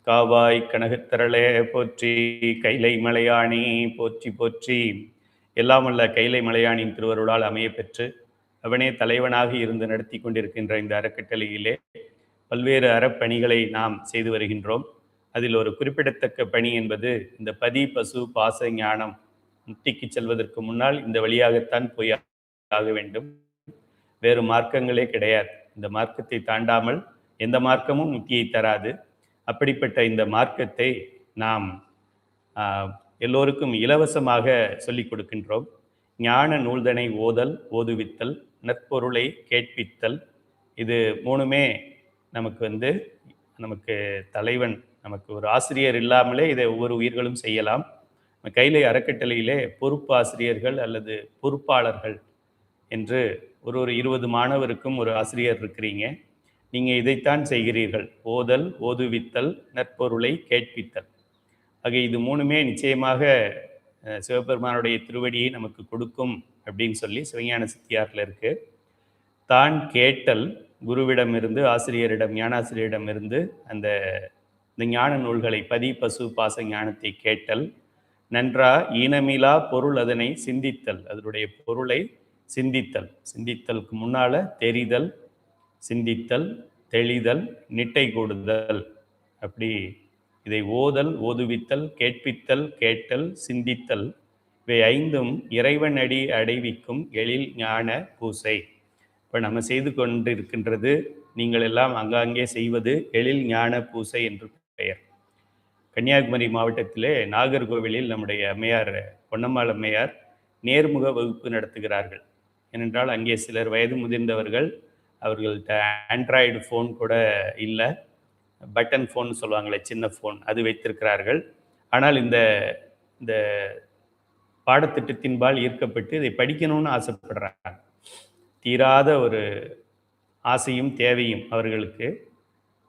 காவாய் கனகத்திரளே போற்றி, கைலை மலையானி போற்றி போற்றி. எல்லாம் வல்ல கைலை மலையானின் திருவருளால் அமைய பெற்று அவனே தலைவனாக இருந்து நடத்தி கொண்டிருக்கின்ற இந்த அறக்கட்டளையிலே பல்வேறு அறப்பணிகளை நாம் செய்து வருகின்றோம். அதில் ஒரு குறிப்பிடத்தக்க பணி என்பது இந்த பதி பசு பாச ஞானம் முக்திக்கு செல்வதற்கு முன்னால் இந்த வழியாகத்தான் போய் ஆக வேண்டும். வேறு மார்க்கங்களே கிடையாது. இந்த மார்க்கத்தை தாண்டாமல் எந்த மார்க்கமும் முக்தியை தராது. அப்படிப்பட்ட இந்த மார்க்கத்தை நாம் எல்லோருக்கும் இலவசமாக சொல்லிக் கொடுக்கின்றோம். ஞான நூல்தனை ஓதல், ஓதுவித்தல், நற்பொருளை கேட்பித்தல், இது மூணுமே நமக்கு தலைவன், நமக்கு ஒரு ஆசிரியர் இல்லாமலே இதை ஒவ்வொரு உயிர்களும் செய்யலாம். கைலை அறக்கட்டளையிலே பொறுப்பு ஆசிரியர்கள் அல்லது பொறுப்பாளர்கள் என்று ஒரு 20 மாணவருக்கும் ஒரு ஆசிரியர் இருக்கிறீங்க. நீங்கள் இதைத்தான் செய்கிறீர்கள்: ஓதல், ஓதுவித்தல், நற்பொருளை கேட்பித்தல். ஆக இது மூணுமே நிச்சயமாக சிவபெருமானுடைய திருவடியை நமக்கு கொடுக்கும் அப்படின்னு சொல்லி சிவஞான சித்தியாரில் இருக்கு. தான் கேட்டல், குருவிடமிருந்து, ஆசிரியரிடம், ஞானாசிரியரிடமிருந்து இந்த ஞான நூல்களை, பதி பசு பாச ஞானத்தை கேட்டல், நன்றா ஈனமிலா பொருள் அதனை சிந்தித்தல், அதனுடைய பொருளை சிந்தித்தல், சிந்தித்தலுக்கு முன்னால தெரிதல், சிந்தித்தல், தெளிதல், நிட்டை கூடுதல். அப்படி இதை ஓதல், ஓதுவித்தல், கேட்பித்தல், கேட்டல், சிந்தித்தல், இவை ஐந்தும் இறைவன் அடி அடைவிக்கும் எழில் ஞான பூசை. இப்போ நம்ம செய்து கொண்டிருக்கின்றது, நீங்கள் எல்லாம் அங்காங்கே செய்வது எழில் ஞான பூசை என்று பெயர். கன்னியாகுமரி மாவட்டத்திலே நாகர்கோவிலில் நம்முடைய அம்மையார், பொன்னம்மாள் அம்மையார் நேர்முக வகுப்பு நடத்துகிறார்கள். ஏனென்றால் அங்கே சிலர் வயது முதிர்ந்தவர்கள், அவர்கள்ட்ட ஆண்ட்ராய்டு ஃபோன் கூட இல்லை, பட்டன் ஃபோன் சொல்லுவாங்களே, சின்ன ஃபோன், அது வைத்திருக்கிறார்கள். ஆனால் இந்த இந்த பாடத்திட்டத்தின்பால் ஈர்க்கப்பட்டு இதை படிக்கணும்னு ஆசைப்படுறாங்க. தீராத ஒரு ஆசையும் தேவையும் அவர்களுக்கு.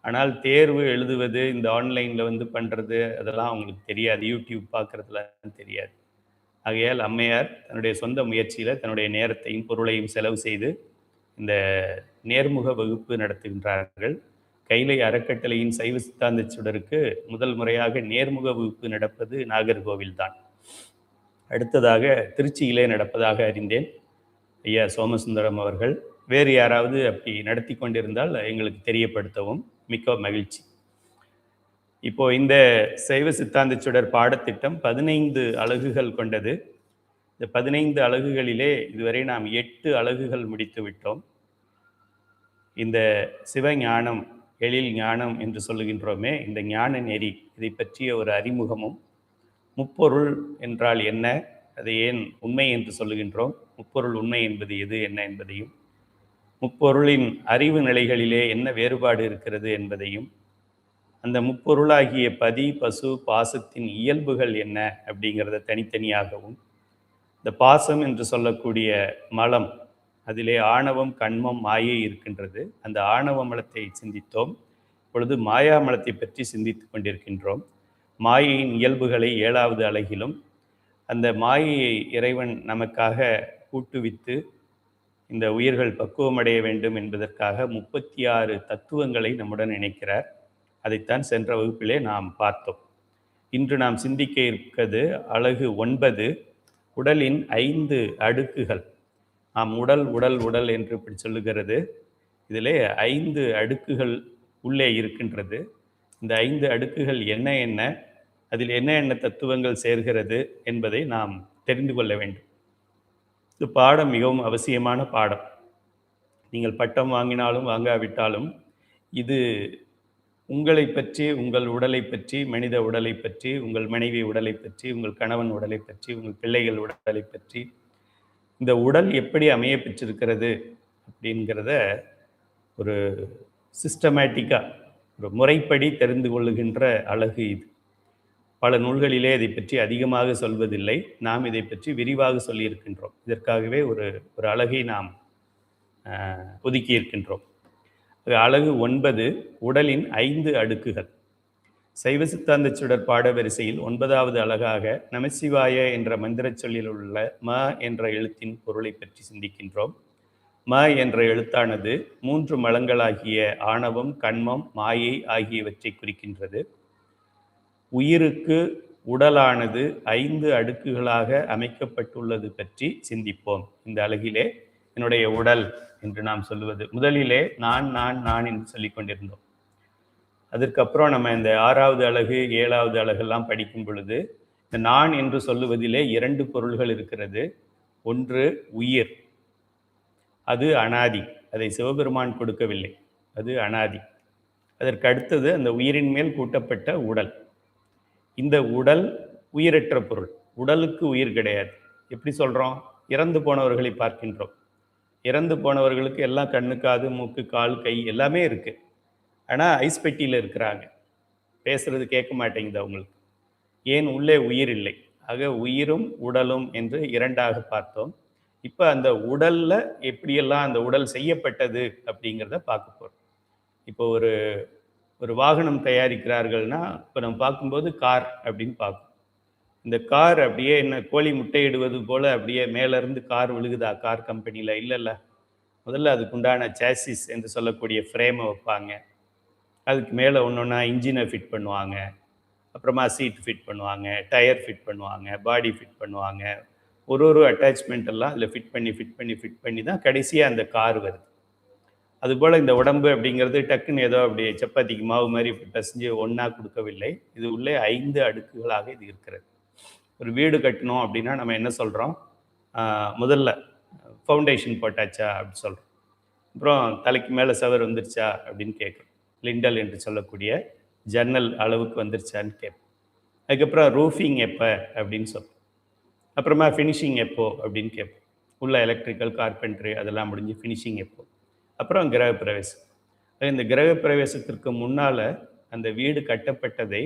ஆனால் தேர்வு எழுதுவது, இந்த ஆன்லைனில் பண்ணுறது, அதெல்லாம் அவங்களுக்கு தெரியாது, யூடியூப் பார்க்குறதுல தெரியாது. ஆகையால் அம்மையார் தன்னுடைய சொந்த முயற்சியில் தன்னுடைய நேரத்தையும் பொருளையும் செலவு செய்து இந்த நேர்முக வகுப்பு நடத்துகின்றார்கள். கைலை அறக்கட்டளையின் சைவ சித்தாந்த சுடருக்கு முதல் முறையாக நேர்முக வகுப்பு நடப்பது நாகர்கோவில் தான். அடுத்ததாக திருச்சியிலே நடப்பதாக அறிந்தேன். ஐயா சோமசுந்தரம் அவர்கள், வேறு யாராவது அப்படி நடத்தி கொண்டிருந்தால் எங்களுக்கு தெரியப்படுத்தவும், மிக்க மகிழ்ச்சி. இப்போ இந்த சைவ சித்தாந்த சுடர் பாடத்திட்டம் 15 அலகுகள் கொண்டது. இந்த 15 அலகுகளிலே இதுவரை நாம் 8 அலகுகள் முடித்து விட்டோம். இந்த சிவஞானம், எழில் ஞானம் என்று சொல்லுகின்றோமே, இந்த ஞான நெறி, இதை பற்றிய ஒரு அறிமுகமும், முப்பொருள் என்றால் என்ன, அதை ஏன் உண்மை என்று சொல்லுகின்றோம், முப்பொருள் உண்மை என்பது எது, என்ன என்பதையும், முப்பொருளின் அறிவு நிலைகளிலே என்ன வேறுபாடு இருக்கிறது என்பதையும், அந்த முப்பொருளாகிய பதி பசு பாசத்தின் இயல்புகள் என்ன அப்படிங்கிறத தனித்தனியாகவும், இந்த பாசம் என்று சொல்லக்கூடிய மலம், அதிலே ஆணவம், கண்மம், மாயை இருக்கின்றது. அந்த ஆணவ மலத்தை சிந்தித்தோம். இப்பொழுது மாயா மலத்தை பற்றி சிந்தித்து கொண்டிருக்கின்றோம். மாயையின் இயல்புகளை 7வது அலகிலும், அந்த மாயையை இறைவன் நமக்காக கூட்டுவித்து இந்த உயிர்கள் பக்குவமடைய வேண்டும் என்பதற்காக 36 தத்துவங்களை நம்முடன் இணைக்கிறார். அதைத்தான் சென்ற வகுப்பிலே நாம் பார்த்தோம். இன்று நாம் சிந்திக்க இருக்கிறது அலகு 9, உடலின் 5 அடுக்குகள். நாம் உடல் உடல் உடல் என்று இப்படி சொல்லுகிறது. இதிலே 5 அடுக்குகள் உள்ளே இருக்கின்றது. இந்த 5 அடுக்குகள் என்ன என்ன, அதில் என்ன என்ன தத்துவங்கள் சேர்கிறது என்பதை நாம் தெரிந்து கொள்ள வேண்டும். இது பாடம் மிகவும் அவசியமான பாடம். நீங்கள் பட்டம் வாங்கினாலும் வாங்காவிட்டாலும் இது உங்களை பற்றி, உங்கள் உடலை பற்றி, மனித உடலை பற்றி, உங்கள் மனைவி உடலை பற்றி, உங்கள் கணவன் உடலை பற்றி, உங்கள் பிள்ளைகள் உடலை பற்றி, இந்த உடல் எப்படி அமைய பெற்றிருக்கிறது அப்படிங்கிறத ஒரு சிஸ்டமேட்டிக்காக, ஒரு முறைப்படி தெரிந்து கொள்ளுகின்ற அழகு இது. பல நூல்களிலே இதை பற்றி அதிகமாக சொல்வதில்லை. நாம் இதை பற்றி விரிவாக சொல்லியிருக்கின்றோம். இதற்காகவே ஒரு அழகை நாம் ஒதுக்கி இருக்கின்றோம். அலகு 9, உடலின் 5 அடுக்குகள். சைவ சித்தாந்த சுடர் பாட வரிசையில் 9வது அலகாக நமசிவாய என்ற மந்திர சொல்லில் உள்ள ம என்ற எழுத்தின் பொருளை பற்றி சிந்திக்கின்றோம். ம என்ற எழுத்தானது 3 மலங்களாகிய ஆணவம், கண்மம், மாயை ஆகியவற்றை குறிக்கின்றது. உயிருக்கு உடலானது 5 அடுக்குகளாக அமைக்கப்பட்டுள்ளது பற்றி சிந்திப்போம். இந்த அலகிலே என்னுடைய உடல் என்று நாம் சொல்லுவது, முதலிலே நான் நான் நான் என்று சொல்லிக் கொண்டிருந்தோம். அதற்கப்புறம் நம்ம இந்த 6வது அலகு 7வது அலகெல்லாம் படிக்கும் பொழுது இந்த நான் என்று சொல்லுவதிலே 2 பொருள்கள் இருக்கிறது. ஒன்று உயிர், அது அனாதி, அதை சிவபெருமான் கொடுக்கவில்லை, அது அனாதி. அதற்கு அடுத்தது அந்த உயிரின் மேல் கூட்டப்பட்ட உடல். இந்த உடல் உயிரற்ற பொருள், உடலுக்கு உயிர் கிடையாது. எப்படி சொல்கிறோம்? இறந்து போனவர்களை பார்க்கின்றோம். இறந்து போனவர்களுக்கு எல்லாம் கண்ணு, காது, மூக்கு, கால், கை எல்லாமே இருக்குது. ஆனால் ஐஸ் பெட்டியில் இருக்கிறாங்க, பேசுறது கேட்க மாட்டேங்குது அவங்களுக்கு. ஏன்? உள்ளே உயிர் இல்லை. ஆக உயிரும் உடலும் என்று 2ஆக பார்த்தோம். இப்போ அந்த உடலில் எப்படியெல்லாம் அந்த உடல் செய்யப்பட்டது அப்படிங்கிறத பார்க்க போகிறோம். இப்போ ஒரு ஒரு வாகனம் தயாரிக்கிறார்கள்னா, இப்போ நம்ம பார்க்கும்போது கார் அப்படின்னு பார்க்கும். இந்த கார் அப்படியே என்ன கோழி முட்டையிடுவது போல் அப்படியே மேலேருந்து கார் விழுகுதா கார் கம்பெனியில்? இல்லைல்ல. முதல்ல அதுக்குண்டான சேசிஸ் என்று சொல்லக்கூடிய ஃப்ரேமை வைப்பாங்க. அதுக்கு மேலே ஒன்று ஒன்றா இன்ஜினை ஃபிட் பண்ணுவாங்க, அப்புறமா சீட் ஃபிட் பண்ணுவாங்க, டயர் ஃபிட் பண்ணுவாங்க, பாடி ஃபிட் பண்ணுவாங்க. ஒரு அட்டாச்மெண்ட் எல்லாம் அதில் ஃபிட் பண்ணி தான் கடைசியாக அந்த கார் வருது. அதுபோல் இந்த உடம்பு அப்படிங்கிறது டக்குன்னு ஏதோ அப்படி சப்பாத்திக்கு மாவு மாதிரி பிசைஞ்சு ஒன்றா கொடுக்கவில்லை. இது உள்ளே 5 அடுக்குகளாக இது இருக்கிறது. ஒரு வீடு கட்டணும் அப்படின்னா நம்ம என்ன சொல்கிறோம்? முதல்ல ஃபவுண்டேஷன் போட்டாச்சா அப்படி சொல்கிறோம். அப்புறம் தலைக்கு மேலே சவர் வந்துருச்சா அப்படின்னு கேட்குறோம். லிண்டல் என்று சொல்லக்கூடிய ஜன்னல் அளவுக்கு வந்துருச்சான்னு கேட்போம். அதுக்கப்புறம் ரூஃபிங் எப்போ அப்படின்னு சொல்கிறோம். அப்புறமா ஃபினிஷிங் எப்போ அப்படின்னு கேட்போம். உள்ள எலக்ட்ரிக்கல், கார்பென்ட்ரி அதெல்லாம் முடிஞ்சு ஃபினிஷிங் எப்போ? அப்புறம் கிரகப்பிரவேசம். இந்த கிரகப்பிரவேசத்திற்கு முன்னால் அந்த வீடு கட்டப்பட்டதை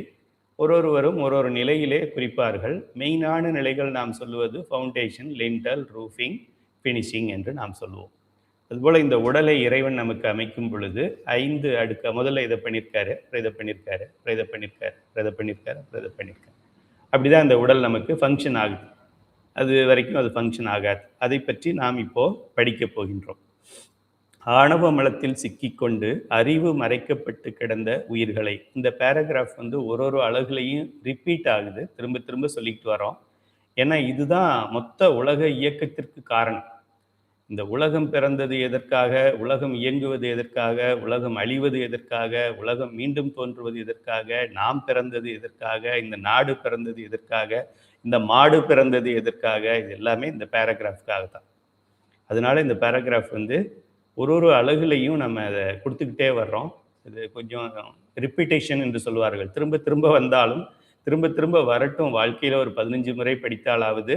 ஒருவரும் ஒரு நிலையிலே குறிப்பார்கள். மெயினான நிலைகள் நாம் சொல்லுவது ஃபவுண்டேஷன், லிண்டல், ரூஃபிங், ஃபினிஷிங் என்று நாம் சொல்லுவோம். அதுபோல் இந்த உடலை இறைவன் நமக்கு அமைக்கும் பொழுது 5 அடுக்க, முதல்ல இதை பண்ணியிருக்காரு, அப்புறம் இதை பண்ணியிருக்காரு, அப்புறம் இதை பண்ணியிருக்காரு, அப்புறம் இதை பண்ணியிருக்காரு, அப்புறம் இதை பண்ணியிருக்காரு. அப்படி தான் அந்த உடல் நமக்கு ஃபங்க்ஷன் ஆகுது. அது வரைக்கும் அது ஃபங்க்ஷன் ஆகாது. அதை பற்றி நாம் இப்போது படிக்கப் போகின்றோம். ஆணவ மலத்தில் சிக்கிக்கொண்டு அறிவு மறைக்கப்பட்டு கிடந்த உயிர்களை, இந்த பேராகிராஃப் ஒரு அழகுலையும் ரிப்பீட் ஆகுது, திரும்ப திரும்ப சொல்லிக்கிட்டு வரோம். ஏன்னா இதுதான் மொத்த உலக இயக்கத்திற்கு காரணம். இந்த உலகம் பிறந்தது எதற்காக, உலகம் இயங்குவது எதற்காக, உலகம் அழிவது எதற்காக, உலகம் மீண்டும் தோன்றுவது எதற்காக, நாம் பிறந்தது எதற்காக, இந்த நாடு பிறந்தது எதற்காக, இந்த மாடு பிறந்தது எதற்காக, இது எல்லாமே இந்த பேராகிராஃப்காக தான். அதனால இந்த பேராகிராஃப் ஒரு அழகுலையும் நம்ம அதை கொடுத்துக்கிட்டே வர்றோம். இது கொஞ்சம் ரிப்பீட்டேஷன் என்று சொல்வார்கள். திரும்ப திரும்ப வந்தாலும் திரும்ப திரும்ப வரட்டும். வாழ்க்கையில் ஒரு 15 முறை படித்தாலாவது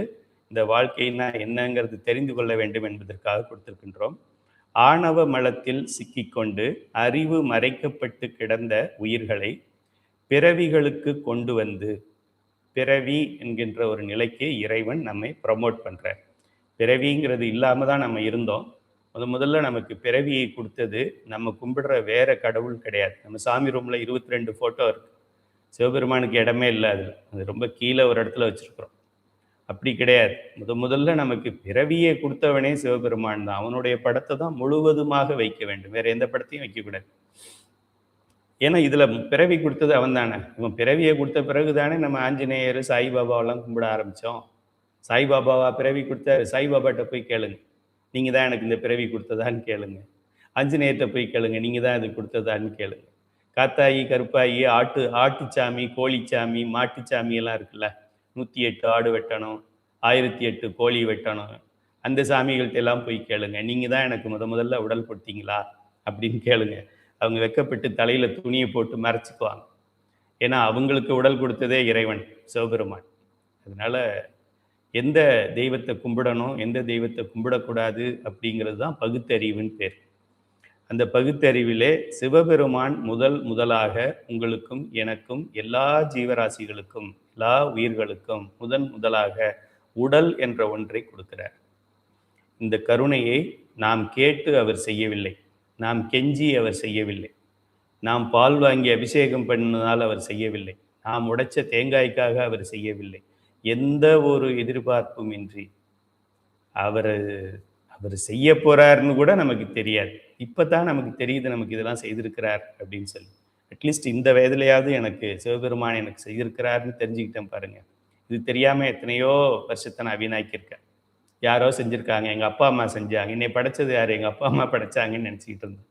இந்த வாழ்க்கைன்னா என்னங்கிறது தெரிந்து கொள்ள வேண்டும் என்பதற்காக கொடுத்திருக்கின்றோம். ஆணவ மலத்தில் சிக்கிக்கொண்டு அறிவு மறைக்கப்பட்டு கிடந்த உயிர்களை பிறவிகளுக்கு கொண்டு வந்து, பிறவி என்கின்ற ஒரு நிலைக்கு இறைவன் நம்மை ப்ரமோட் பண்ணுறார். பிறவிங்கிறது இல்லாமல் தான் நம்ம இருந்தோம். முதல்ல நமக்கு பிறவியை கொடுத்தது நம்ம கும்பிடுற வேற கடவுள் கிடையாது. நம்ம சாமி ரூமில் 22 ஃபோட்டோ இருக்குது. சிவபெருமானுக்கு இடமே இல்லை அதில். அது ரொம்ப கீழே ஒரு இடத்துல வச்சுருக்குறோம். அப்படி கிடையாது. முதல்ல நமக்கு பிறவியை கொடுத்தவனே சிவபெருமான் தான். அவனுடைய படத்தை தான் முழுவதுமாக வைக்க வேண்டும், வேற எந்த படத்தையும் வைக்கக்கூடாது. ஏன்னா இதில் பிறவி கொடுத்தது அவன் தானே. இவன் பிறவியை கொடுத்த பிறகு தானே நம்ம ஆஞ்சநேயர், சாய்பாபாவெல்லாம் கும்பிட ஆரம்பித்தோம். சாய்பாபாவா பிறவி கொடுத்த? சாய்பாபாட்ட போய் கேளுங்க, நீங்கள் தான் எனக்கு இந்த பிறவி கொடுத்ததான்னு கேளுங்க. ஆஞ்சநேயர்கிட்ட போய் கேளுங்க, நீங்கள் தான் இது கொடுத்ததான்னு கேளுங்க. காத்தாயி, கருப்பாயி, ஆட்டுச்சாமி, கோழிச்சாமி, மாட்டுச்சாமி எல்லாம் இருக்குல்ல, 108 ஆடு வெட்டணும், 1008 கோழி வெட்டணும், அந்த சாமிகள்கிட்ட எல்லாம் போய் கேளுங்க, நீங்கள் தான் எனக்கு முதல்ல உடல் கொடுத்தீங்களா அப்படின்னு கேளுங்க. அவங்க வெக்கப்பட்டு தலையில் துணியை போட்டு மறைச்சிக்குவாங்க. ஏன்னா அவங்களுக்கு உடல் கொடுத்ததே இறைவன், சிவபெருமான். அதனால எந்த தெய்வத்தை கும்பிடணும், எந்த தெய்வத்தை கும்பிடக்கூடாது அப்படிங்கிறது தான் பகுத்தறிவுன்னு பேர். அந்த பகுத்தறிவிலே சிவபெருமான் முதலாக உங்களுக்கும் எனக்கும் எல்லா ஜீவராசிகளுக்கும் எல்லா உயிர்களுக்கும் முதலாக உடல் என்ற ஒன்றை கொடுக்கிறார். இந்த கருணையை நாம் கேட்டு அவர் செய்யவில்லை, நாம் கெஞ்சி அவர் செய்யவில்லை, நாம் பால் வாங்கி அபிஷேகம் பண்ணதால் அவர் செய்யவில்லை, நாம் உடைச்ச தேங்காய்க்காக அவர் செய்யவில்லை. எந்த ஒரு எதிர்பார்ப்பும் இன்றி அவர் செய்ய போறாருன்னு கூட நமக்கு தெரியாது. இப்பதான் நமக்கு தெரியுது நமக்கு இதெல்லாம் செய்திருக்கிறார் அப்படின்னு சொல்லி. அட்லீஸ்ட் இந்த வயதிலையாவது எனக்கு சிவபெருமான் எனக்கு செய்திருக்கிறாருன்னு தெரிஞ்சுக்கிட்டேன் பாருங்க. இது தெரியாம எத்தனையோ வருஷத்தை நான் வீணாக்கியிருக்கேன். யாரோ செஞ்சிருக்காங்க, எங்க அப்பா அம்மா செஞ்சாங்க. என்னை படைச்சது யாரு? எங்க அப்பா அம்மா படைச்சாங்கன்னு நினைச்சுக்கிட்டு இருந்தேன்.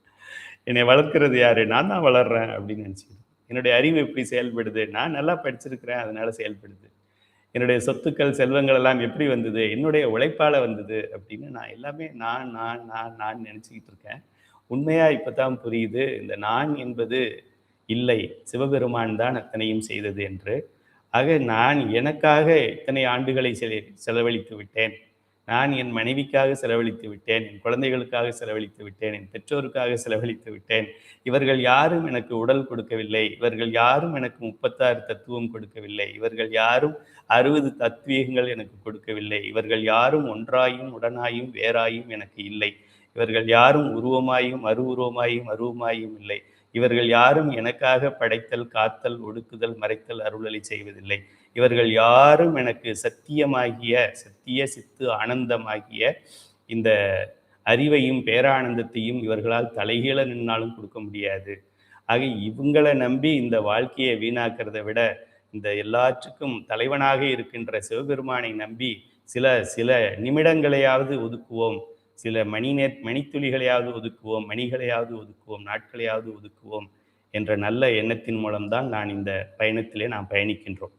என்னை வளர்க்கிறது யாரு? நான் தான் வளர்றேன் அப்படின்னு நினைச்சுக்கிட்டு. என்னுடைய அறிவு எப்படி செயல்படுது? நான் நல்லா படிச்சிருக்கிறேன், அதனால செயல்படுது. என்னுடைய சொத்துக்கள், செல்வங்கள் எல்லாம் எப்படி வந்தது? என்னுடைய உழைப்பால வந்தது அப்படின்னு நான் எல்லாமே நான் நினைச்சுக்கிட்டு இருக்கேன். உண்மையா இப்பதான் புரியுது, இந்த நான் என்பது இல்லை, சிவபெருமான் தான் அத்தனையும் செய்தது என்று. ஆக நான் எனக்காக இத்தனை ஆண்டுகளை செலவழித்து விட்டேன். நான் என் மனைவிக்காக செலவழித்து விட்டேன், என் குழந்தைகளுக்காக செலவழித்து விட்டேன், என் பெற்றோருக்காக செலவழித்து விட்டேன். இவர்கள் யாரும் எனக்கு உடல் கொடுக்கவில்லை, இவர்கள் யாரும் எனக்கு 36 தத்துவம் கொடுக்கவில்லை, இவர்கள் யாரும் 60 தத்வீகங்கள் எனக்கு கொடுக்கவில்லை, இவர்கள் யாரும் ஒன்றாயும் உடனாயும் வேறாயும் எனக்கு இல்லை, இவர்கள் யாரும் உருவமாயும் அருவுருவமாயும் அருவமாயும் இல்லை, இவர்கள் யாரும் எனக்காக படைத்தல், காத்தல், ஒடுக்குதல், மறைத்தல், அருளலை செய்வதில்லை, இவர்கள் யாரும் எனக்கு சத்தியமாகிய சத்திய சித்து ஆனந்தமாகிய இந்த அறிவையும் பேரானந்தத்தையும் இவர்களால் தலைகீழ நின்னாலும் கொடுக்க முடியாது. ஆக இவங்களை நம்பி இந்த வாழ்க்கையை வீணாக்கிறத விட இந்த எல்லாற்றுக்கும் தலைவனாக இருக்கின்ற சிவபெருமானை நம்பி சில சில நிமிடங்களையாவது ஒதுக்குவோம், சில மணித்துளிகளையாவது ஒதுக்குவோம், மணிகளையாவது ஒதுக்குவோம், நாட்களையாவது ஒதுக்குவோம் என்ற நல்ல எண்ணத்தின் மூலம்தான் நான் இந்த பயணத்திலே நாம் பயணிக்கின்றோம்.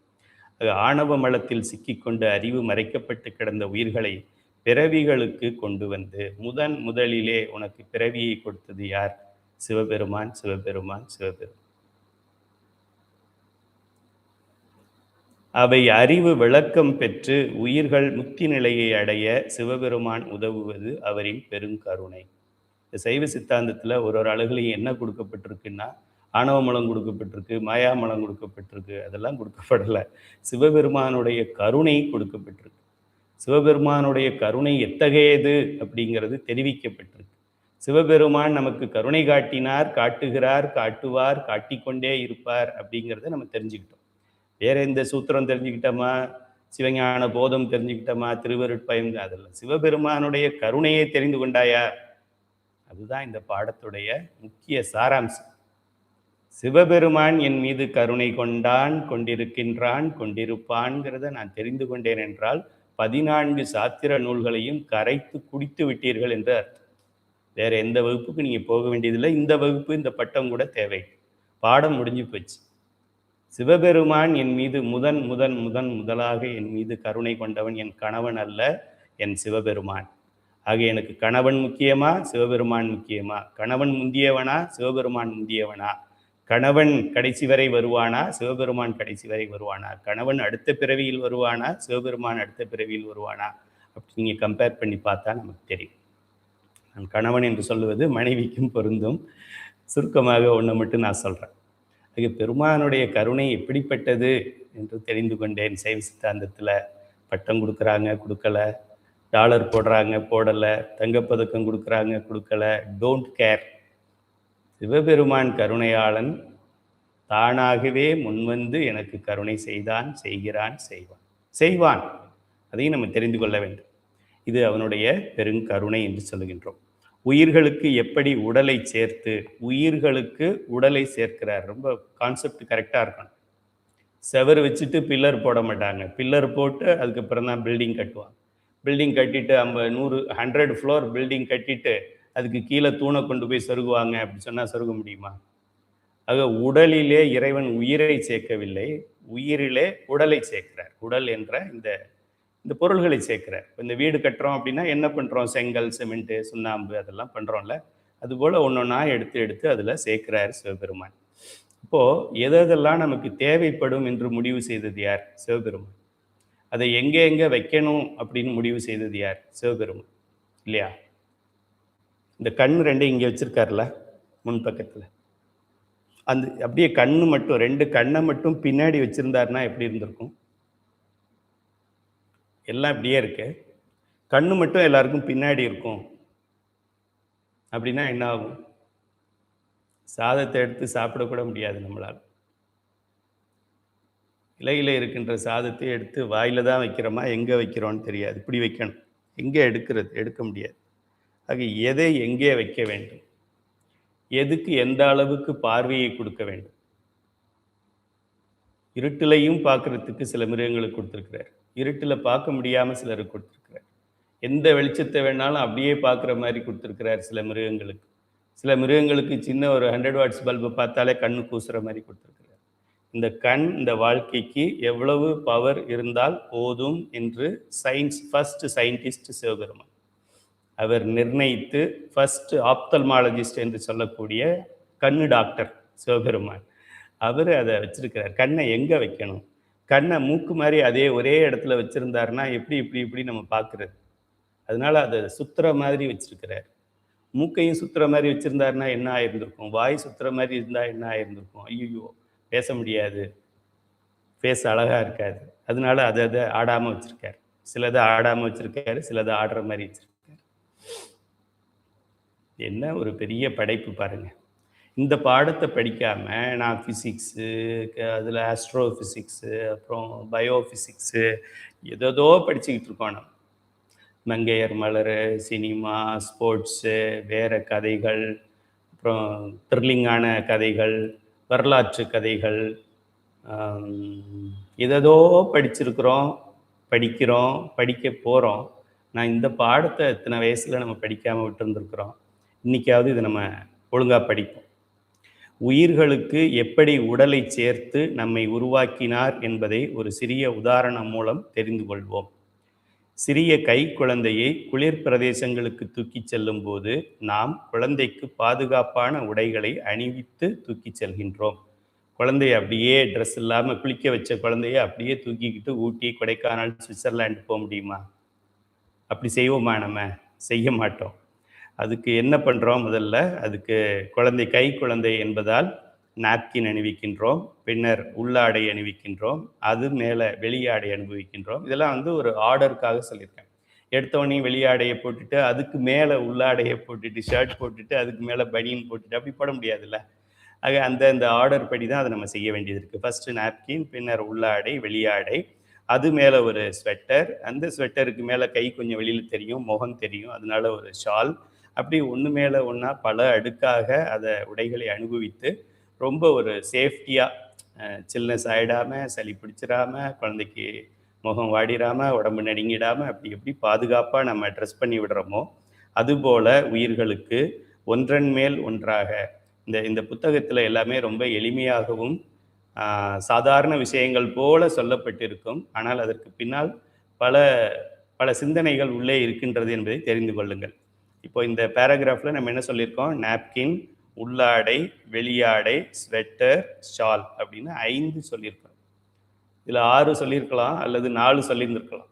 ஆணவ மலத்தில் சிக்கிக்கொண்டு அறிவு மறைக்கப்பட்டு கிடந்த உயிர்களை பிறவிகளுக்கு கொண்டு வந்து முதலிலே உனக்கு பிறவியை கொடுத்தது யார்? சிவபெருமான், சிவபெருமான், சிவபெருமான். அவை அறிவு விளக்கம் பெற்று உயிர்கள் முக்தி நிலையை அடைய சிவபெருமான் உதவுவது அவரின் பெருங்கருணை. இந்த சைவ சித்தாந்தத்தில் ஒரு அழகுலையும் என்ன கொடுக்கப்பட்டிருக்குன்னா, ஆணவ மலம் கொடுக்கப்பட்டிருக்கு, மாயாமலம் கொடுக்கப்பட்டிருக்கு, அதெல்லாம் கொடுக்கப்படலை. சிவபெருமானுடைய கருணை கொடுக்கப்பட்டிருக்கு. சிவபெருமானுடைய கருணை எத்தகையது அப்படிங்கிறது தெரிவிக்கப்பட்டிருக்கு. சிவபெருமான் நமக்கு கருணை காட்டினார், காட்டுகிறார், காட்டுவார், காட்டிக்கொண்டே இருப்பார் அப்படிங்கிறத நம்ம தெரிஞ்சுக்கிட்டோம். வேற எந்த சூத்திரம் தெரிஞ்சுக்கிட்டோமா, சிவஞான போதம் தெரிஞ்சுக்கிட்டோமா, திருவருட்பயம், அதெல்லாம் சிவபெருமானுடைய கருணையை தெரிந்து கொண்டாயா? அதுதான் இந்த பாடத்துடைய முக்கிய சாராம்சம். சிவபெருமான் என் மீது கருணை கொண்டான், கொண்டிருக்கின்றான், கொண்டிருப்பான்கிறத நான் தெரிந்து கொண்டேன் என்றால் 14 சாத்திர நூல்களையும் கரைத்து குடித்து விட்டீர்கள் என்று அர்த்தம். வேற எந்த வகுப்புக்கு நீங்க போக வேண்டியதில்லை. இந்த வகுப்பு, இந்த பட்டம் கூட தேவை. பாடம் முடிஞ்சு போச்சு. சிவபெருமான் என் மீது முதலாக என் மீது கருணை கொண்டவன் என் கணவன் அல்ல, என் சிவபெருமான். ஆக எனக்கு கணவன் முக்கியமா, சிவபெருமான் முக்கியமா? கணவன் முந்தியவனா, சிவபெருமான் முந்தியவனா? கணவன் கடைசி வரை வருவானா, சிவபெருமான் கடைசி வரை வருவானா? கணவன் அடுத்த பிறவியில் வருவானா, சிவபெருமான் அடுத்த பிறவியில் வருவானா? அப்படி நீங்கள் கம்பேர் பண்ணி பார்த்தா நமக்கு தெரியும். நான் கணவன் என்று சொல்லுவது மனைவிக்கும் பொருந்தும். சுருக்கமாக ஒன்று மட்டும் நான் சொல்கிறேன். அது பெருமானுடைய கருணை எப்படிப்பட்டது என்று தெரிந்து கொண்டேன். சைவ சித்தாந்தத்தில் பட்டம் கொடுக்குறாங்க, கொடுக்கல, டாலர் போடுறாங்க, போடலை, தங்கப்பதக்கம் கொடுக்குறாங்க, கொடுக்கல, டோன்ட் கேர். சிவபெருமான் கருணையாளன், தானாகவே முன்வந்து எனக்கு கருணை செய்தான், செய்கிறான், செய்வான். அதையும் நம்ம தெரிந்து கொள்ள வேண்டும். இது அவனுடைய பெருங்கருணை என்று சொல்லுகின்றோம். உயிர்களுக்கு எப்படி உடலை சேர்த்து உயிர்களுக்கு உடலை சேர்க்கிறார். ரொம்ப கான்செப்ட் கரெக்டாக இருக்கணும். செவர் வச்சுட்டு பில்லர் போட மாட்டாங்க. பில்லர் போட்டு அதுக்கப்புறம் தான் பில்டிங் கட்டுவாங்க. பில்டிங் கட்டிட்டு 100 ஃப்ளோர் பில்டிங் கட்டிட்டு அதுக்கு கீழே தூணை கொண்டு போய் சொருகுவாங்க. அப்படி சொன்னால் சொருக முடியுமா? ஆக உடலிலே இறைவன் உயிரை சேர்க்கவில்லை, உயிரிலே உடலை சேர்க்கிறார். உடல் என்ற இந்த பொருள்களை சேர்க்கிறார். இந்த வீடு கட்டுறோம் அப்படின்னா என்ன பண்ணுறோம்? செங்கல், சிமெண்ட்டு, சுண்ணாம்பு அதெல்லாம் பண்ணுறோம்ல. அதுபோல் ஒன்றொன்னா எடுத்து அதில் சேர்க்கிறார் சிவபெருமான். இப்போது எதெல்லாம் நமக்கு தேவைப்படும் என்று முடிவு செய்தது யார்? சிவபெருமான். அதை எங்கே வைக்கணும் அப்படின்னு முடிவு செய்தது யார்? சிவபெருமான் இல்லையா? இந்த கண் ரெண்டு இங்கே வச்சிருக்காருல முன்பக்கத்தில், அந்த அப்படியே கண்ணு மட்டும் 2 கண்ணை மட்டும் பின்னாடி வச்சிருந்தாருன்னா எப்படி இருந்திருக்கும்? எல்லாம் இப்படியே இருக்கு, கண்ணு மட்டும் எல்லாருக்கும் பின்னாடி இருக்கும் அப்படின்னா என்ன ஆகும்? சாதத்தை எடுத்து சாப்பிடக்கூட முடியாது நம்மளால். இலையில இருக்கின்ற சாதத்தை எடுத்து வாயில தான் வைக்கிறோமா, எங்கே வைக்கிறோன்னு தெரியாது. இப்படி வைக்கணும், எங்கே எடுக்க முடியாது. ஆக எதை எங்கே வைக்க வேண்டும், எதுக்கு எந்த அளவுக்கு பார்வையை கொடுக்க வேண்டும், இருட்டிலையும் பார்க்கறதுக்கு சில மிருகங்களுக்கு கொடுத்துருக்கிறார். இருட்டில் பார்க்க முடியாமல் சிலருக்கு கொடுத்துருக்கிறார். எந்த வெளிச்சத்தை வேணாலும் அப்படியே பார்க்குற மாதிரி கொடுத்துருக்கிறார் சில மிருகங்களுக்கு. சில மிருகங்களுக்கு சின்ன ஒரு 100 வாட்ஸ் பல்பை பார்த்தாலே கண்ணு கூசுற மாதிரி கொடுத்துருக்கிறார். இந்த கண் இந்த வாழ்க்கைக்கு எவ்வளவு பவர் இருந்தால் போதும் என்று ஃபர்ஸ்ட் சயின்டிஸ்ட் சிவபெருமான் அவர் நிர்ணயித்து, ஃபர்ஸ்ட் ஆப்தல்மாலஜிஸ்ட் என்று சொல்லக்கூடிய கண்ணு டாக்டர் சிவபெருமான் அவர் அதை வச்சிருக்கிறார். கண்ணை எங்கே வைக்கணும், கண்ணை மூக்கு மாதிரி அதே ஒரே இடத்துல வச்சிருந்தாருன்னா எப்படி இப்படி இப்படி நம்ம பார்க்குறது. அதனால அதை சுத்துற மாதிரி வச்சிருக்கிறார். மூக்கையும் சுத்துற மாதிரி வச்சிருந்தாருன்னா என்ன ஆயிருந்திருக்கும், வாய் சுத்துற மாதிரி இருந்தால் என்ன ஆயிருந்திருக்கும், ஐயோ பேச முடியாது, ஃபேஸ் அழகாக இருக்காது. அதனால அதை ஆடாமல் வச்சிருக்காரு. சிலதை ஆடாமல் வச்சிருக்காரு, சிலதை ஆடுற மாதிரி வச்சிருக்காரு. என்ன ஒரு பெரிய படைப்பு பாருங்க. இந்த பாடத்தை படிக்காம நான் ஃபிசிக்ஸு, அதில் ஆஸ்ட்ரோ ஃபிசிக்ஸு, அப்புறம் பயோ ஃபிசிக்ஸு ஏதோ படிச்சுக்கிட்டு இருக்கோம். நம்ம மங்கையர் மலர், சினிமா, ஸ்போர்ட்ஸு, வேறு கதைகள், அப்புறம் த்ரில்லிங்கான கதைகள், வரலாற்று கதைகள், ஏதோ படிச்சிருக்கிறோம், படிக்கிறோம், படிக்க போகிறோம். நான் இந்த பாடத்தை இத்தனை வயசில் நம்ம படிக்காமல் விட்டுருந்துருக்குறோம். இன்றைக்காவது இதை நம்ம ஒழுங்காக படிப்போம். உயிர்களுக்கு எப்படி உடலை சேர்த்து நம்மை உருவாக்கினார் என்பதை ஒரு சிறிய உதாரணம் மூலம் தெரிந்து கொள்வோம். சிறிய கை குழந்தையை குளிர் பிரதேசங்களுக்கு தூக்கி செல்லும் போது நாம் குழந்தைக்கு பாதுகாப்பான உடைகளை அணிவித்து தூக்கி செல்கின்றோம். குழந்தைய அப்படியே ட்ரெஸ் இல்லாமல் குளிக்க வச்ச குழந்தைய அப்படியே தூக்கிக்கிட்டு ஊட்டி, கொடைக்கானல், சுவிட்சர்லாண்டு போக முடியுமா? அப்படி செய்வோமா? நம்ம செய்ய மாட்டோம். அதுக்கு என்ன பண்ணுறோம்? முதல்ல அதுக்கு கை குழந்தை என்பதால் நாப்கின் அணிவிக்கின்றோம், பின்னர் உள்ளாடை அணிவிக்கின்றோம், அது மேலே வெளியாடை அனுபவிக்கின்றோம். இதெல்லாம் ஒரு ஆர்டருக்காக சொல்லியிருக்கேன். எடுத்தவொடனே வெளியாடையை போட்டுட்டு அதுக்கு மேலே உள்ளாடையை போட்டுட்டு ஷர்ட் போட்டுட்டு அதுக்கு மேலே பனியன் போட்டுட்டு அப்படி போட முடியாதுல்ல. ஆக அந்த ஆர்டர் படி தான் அதை நம்ம செய்ய வேண்டியது இருக்குது. ஃபஸ்ட்டு நாப்கின், பின்னர் உள்ளாடை, வெளியாடை, அது மேலே ஒரு ஸ்வெட்டர், அந்த ஸ்வெட்டருக்கு மேலே கை கொஞ்சம் வெளியில் தெரியும், முகம் தெரியும், அதனால ஒரு ஷால், அப்படி ஒன்று மேலே ஒன்றா பல அடுக்காக அதை உடைகளை அனுபவித்து ரொம்ப ஒரு சேஃப்டியாக சில்னஸ் ஆகிடாமல், சளி பிடிச்சிடாமல், குழந்தைக்கு முகம் வாடிடாமல், உடம்பு நடுங்கிடாமல் அப்படி எப்படி பாதுகாப்பாக நம்ம ட்ரெஸ் பண்ணி விடுறோமோ அதுபோல் உயிர்களுக்கு ஒன்றன் மேல் ஒன்றாக இந்த புத்தகத்தில் எல்லாமே ரொம்ப எளிமையாகவும் சாதாரண விஷயங்கள் போல சொல்லப்பட்டிருக்கும். ஆனால் அதற்கு பின்னால் பல பல சிந்தனைகள் உள்ளே இருக்கின்றது என்பதை தெரிந்து கொள்ளுங்கள். இப்போ இந்த பேராகிராஃபில் நம்ம என்ன சொல்லியிருக்கோம்? நாப்கின், உள்ளாடை, வெளியாடை, ஸ்வெட்டர், ஷால் அப்படின்னு 5 சொல்லியிருக்கிறோம். இதில் 6 சொல்லியிருக்கலாம் அல்லது 4 சொல்லியிருந்திருக்கலாம்.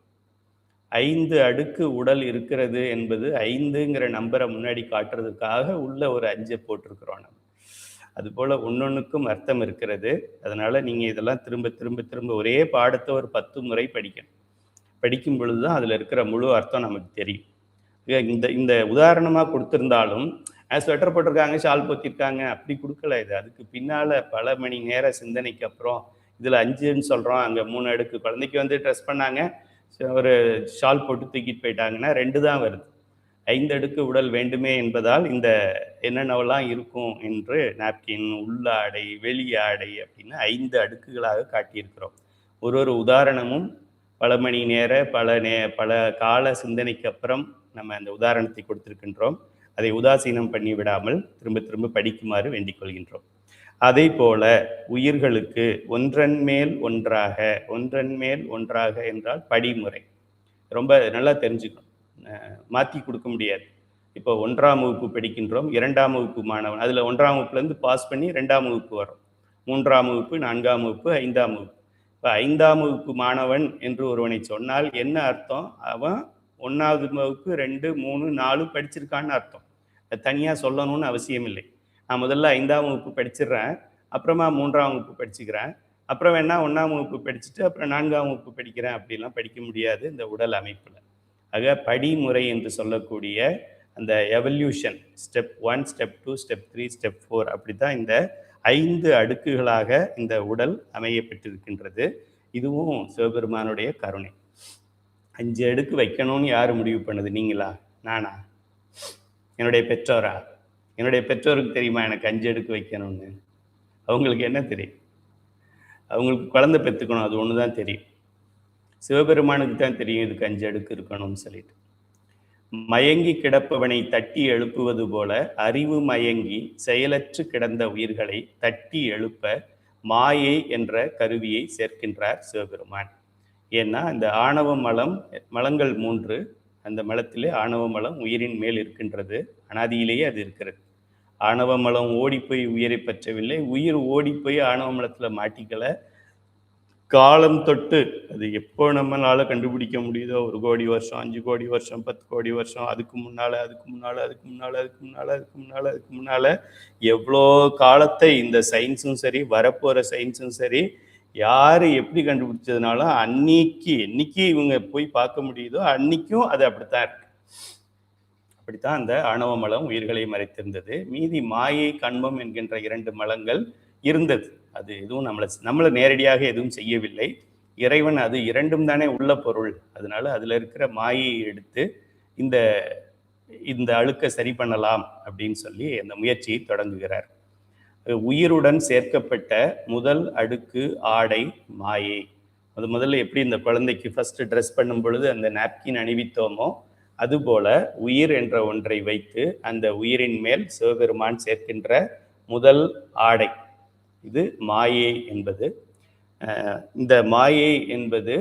5 அடுக்கு உடல் இருக்கிறது என்பது 5ங்கிற நம்பரை முன்னாடி காட்டுறதுக்காக உள்ள ஒரு 5 போட்டிருக்கிறோம். நம்ம அதுபோல் ஒன்னொன்றுக்கும் அர்த்தம் இருக்கிறது. அதனால் நீங்கள் இதெல்லாம் திரும்ப திரும்ப திரும்ப ஒரே பாடத்தை ஒரு 10 முறை படிக்கணும். படிக்கும் பொழுது தான் அதில் இருக்கிற முழு அர்த்தம் நமக்கு தெரியும். இந்த உதாரணமாக கொடுத்துருந்தாலும் ஸ்வெட்டர் போட்டிருக்காங்க, ஷால் போத்திருக்காங்க, அப்படி கொடுக்கல. இது அதுக்கு பின்னால் பல மணி நேர சிந்தனைக்கு அப்புறம் இதில் 5ன்னு சொல்கிறோம், அங்கே 3 அடுக்கு. குழந்தைக்கு ட்ரெஸ் பண்ணாங்க, ஒரு ஷால் போட்டு தூக்கிட்டு போயிட்டாங்கன்னா 2 தான் வருது. 5 அடுக்கு உடல் வேண்டுமே என்பதால் இந்த என்னென்னவெல்லாம் இருக்கும் என்று நாப்கின், உள்ளாடை, வெளியாடை அப்படின்னு 5 அடுக்குகளாக காட்டியிருக்கிறோம். ஒரு உதாரணமும் பல மணி நேர பல கால சிந்தனைக்கு அப்புறம் நம்ம அந்த உதாரணத்தை கொடுத்திருக்கின்றோம். அதை உதாசீனம் பண்ணி விடாமல் திரும்ப திரும்ப படிக்குமாறு வேண்டிக் கொள்கின்றோம். அதே போல உயிர்களுக்கு ஒன்றன் மேல் ஒன்றாக என்றால் படிமுறை ரொம்ப நல்லா தெரிஞ்சுக்கணும், மாற்றி கொடுக்க முடியாது. இப்போ 1ஆம் வகுப்பு படிக்கின்றோம், 2ஆம் வகுப்பு மாணவன், அதில் 1ஆம் வகுப்புலேருந்து பாஸ் பண்ணி 2ஆம் வகுப்பு வரும், 3ஆம் வகுப்பு, 4ஆம் வகுப்பு, 5ஆம் வகுப்பு. இப்போ 5ஆம் வகுப்பு மாணவன் என்று ஒருவனை சொன்னால் என்ன அர்த்தம்? அவன் 1வது வகுப்பு 2, 3, 4 படிச்சிருக்கான்னு அர்த்தம். தனியாக சொல்லணும்னு அவசியம் இல்லை. நான் முதல்ல 5ஆம் வகுப்பு படிச்சிடுறேன், அப்புறமா 3ஆம் வகுப்பு படிச்சுக்கிறேன், அப்புறம் வேணா 1ஆம் வகுப்பு படிச்சுட்டு அப்புறம் 4ஆம் வகுப்பு படிக்கிறேன், அப்படிலாம் படிக்க முடியாது இந்த உடல் அமைப்பில். ஆக படிமுறை என்று சொல்லக்கூடிய அந்த evolution, step 1, step 2, step 3, step 4, அப்படி தான் இந்த 5 அடுக்குகளாக இந்த உடல் அமையப்பட்டிருக்கின்றது. இதுவும் சிவபெருமானுடைய கருணை. 5 அடுக்கு வைக்கணும்னு யார் முடிவு பண்ணது? நீங்களா? நானா? என்னுடைய பெற்றோரா? என்னுடைய பெற்றோருக்கு தெரியுமா எனக்கு 5 அடுக்கு வைக்கணும்னு? அவங்களுக்கு என்ன தெரியும்? அவங்களுக்கு குழந்தை பெற்றுக்கணும், அது ஒன்று தான் தெரியும். சிவபெருமானுக்கு தான் தெரியும் இதுக்கு 5 அடுக்கு இருக்கணும்னு சொல்லிட்டு. மயங்கி கிடப்பவனை தட்டி எழுப்புவது போல அறிவு மயங்கி செயலற்று கிடந்த உயிர்களை தட்டி எழுப்ப மாயை என்ற கருவியை சேர்க்கின்றார் சிவபெருமான். ஏன்னா இந்த ஆணவ மலம், மலங்கள் 3, அந்த மலத்திலே ஆணவ மலம் உயிரின் மேல் இருக்கின்றது. அனாதியிலேயே அது இருக்கிறது. ஆணவ மலம் ஓடிப்போய் உயிரை பற்றவில்லை, உயிர் ஓடிப்போய் ஆணவ மலத்துல மாட்டிக்கல. காலம் தொட்டு அது எப்போ நம்மளால கண்டுபிடிக்க முடியுதோ, 1 கோடி வருஷம், 5 கோடி வருஷம், 10 கோடி வருஷம், அதுக்கு முன்னால எவ்வளோ காலத்தை இந்த சயின்ஸும் சரி, வரப்போற சயின்ஸும் சரி, யாரு எப்படி கண்டுபிடிச்சதுனாலும் என்னைக்கு இவங்க போய் பார்க்க முடியுதோ அன்னைக்கும் அது அப்படித்தான் இருக்கு. அப்படித்தான் அந்த ஆணவ மலம் உயிர்களை மறைத்திருந்தது. மீதி மாயை, கண்மம் என்கின்ற 2 மலங்கள் இருந்தது. அது எதுவும் நம்மளை நேரடியாக எதுவும் செய்யவில்லை. இறைவன் அது 2ம் தானே உள்ள பொருள். அதனால அதுல இருக்கிற மாயை எடுத்து இந்த அழுக்க சரி பண்ணலாம் அப்படின்னு சொல்லி அந்த முயற்சியை தொடங்குகிறார். உயிருடன் சேர்க்கப்பட்ட முதல் அடுக்கு ஆடை மாயை. முதல்ல எப்படி இந்த குழந்தைக்கு ஃபர்ஸ்ட் ட்ரெஸ் பண்ணும் பொழுது அந்த நாப்கின் அணிவித்தோமோ, அதுபோல உயிர் என்ற ஒன்றை வைத்து அந்த உயிரின் மேல் சிவபெருமான் சேர்க்கின்ற முதல் ஆடை இது மாயை என்பது. இந்த மாயை என்பது,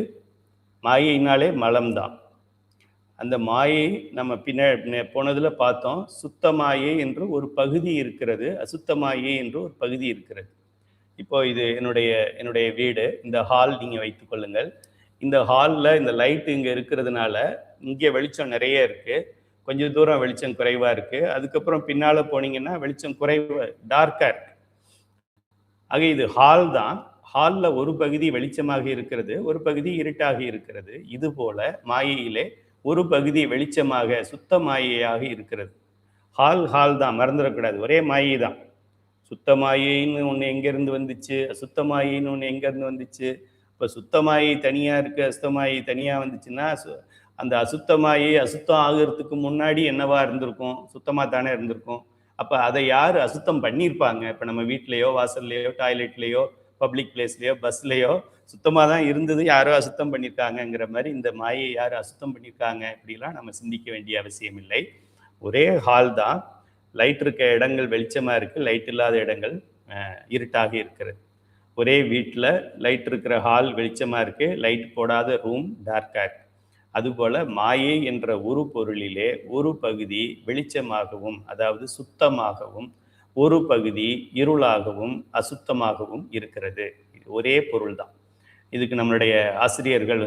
மாயைனாலே மலம்தான். அந்த மாயை நம்ம போனதுல பார்த்தோம், சுத்த மாயை என்று ஒரு பகுதி இருக்கிறது, அசுத்த மாயை என்று ஒரு பகுதி இருக்கிறது. இப்போ இது என்னுடைய வீடு, இந்த ஹால் நீங்க வைத்துக் கொள்ளுங்கள். இந்த ஹாலில் இந்த லைட் இங்கே இருக்கிறதுனால இங்கே வெளிச்சம் நிறைய இருக்கு, கொஞ்சம் தூரம் வெளிச்சம் குறைவா இருக்கு, அதுக்கப்புறம் பின்னால போனீங்கன்னா வெளிச்சம் குறைவா டார்க்கா இருக்கு. ஆக இது ஹால் தான். ஹாலில் ஒரு பகுதி வெளிச்சமாக இருக்கிறது, ஒரு பகுதி இருட்டாக இருக்கிறது. இது போல மாயையிலே ஒரு பகுதி வெளிச்சமாக சுத்த மாயையாக இருக்கிறது. ஹால் தான், மறந்துடக்கூடாது. ஒரே மாயை தான். சுத்த மாயைன்னு ஒன்று எங்கேருந்து வந்துச்சு, அசுத்த மாயைன்னு ஒன்று எங்கேருந்து வந்துச்சு. இப்போ சுத்த மாயை தனியாக இருக்குது, அசுத்த மாயை தனியாக வந்துச்சுன்னா அந்த அசுத்த மாயை அசுத்தம் ஆகிறதுக்கு முன்னாடி என்னவா இருந்திருக்கும்? சுத்தமாக தானே இருந்திருக்கும். அப்போ அதை யார் அசுத்தம் பண்ணியிருப்பாங்க? இப்போ நம்ம வீட்லேயோ, வாசல்லையோ, டாய்லெட்லேயோ, பப்ளிக் பிளேஸ்லையோ, பஸ்லையோ சுத்தமாக தான் இருந்தது, யாரோ அசுத்தம் பண்ணியிருக்காங்கங்கிற மாதிரி இந்த மாயை யார் அசுத்தம் பண்ணியிருக்காங்க இப்படிலாம் நம்ம சிந்திக்க வேண்டிய அவசியம் இல்லை. ஒரே ஹால் தான். லைட் இருக்க இடங்கள் வெளிச்சமாக இருக்குது, லைட் இல்லாத இடங்கள் இருட்டாக இருக்கிறது. ஒரே வீட்டில் லைட் இருக்கிற ஹால் வெளிச்சமாக இருக்குது, லைட் போடாத ரூம் டார்க்காக இருக்கு. அதுபோல மாயை என்ற ஒரு பொருளிலே ஒரு பகுதி வெளிச்சமாகவும், அதாவது சுத்தமாகவும், ஒரு பகுதி இருளாகவும் அசுத்தமாகவும் இருக்கிறது. ஒரே பொருள் தான். இதுக்கு நம்மளுடைய ஆசிரியர்கள்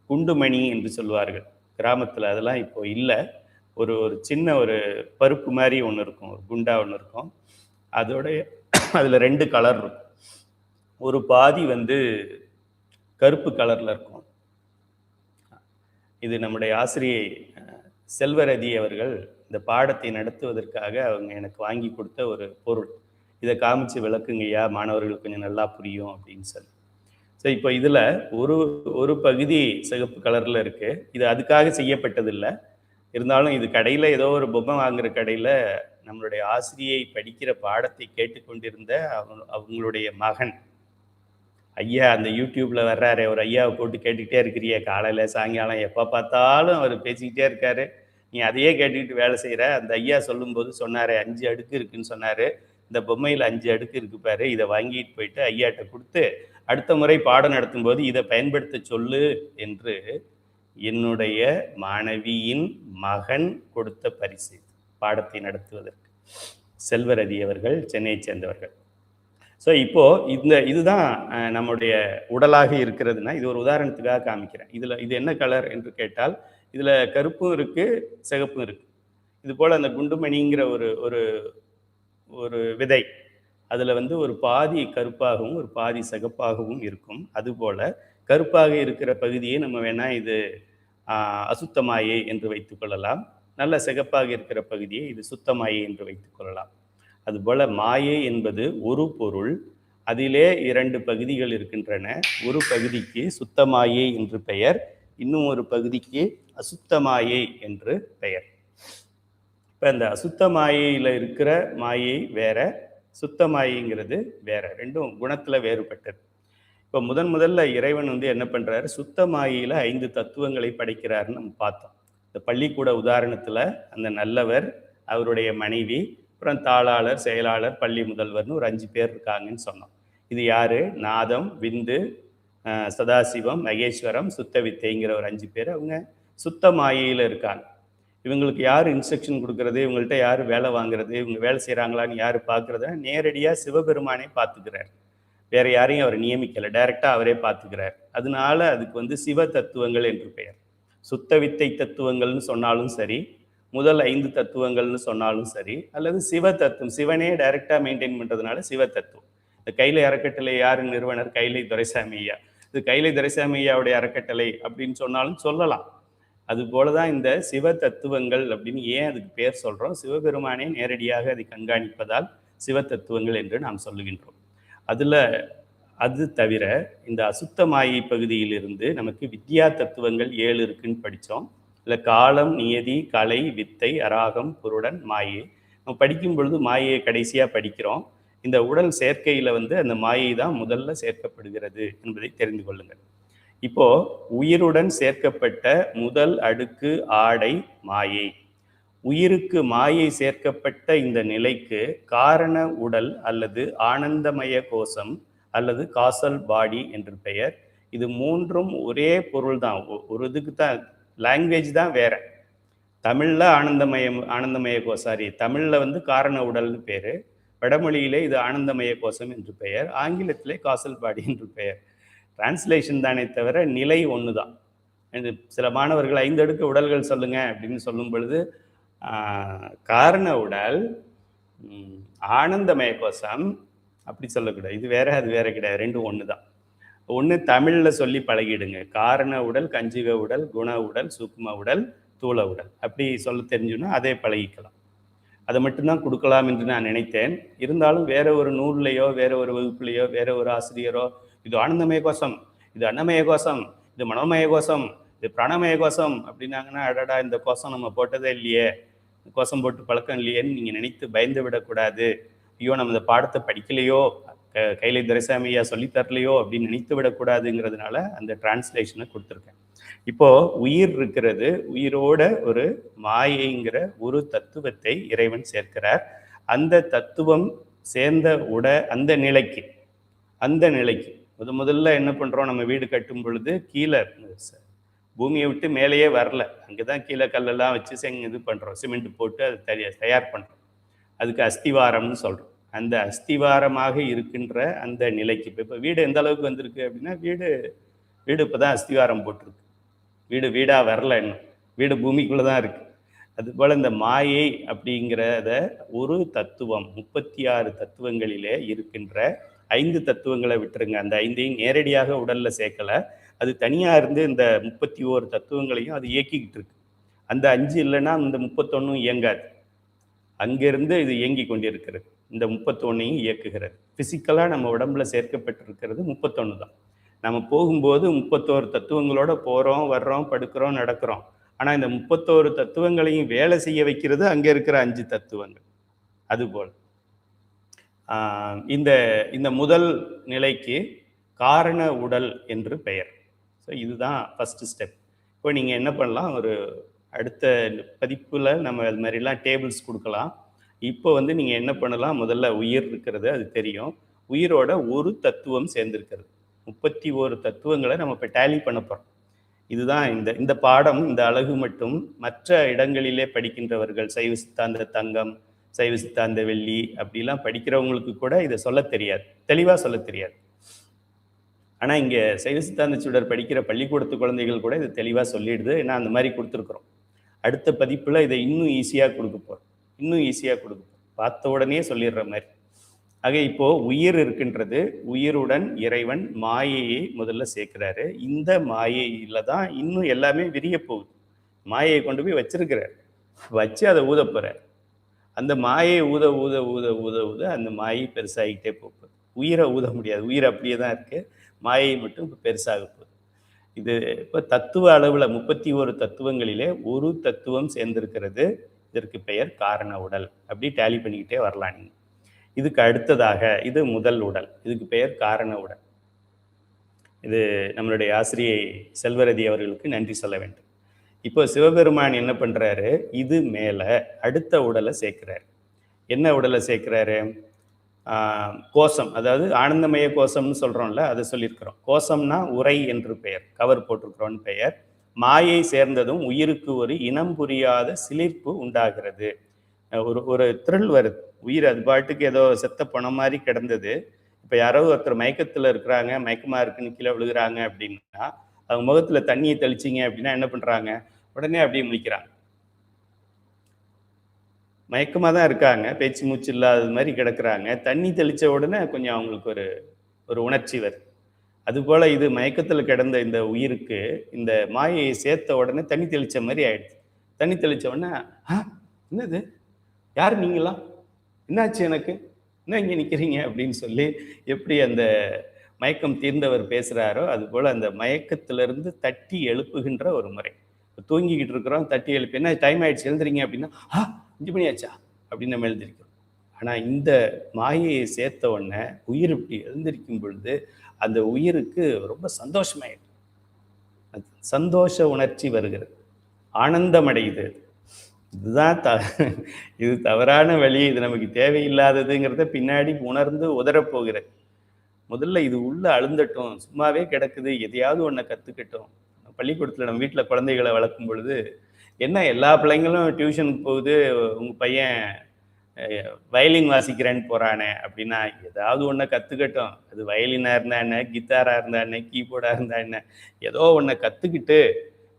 குண்டுமணி என்று சொல்வார்கள். கிராமத்தில் அதெல்லாம் இப்போ இல்லை. ஒரு சின்ன ஒரு பருப்பு மாதிரி ஒன்று இருக்கும், ஒரு குண்டா ஒன்று இருக்கும். அதில் 2 கலர் இருக்கும். ஒரு பாதி கருப்பு கலரில் இருக்கும். இது நம்முடைய ஆசிரியை செல்வரதி அவர்கள் இந்த பாடத்தை நடத்துவதற்காக அவங்க எனக்கு வாங்கி கொடுத்த ஒரு பொருள். இதை காமிச்சு விளக்குங்கய்யா, மாணவர்களுக்கு கொஞ்சம் நல்லா புரியும் அப்படின்னு சொல்லி. ஸோ இப்போ இதில் ஒரு பகுதி சிகப்பு கலரில் இருக்குது. இது அதுக்காக செய்யப்பட்டதில்லை. இருந்தாலும் இது கடையில் ஏதோ ஒரு பொம்மை வாங்குகிற கடையில் நம்மளுடைய ஆசிரியை படிக்கிற பாடத்தை கேட்டுக்கொண்டிருந்த அவங்களுடைய மகன் ஐயா, அந்த யூடியூப்பில் வர்றாரு, ஒரு ஐயாவை போட்டு கேட்டுக்கிட்டே இருக்கிறிய, காலையில் சாயங்காலம் எப்போ பார்த்தாலும் அவர் பேசிக்கிட்டே இருக்காரு, நீ அதையே கேட்டுக்கிட்டு வேலை செய்கிற. அந்த ஐயா சொல்லும்போது சொன்னார், 5 அடுக்கு இருக்குன்னு சொன்னார். இந்த பொம்மையில் 5 அடுக்கு இருக்கு பாரு, இதை வாங்கிட்டு போயிட்டு ஐயாட்ட கொடுத்து அடுத்த முறை பாடம் நடத்தும் போது இதை பயன்படுத்த சொல்லு என்று என்னுடைய மாணவியின் மகன் கொடுத்த பரிசு பாடத்தை நடத்துவதற்கு. செல்வரதி அவர்கள் சென்னையை சேர்ந்தவர்கள். ஸோ இப்போது இதுதான் நம்முடைய உடலாக இருக்கிறதுனா, இது ஒரு உதாரணத்துக்காக காமிக்கிறேன். இது என்ன கலர் என்று கேட்டால், இதில் கருப்பும் இருக்குது, சிகப்பும் இருக்குது. இது போல் அந்த குண்டுமணிங்கிற ஒரு விதை, அதில் ஒரு பாதி கருப்பாகவும் ஒரு பாதி சிகப்பாகவும் இருக்கும். அதுபோல் கருப்பாக இருக்கிற பகுதியை நம்ம வேணால் இது அசுத்தமாயை என்று வைத்துக்கொள்ளலாம். நல்ல சிகப்பாக இருக்கிற பகுதியை இது சுத்தமாயை என்று வைத்துக்கொள்ளலாம். அதுபோல மாயை என்பது ஒரு பொருள், அதிலே 2 பகுதிகள் இருக்கின்றன. ஒரு பகுதிக்கு சுத்தமாயை என்று பெயர், இன்னும் ஒரு பகுதிக்கு அசுத்தமாயை என்று பெயர். இப்போ இந்த அசுத்தமாயையில் இருக்கிற மாயை வேற, சுத்தமாயைங்கிறது வேற, ரெண்டும் குணத்தில் வேறுபட்டது. இப்போ முதல்ல இறைவன் வந்து என்ன பண்றாரு, சுத்த மாயையில 5 தத்துவங்களை படைக்கிறாருன்னு நம்ம பார்த்தோம். இந்த பள்ளிக்கூட உதாரணத்துல அந்த நல்லவர், அவருடைய மனைவி, அப்புறம் தாளாளர், செயலாளர், பள்ளி முதல்வர்னு ஒரு 5 பேர் இருக்காங்கன்னு சொன்னோம். இது யாரு? நாதம், விந்து, சதாசிவம், மகேஸ்வரம், சுத்த வித்தைங்கிற ஒரு 5 பேர். அவங்க சுத்த மாயையில இருக்காங்க. இவங்களுக்கு யார் இன்ஸ்ட்ரக்ஷன் கொடுக்கறது, இவங்கள்ட்ட யார் வேலை வாங்குறது, இவங்க வேலை செய்கிறாங்களான்னு யார் பார்க்குறத நேரடியாக சிவபெருமானே பார்த்துக்கிறார். வேற யாரையும் அவர் நியமிக்கலை, டைரெக்டாக அவரே பார்த்துக்கிறார். அதனால அதுக்கு வந்து சிவ தத்துவங்கள் என்று பெயர். சுத்த வித்தை தத்துவங்கள்னு சொன்னாலும் சரி, முதல் 5 தத்துவங்கள்னு சொன்னாலும் சரி, அல்லது சிவ தத்துவம், சிவனே டைரெக்டாக மெயின்டைன் பண்ணுறதுனால சிவ தத்துவம். இந்த கைலை அறக்கட்டளை யார் நிறுவனர்? கைலை துரைசாமி ஐயா. இது கைலை துரைசாமி ஐயாவுடைய அறக்கட்டளை அப்படின்னு சொன்னாலும் சொல்லலாம். அது போலதான் இந்த சிவ தத்துவங்கள் அப்படின்னு ஏன் அதுக்கு பேர் சொல்றோம்? சிவபெருமானே நேரடியாக அதை கண்காணிப்பதால் சிவ தத்துவங்கள் என்று நாம் சொல்லுகின்றோம். அது தவிர இந்த அசுத்த மாயை பகுதியிலிருந்து நமக்கு வித்யா தத்துவங்கள் 7 இருக்குன்னு படித்தோம். இல்லை காலம், நியதி, கலை, வித்தை, அராகம், புருடன், மாயை. நம்ம படிக்கும் பொழுது மாயையை கடைசியாக படிக்கிறோம். இந்த உடல் சேர்க்கையில் வந்து அந்த மாயை தான் முதல்ல சேர்க்கப்படுகிறது என்பதை தெரிந்து கொள்ளுங்கள். இப்போ உயிருடன் சேர்க்கப்பட்ட முதல் அடுக்கு ஆடை மாயை. உயிருக்கு மாயை சேர்க்கப்பட்ட இந்த நிலைக்கு காரண உடல் அல்லது ஆனந்தமய கோஷம் அல்லது காசல் பாடி என்று பெயர். இது மூன்றும் ஒரே பொருள் தான். ஒரு இதுக்கு தான் லாங்குவேஜ் தான் வேற. தமிழ்ல ஆனந்தமய கோசாரி, தமிழ்ல வந்து காரண உடல்னு பேரு, வடமொழியிலே இது ஆனந்தமய கோஷம் என்று பெயர், ஆங்கிலத்திலே காசல் பாடி என்று பெயர். டிரான்ஸ்லேஷன் தானே தவிர நிலை ஒன்று தான். சில மாணவர்கள் 5 அடுக்கு உடல்கள் சொல்லுங்க அப்படின்னு சொல்லும் பொழுது காரண உடல், ஆனந்தமய கோஷம் அப்படி சொல்லக்கூடாது. இது வேற அது வேற கிடையாது, ரெண்டும் ஒன்று தான். ஒன்று தமிழில் சொல்லி பழகிடுங்க. காரண உடல், கஞ்சிக உடல், குண உடல், சூக்ம உடல், தூள உடல் அப்படி சொல்ல தெரிஞ்சுன்னா அதே பழகிக்கலாம். அதை மட்டும்தான் கொடுக்கலாம் என்று நான் நினைத்தேன். இருந்தாலும் வேற ஒரு நூல்லையோ வேற ஒரு வகுப்புலையோ வேற ஒரு ஆசிரியரோ இது ஆனந்தமய கோஷம், இது அன்னமய கோஷம், இது மனோமய கோஷம், இது பிராணமய கோஷம் அப்படின்னாங்கன்னா அடடா இந்த கோஷம் நம்ம போட்டதே இல்லையே, கோஷம் போட்டு பழக்கம் இல்லையேன்னு நீங்கள் நினைத்து பயந்து விடக்கூடாது. ஐயோ நம்ம இந்த பாடத்தை படிக்கலையோ, கைலை துரைசாமியா சொல்லித்தரலையோ அப்படின்னு நினைத்து விடக்கூடாதுங்கிறதுனால அந்த டிரான்ஸ்லேஷனை கொடுத்துருக்கேன். இப்போ உயிர் இருக்கிறது, உயிரோட ஒரு மாயைங்கிற ஒரு தத்துவத்தை இறைவன் சேர்க்கிறார். அந்த தத்துவம் சேர்ந்த அந்த நிலைக்கு முதல்ல என்ன பண்றோம், நம்ம வீடு கட்டும் பொழுது கீழே பூமியை விட்டு மேலேயே வரல, அங்கதான் கீழே கல்லெல்லாம் வச்சு இது பண்றோம், சிமெண்ட் போட்டு அது தயார் பண்றோம். அதுக்கு அஸ்திவாரம்னு சொல்றோம். அந்த அஸ்திவாரமாக இருக்கின்ற அந்த நிலைக்கு இப்போ வீடு எந்த அளவுக்கு வந்திருக்கு அப்படின்னா, வீடு இப்போதான் அஸ்திவாரம் போட்டிருக்கு. வீடா வரல, இன்னும் வீடு பூமிக்குள்ளதான் இருக்கு. அதுபோல இந்த மாயை அப்படிங்கிறத ஒரு தத்துவம் 36 தத்துவங்களிலே இருக்கின்ற 5 தத்துவங்களை விட்டுருங்க, அந்த 5ஐயும் நேரடியாக உடல்ல சேர்க்கல, அது தனியா இருந்து இந்த 31 தத்துவங்களையும் அது இயக்கிக்கிட்டு இருக்கு. அந்த 5 இல்லைன்னா இந்த 31 இயங்காது. அங்கிருந்து இது இயங்கி கொண்டிருக்கிறது, இந்த 31ஐயும் இயக்குகிறது. பிசிக்கலா நம்ம உடம்புல சேர்க்கப்பட்டிருக்கிறது 31 தான். நம்ம போகும்போது 31 தத்துவங்களோட போறோம், வர்றோம், படுக்கிறோம், நடக்கிறோம். ஆனா இந்த 31 தத்துவங்களையும் வேலை செய்ய வைக்கிறது அங்க இருக்கிற 5 தத்துவங்கள். அதுபோல் இந்த முதல் நிலைக்கு காரண உடல் என்று பெயர். ஸோ இதுதான் ஃபர்ஸ்ட் ஸ்டெப். இப்போ நீங்கள் என்ன பண்ணலாம், ஒரு அடுத்த பதிப்பில் நம்ம அது மாதிரிலாம் டேபிள்ஸ் கொடுக்கலாம். இப்போ வந்து நீங்கள் என்ன பண்ணலாம், முதல்ல உயிர் இருக்கிறது அது தெரியும். உயிரோட ஒரு தத்துவம் சேர்ந்திருக்கிறது. 31 தத்துவங்களை நம்ம இப்போ டேலி பண்ண போகிறோம். இதுதான் இந்த பாடம், இந்த அழகு மட்டும் மற்ற இடங்களிலே படிக்கின்றவர்கள், சைவ சித்தாந்த தங்கம், சைவ சித்தாந்த வெள்ளி அப்படிலாம் படிக்கிறவங்களுக்கு கூட இதை சொல்ல தெரியாது, தெளிவாக சொல்ல தெரியாது. ஆனால் இங்கே சைவ சித்தாந்த சுடர் படிக்கிற பள்ளிக்கூடத்து குழந்தைகள் கூட இதை தெளிவாக சொல்லிடுது. ஏன்னா அந்த மாதிரி கொடுத்துருக்குறோம். அடுத்த பதிப்பில் இதை இன்னும் ஈஸியாக கொடுக்க போகிறோம், பார்த்த உடனே சொல்லிடுற மாதிரி. ஆக இப்போ உயிர் இருக்கின்றது, உயிருடன் இறைவன் மாயையை முதல்ல சேர்க்கிறாரு. இந்த மாயையில தான் இன்னும் எல்லாமே விரிய போகுது. மாயையை கொண்டு போய் வச்சு அதை ஊத போறார். அந்த மாயை ஊத ஊத ஊத ஊத ஊத அந்த மாயை பெருசாகிட்டே போகுது. உயிரை ஊத முடியாது, உயிர் அப்படியே தான் இருக்கு, மாயை மட்டும் இப்போ பெருசாக போகுது. இது இப்போ தத்துவ அளவில் 31 தத்துவங்களிலே ஒரு தத்துவம் சேர்ந்திருக்கிறது. இதற்கு பெயர் காரண உடல். அப்படி டேலி பண்ணிக்கிட்டே வரலாம் நீங்கள். இதுக்கு அடுத்ததாக இது முதல் உடல், இதுக்கு பெயர் காரண உடல். இது நம்மளுடைய ஆசிரியை செல்வரதி அவர்களுக்கு நன்றி சொல்ல வேண்டும். இப்போ சிவபெருமான் என்ன பண்றாரு, இது மேல அடுத்த உடலை சேர்க்கிறார். என்ன உடலை சேர்க்கிறாரு? கோசம், அதாவது ஆனந்தமய கோசம்னு சொல்றோம்ல, அதை சொல்லியிருக்கிறோம். கோசம்னா உரை என்று பெயர், கவர் போட்டிருக்கிறோன்னு பெயர். மாயை சேர்ந்ததும் உயிருக்கு ஒரு இனம் புரியாத சிலிர்ப்பு உண்டாகிறது. ஒரு ஒரு த்ரில் வருது. உயிர் அது பாட்டுக்கு ஏதோ செத்த பணம் மாதிரி கிடந்தது. இப்போ யாரோ ஒருத்தர் மயக்கத்தில் இருக்கிறாங்க, மயக்கமா இருக்குன்னு கீழே விழுகிறாங்க அப்படின்னா, அவங்க முகத்துல தண்ணியை தெளிச்சிங்க அப்படின்னா என்ன பண்றாங்க? உடனே அப்படியே முழிக்கிறாங்க. மயக்கமாக தான் இருக்காங்க, பேச்சு மூச்சு இல்லாத மாதிரி கிடக்குறாங்க. தண்ணி தெளித்த உடனே கொஞ்சம் அவங்களுக்கு ஒரு ஒரு உணர்ச்சி வருது. அதுபோல் இது மயக்கத்தில் கிடந்த இந்த உயிருக்கு இந்த மாயையை சேர்த்த உடனே தண்ணி தெளித்த மாதிரி ஆயிடுச்சு. தண்ணி தெளித்த உடனே என்னது, யார் நீங்களா, என்னாச்சு, எனக்கு என்ன இங்கே நிற்கிறீங்க அப்படின்னு சொல்லி எப்படி அந்த மயக்கம் தீர்ந்தவர் பேசுகிறாரோ அதுபோல் அந்த மயக்கத்திலிருந்து தட்டி எழுப்புகின்ற ஒரு முறை. தூங்கிக்கிட்டு இருக்கிறோம், தட்டி எழுப்பி என்ன டைம் ஆயிடுச்சு எழுதுறீங்க அப்படின்னா 5 மணி ஆச்சா அப்படின்னு நம்ம எழுந்திருக்கிறோம். ஆனால் இந்த மாயையை சேர்த்த உடனே உயிர் இப்படி எழுந்திருக்கும் பொழுது அந்த உயிருக்கு ரொம்ப சந்தோஷமாயிடுது. சந்தோஷ உணர்ச்சி வருகிறது, ஆனந்தம் அடையுது. இதுதான் இது தவறான வழி, இது நமக்கு தேவையில்லாததுங்கிறத பின்னாடி உணர்ந்து உதறப்போகிறது. முதல்ல இது உள்ள அழுந்தட்டும், சும்மாவே கிடக்குது, எதையாவது ஒன்றை கற்றுக்கட்டும். பள்ளிக்கூடத்தில் நம்ம வீட்டில் குழந்தைகளை வளர்க்கும் பொழுது என்ன எல்லா பிள்ளைங்களும் டியூஷனுக்கு போகுது, உங்கள் பையன் வயலின் வாசிக்கிறேன்னு போகிறானே அப்படின்னா, ஏதாவது ஒன்றை கற்றுக்கட்டும். அது வயலினாக இருந்தா என்ன, கித்தாராக இருந்தா என்ன, கீபோர்டாக இருந்தா என்ன, ஏதோ ஒன்றை கற்றுக்கிட்டு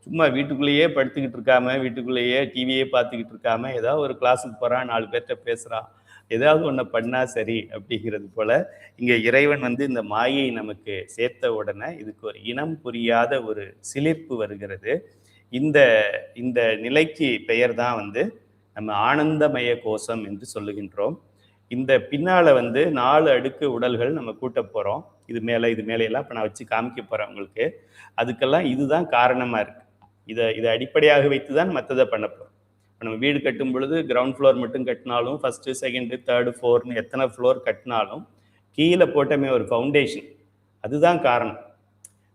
சும்மா வீட்டுக்குள்ளேயே படுத்துக்கிட்டு இருக்காம, வீட்டுக்குள்ளேயே டிவியே பார்த்துக்கிட்டு இருக்காம, ஏதாவது ஒரு கிளாஸுக்கு போகிறான், 4 பேர்கிட்ட பேசுகிறான், ஏதாவது ஒன்றை பண்ணால் சரி அப்படிங்கிறது போல் இங்கே இறைவன் இந்த மாயை நமக்கு சேர்த்த உடனே இதுக்கு ஒரு இனம் புரியாத ஒரு சிலிர்ப்பு வருகிறது. இந்த இந்த நிலைக்கு பெயர் தான் நம்ம ஆனந்தமய கோஷம் என்று சொல்லுகின்றோம். இந்த பின்னால் 4 அடுக்கு உடல்கள் நம்ம கூட்ட போகிறோம். இது மேலே எல்லாம் இப்போ நான் வச்சு காமிக்க போகிறேன் உங்களுக்கு. அதுக்கெல்லாம் இதுதான் காரணமாக இருக்குது. இதை அடிப்படையாக வைத்து தான் மற்றதை பண்ண போகிறோம். இப்போ நம்ம வீடு கட்டும் பொழுது கிரவுண்ட் ஃப்ளோர் மட்டும் கட்டினாலும், ஃபஸ்ட்டு, செகண்டு, தேர்டு, ஃபோர்னு எத்தனை ஃப்ளோர் கட்டினாலும் கீழே போட்டமே ஒரு ஃபவுண்டேஷன், அதுதான் காரணம்.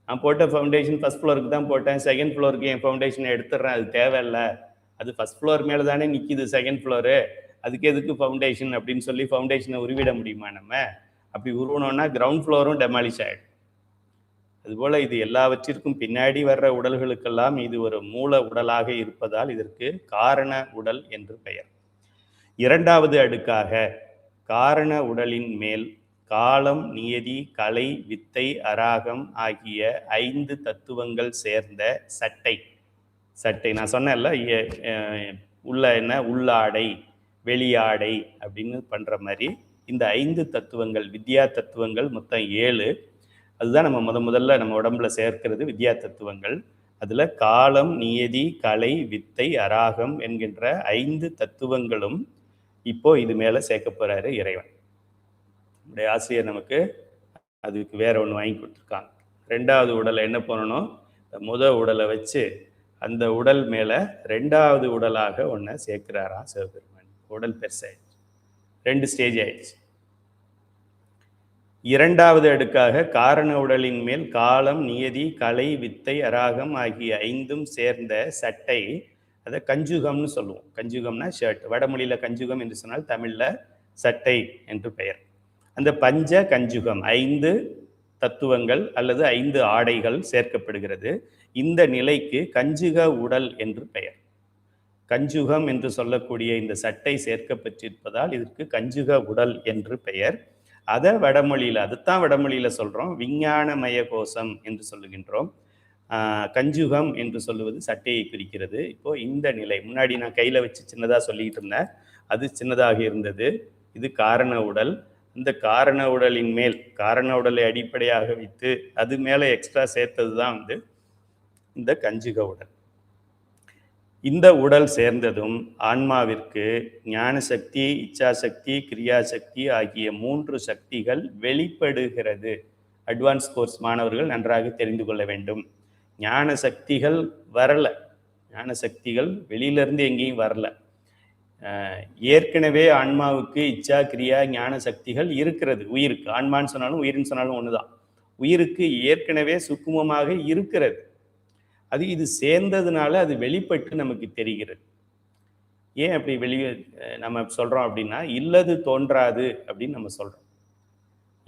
நான் போட்ட ஃபவுண்டேஷன் ஃபஸ்ட் ஃப்ளோருக்கு தான் போட்டேன், செகண்ட் ஃப்ளோருக்கு என் ஃபவுண்டேஷனை எடுத்துடுறேன், அது தேவையில்லை, அது ஃபஸ்ட் ஃப்ளோர் மேலே தானே நிற்கிது செகண்ட் ஃப்ளோரு, அதுக்கு எதுக்கு ஃபவுண்டேஷன் அப்படின்னு சொல்லி ஃபவுண்டேஷனை உருவிட முடியுமா நம்ம? அப்படி உருவணும்னா கிரவுண்ட் ஃப்ளோரும் டெமாலிஷ் ஆகிடும். அதுபோல் இது எல்லாவற்றிற்கும் பின்னாடி வர்ற உடல்களுக்கெல்லாம் இது ஒரு மூல உடலாக இருப்பதால் இதற்கு காரண உடல் என்று பெயர். 2வது அடுக்காக காரண உடலின் மேல் காலம், நியதி, கலை, வித்தை, அராகம் ஆகிய 5 தத்துவங்கள் சேர்ந்த சட்டை நான் சொன்னேன்ல, உள்ள என்ன உள்ளாடை வெளியாடை அப்படின்னு பண்ற மாதிரி இந்த 5 தத்துவங்கள், வித்யா தத்துவங்கள் மொத்தம் 7. அதுதான் நம்ம முதல்ல நம்ம உடம்புல சேர்க்கிறது வித்யா தத்துவங்கள். அதுல காலம், நியதி, கலை, வித்தை, அராகம் என்கின்ற 5 தத்துவங்களும் இப்போ இது மேல சேர்க்க போறாரு இறைவன். நம்முடைய ஆசிரியர் நமக்கு அதுக்கு வேற ஒன்று வாங்கி கொடுத்துருக்காங்க. 2வது உடலை என்ன பண்ணணும், உடலை வச்சு அந்த உடல் மேல 2வது உடலாக ஒன்றை சேர்க்கிறாராம் சிவபெருமான். உடல் பெருசாயிடுச்சு, 2 ஸ்டேஜ் ஆயிடுச்சு. 2வது அடுக்காக காரண உடலின் மேல் காலம், நியதி, கலை, வித்தை, அராகம் ஆகிய 5ம் சேர்ந்த சட்டை, அதை கஞ்சுகம்னு சொல்லுவோம். கஞ்சுகம்னா ஷர்ட், வடமொழியில கஞ்சுகம் என்று சொன்னால் தமிழ்ல சட்டை என்று பெயர். அந்த பஞ்ச கஞ்சுகம் 5 தத்துவங்கள் அல்லது 5 ஆடைகள் சேர்க்கப்படுகிறது. இந்த நிலைக்கு கஞ்சுக உடல் என்று பெயர். கஞ்சுகம் என்று சொல்லக்கூடிய இந்த சட்டை சேர்க்கப்பட்டிருப்பதால் இதற்கு கஞ்சுக உடல் என்று பெயர். அதைத்தான் வடமொழியில சொல்றோம், விஞ்ஞானமய கோஷம் என்று சொல்லுகின்றோம். கஞ்சுகம் என்று சொல்லுவது சட்டையை குறிக்கிறது. இப்போ இந்த நிலை முன்னாடி நான் கையில வச்சு சின்னதா சொல்லிட்டு இருந்தேன், அது சின்னதாக இருந்தது. இது காரண உடல். இந்த காரண உடலின் மேல், காரண உடலை அடிப்படையாக வைத்து அது மேல எக்ஸ்ட்ரா சேர்த்தது தான் இந்த கஞ்சுக உடல். இந்த உடல் சேர்ந்ததும் ஆன்மாவிற்கு ஞான சக்தி, இச்சாசக்தி, கிரியாசக்தி ஆகிய 3 சக்திகள் வெளிப்படுகிறது. அட்வான்ஸ் கோர்ஸ் மாணவர்கள் நன்றாக தெரிந்து கொள்ள வேண்டும். ஞான சக்திகள் வரல, ஞான சக்திகள் வெளியிலிருந்து எங்கேயும் வரல. ஏற்கனவே ஆன்மாவுக்கு இச்சா, கிரியா, ஞான சக்திகள் இருக்கிறது. உயிருக்கு, ஆன்மான்னு சொன்னாலும் உயிர்னு சொன்னாலும் ஒண்ணுதான். உயிருக்கு ஏற்கனவே சுக்குமமாக இருக்கிறது. அது இது சேர்ந்ததுனால அது வெளிப்பட்டு நமக்கு தெரிகிறது. ஏன் அப்படி வெளியே நம்ம சொல்றோம் அப்படின்னா, இல்லது தோன்றாது அப்படின்னு நம்ம சொல்றோம்.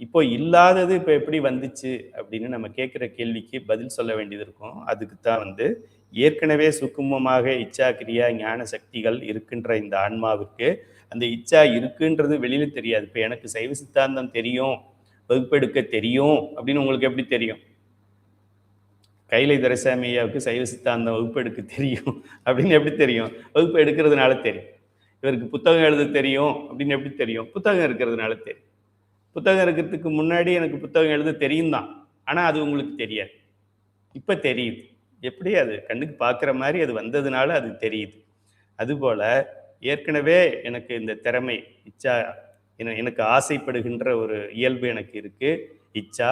இப்போ இல்லாதது இப்போ எப்படி வந்துச்சு அப்படின்னு நம்ம கேட்குற கேள்விக்கு பதில் சொல்ல வேண்டியது இருக்கும். அதுக்கு தான் ஏற்கனவே சுக்குமமாக இச்சா கிரியா ஞான சக்திகள் இருக்கின்ற இந்த ஆன்மாவுக்கு அந்த இச்சா இருக்குன்றது வெளியில தெரியாது. இப்போ எனக்கு சைவ சித்தாந்தம் தெரியும், வகுப்பெடுக்க தெரியும் அப்படின்னு உங்களுக்கு எப்படி தெரியும்? கைலை துரைசாமி ஐயாவுக்கு சைவ சித்தாந்தம் வகுப்பெடுக்க தெரியும் அப்படின்னு எப்படி தெரியும்? வகுப்பு எடுக்கிறதுனால தெரியும். இவருக்கு புத்தகம் எழுத தெரியும் அப்படின்னு எப்படி தெரியும்? புத்தகம் இருக்கிறதுனால தெரியும். புத்தகம் இருக்கிறதுக்கு முன்னாடி எனக்கு புத்தகம் எழுத தெரியும் தான், ஆனால் அது உங்களுக்கு தெரியாது. இப்போ தெரியுது. எப்படி? அது கண்ணுக்கு பார்க்குற மாதிரி அது வந்ததுனால அது தெரியுது. அதுபோல் ஏற்கனவே எனக்கு இந்த திறமை இச்சா, எனக்கு ஆசைப்படுகின்ற ஒரு இயல்பு எனக்கு இருக்குது, இச்சா.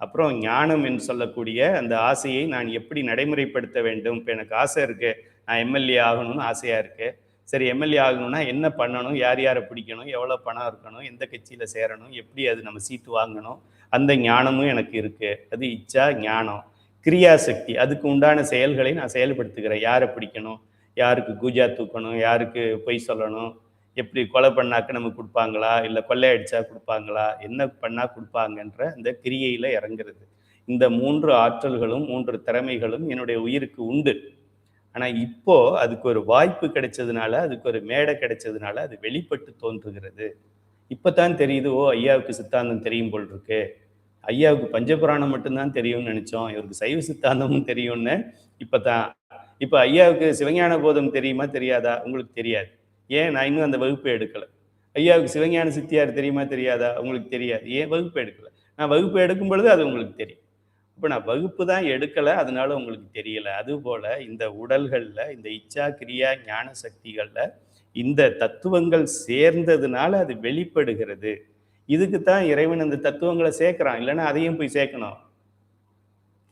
அப்புறம் ஞானம் என்று சொல்லக்கூடிய அந்த ஆசையை நான் எப்படி நடைமுறைப்படுத்த வேண்டும். இப்போ எனக்கு ஆசை இருக்குது, நான் எம்எல்ஏ ஆகணும்னு ஆசையாக இருக்குது. சரி, எம்எல்ஏ ஆகணும்னா என்ன பண்ணணும், யார் யாரை பிடிக்கணும், எவ்வளோ பணம் இருக்கணும், எந்த கட்சியில் சேரணும், எப்படி அது நம்ம சீட்டு வாங்கணும், அந்த ஞானமும் எனக்கு இருக்குது. அது இச்சா ஞானம். கிரியாசக்தி, அதுக்கு உண்டான செயல்களை நான் செயல்படுத்துகிறேன். யாரை பிடிக்கணும், யாருக்கு கூஜா தூக்கணும், யாருக்கு பொய் சொல்லணும், எப்படி கொலை பண்ணாக்க நமக்கு கொடுப்பாங்களா, இல்லை கொள்ளையடிச்சா கொடுப்பாங்களா, என்ன பண்ணால் கொடுப்பாங்கன்ற அந்த கிரியையில் இறங்குறது. இந்த 3 ஆற்றல்களும் 3 திறமைகளும் என்னுடைய உயிருக்கு உண்டு. ஆனால் இப்போ அதுக்கு ஒரு வாய்ப்பு கிடைச்சதுனால, அதுக்கு ஒரு மேடை கிடைச்சதுனால அது வெளிப்பட்டு தோன்றுகிறது. இப்போ தான் தெரியுது, ஓ ஐயாவுக்கு சித்தாந்தம் தெரியும் போல் இருக்கு, ஐயாவுக்கு பஞ்சபுராணம் மட்டும்தான் தெரியும்னு நினச்சோம், இவருக்கு சைவ சித்தாந்தமும் தெரியும்னு இப்போ தான். இப்போ ஐயாவுக்கு சிவஞான போதம் தெரியுமா தெரியாதா? உங்களுக்கு தெரியாது. ஏன்? நான் இன்னும் அந்த வகுப்பை எடுக்கலை. ஐயாவுக்கு சிவஞான சித்தியார் தெரியுமா தெரியாதா? உங்களுக்கு தெரியாது. ஏன்? வகுப்பு எடுக்கலை. நான் வகுப்பு எடுக்கும் பொழுது அது உங்களுக்கு தெரியும். இப்போ நான் வகுப்பு தான் எடுக்கலை, அதனால உங்களுக்கு தெரியலை. அதுபோல் இந்த உடல்களில் இந்த இச்சா கிரியா ஞான சக்திகளில் இந்த தத்துவங்கள் சேர்ந்ததுனால அது வெளிப்படுகிறது. இதுக்கு தான் இறைவன் அந்த தத்துவங்களை சேர்க்கிறான், இல்லைன்னா அதையும் போய் சேர்க்கணும்.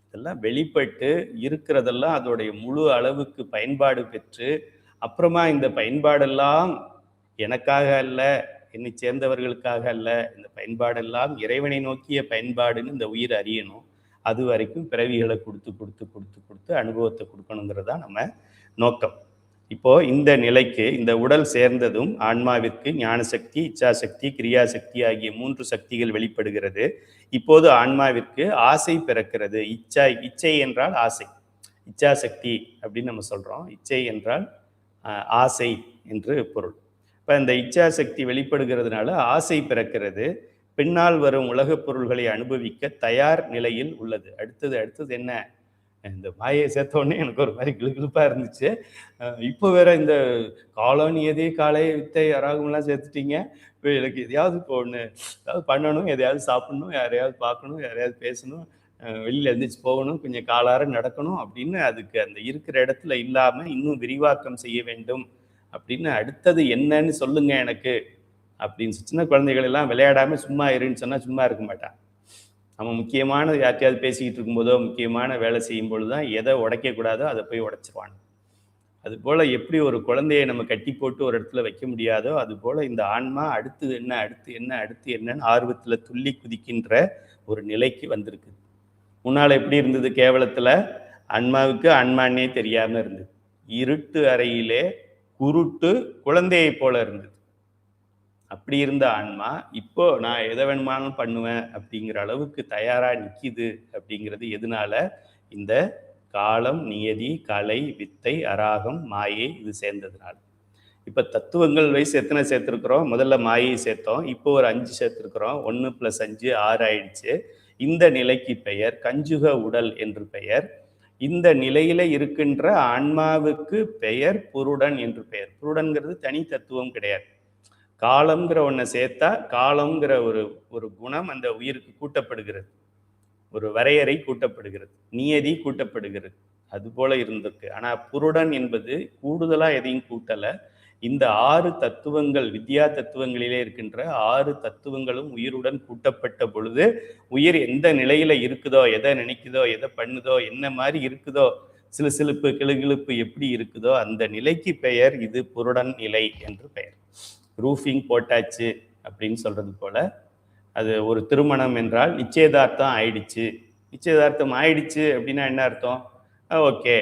இதெல்லாம் வெளிப்பட்டு இருக்கிறதெல்லாம் அதோடைய முழு அளவுக்கு பயன்பாடு பெற்று, அப்புறமா இந்த பயன்பாடெல்லாம் எனக்காக அல்ல, என்னை சேர்ந்தவர்களுக்காக அல்ல, இந்த பயன்பாடெல்லாம் இறைவனை நோக்கிய பயன்பாடுன்னு இந்த உயிர் அறியணும். அது வரைக்கும் பிறவிகளை கொடுத்து கொடுத்து கொடுத்து கொடுத்து அனுபவத்தை கொடுக்கணுங்கிறது தான் நம்ம நோக்கம். இப்போ இந்த நிலைக்கு இந்த உடல் சேர்ந்ததும் ஆன்மாவிற்கு ஞானசக்தி, இச்சாசக்தி, கிரியாசக்தி ஆகிய 3 சக்திகள் வெளிப்படுகிறது. இப்போது ஆன்மாவிற்கு ஆசை பிறக்கிறது. இச்சை என்றால் ஆசை, இச்சாசக்தி அப்படின்னு நம்ம சொல்றோம். இச்சை என்றால் ஆசை என்று பொருள். இப்போ இந்த இச்சாசக்தி வெளிப்படுகிறதுனால ஆசை பிறக்கிறது. பின்னால் வரும் உலகப் பொருள்களை அனுபவிக்க தயார் நிலையில் உள்ளது. அடுத்தது என்ன? இந்த மாயை சேர்த்தோடனே எனக்கு ஒரு மாதிரி கிளுகிழுப்பாக இருந்துச்சு. இப்போ வேற இந்த காலம் நியதி, காலை, வித்தை, அராகம்லாம் சேர்த்துட்டீங்க. இப்போ எனக்கு எதையாவது இப்போ ஒன்று ஏதாவது பண்ணணும், எதையாவது சாப்பிடணும், யாரையாவது பார்க்கணும், யாரையாவது பேசணும், வெளியில் எழுந்திரிச்சு போகணும், கொஞ்சம் காலார நடக்கணும் அப்படின்னு அதுக்கு அந்த இருக்கிற இடத்துல இல்லாமல் இன்னும் விரிவாக்கம் செய்ய வேண்டும் அப்படின்னு அடுத்தது என்னன்னு சொல்லுங்க எனக்கு அப்படின்னு. சின்ன குழந்தைகள் எல்லாம் விளையாடாமல் சும்மா இருன்னு சொன்னால் சும்மா இருக்க மாட்டான். நம்ம முக்கியமான யார்ட்டையாவது பேசிக்கிட்டு இருக்கும்போதோ, முக்கியமான வேலை செய்யும் பொழுது தான் எதை உடைக்கக்கூடாதோ அதை போய் உடைச்சிருவாங்க. அதுபோல் எப்படி ஒரு குழந்தையை நம்ம கட்டி போட்டு ஒரு இடத்துல வைக்க முடியாதோ, அதுபோல் இந்த ஆன்மா அடுத்து என்ன அடுத்து என்ன அடுத்து என்னன்னு ஆர்வத்தில் துள்ளி குதிக்கின்ற ஒரு நிலைக்கு வந்திருக்கு. முன்னால் எப்படி இருந்தது? கேவலத்தில் ஆன்மாவுக்கு ஆன்மானே தெரியாமல் இருந்தது. இருட்டு அறையிலே குருட்டு குழந்தையை போல இருந்தது. அப்படி இருந்த ஆன்மா இப்போ நான் எதை வேணுமானும் பண்ணுவேன் அப்படிங்கிற அளவுக்கு தயாரா நிற்கிது. அப்படிங்கிறது எதனால? இந்த காலம், நியதி, கலை, வித்தை, அராகம், மாயை இது சேர்ந்ததுனால. இப்போ தத்துவங்கள் வயசு எத்தனை சேர்த்துருக்குறோம்? முதல்ல மாயை சேர்த்தோம், இப்போ ஒரு 5 சேர்த்துருக்குறோம். 1 + 5 6 ஆயிடுச்சு. இந்த நிலைக்கு பெயர் கஞ்சுக உடல் என்று பெயர். இந்த நிலையில இருக்கின்ற ஆன்மாவுக்கு பெயர் புருடன் என்று பெயர். புருடன்கிறது தனி தத்துவம் கிடையாது. காலம்ங்கிற ஒன்றை சேர்த்தா காலம்ங்கிற ஒரு குணம் அந்த உயிருக்கு கூட்டப்படுகிறது, ஒரு வரையறை கூட்டப்படுகிறது, நியதி கூட்டப்படுகிறது. அது போல இருந்திருக்கு. ஆனா புருடன் என்பது கூடுதலா எதையும் கூட்டலை. இந்த 6 தத்துவங்கள், வித்யா தத்துவங்களிலே இருக்கின்ற 6 தத்துவங்களும் உயிருடன் கூட்டப்பட்ட பொழுது உயிர் எந்த நிலையில இருக்குதோ, எதை நினைக்குதோ, எதை பண்ணுதோ, என்ன மாதிரி இருக்குதோ, சிலுசிலுப்பு கிளுகிழுப்பு எப்படி இருக்குதோ அந்த நிலைக்கு பெயர் இது புருடன் நிலை என்று பெயர். ரூஃபிங் போட்டாச்சு அப்படின்னு சொல்றது போல அது ஒரு திருமணம் என்றால் நிச்சயதார்த்தம் ஆயிடுச்சு. நிச்சயதார்த்தம் ஆயிடுச்சு அப்படின்னா என்ன அர்த்தம்? ஓகே.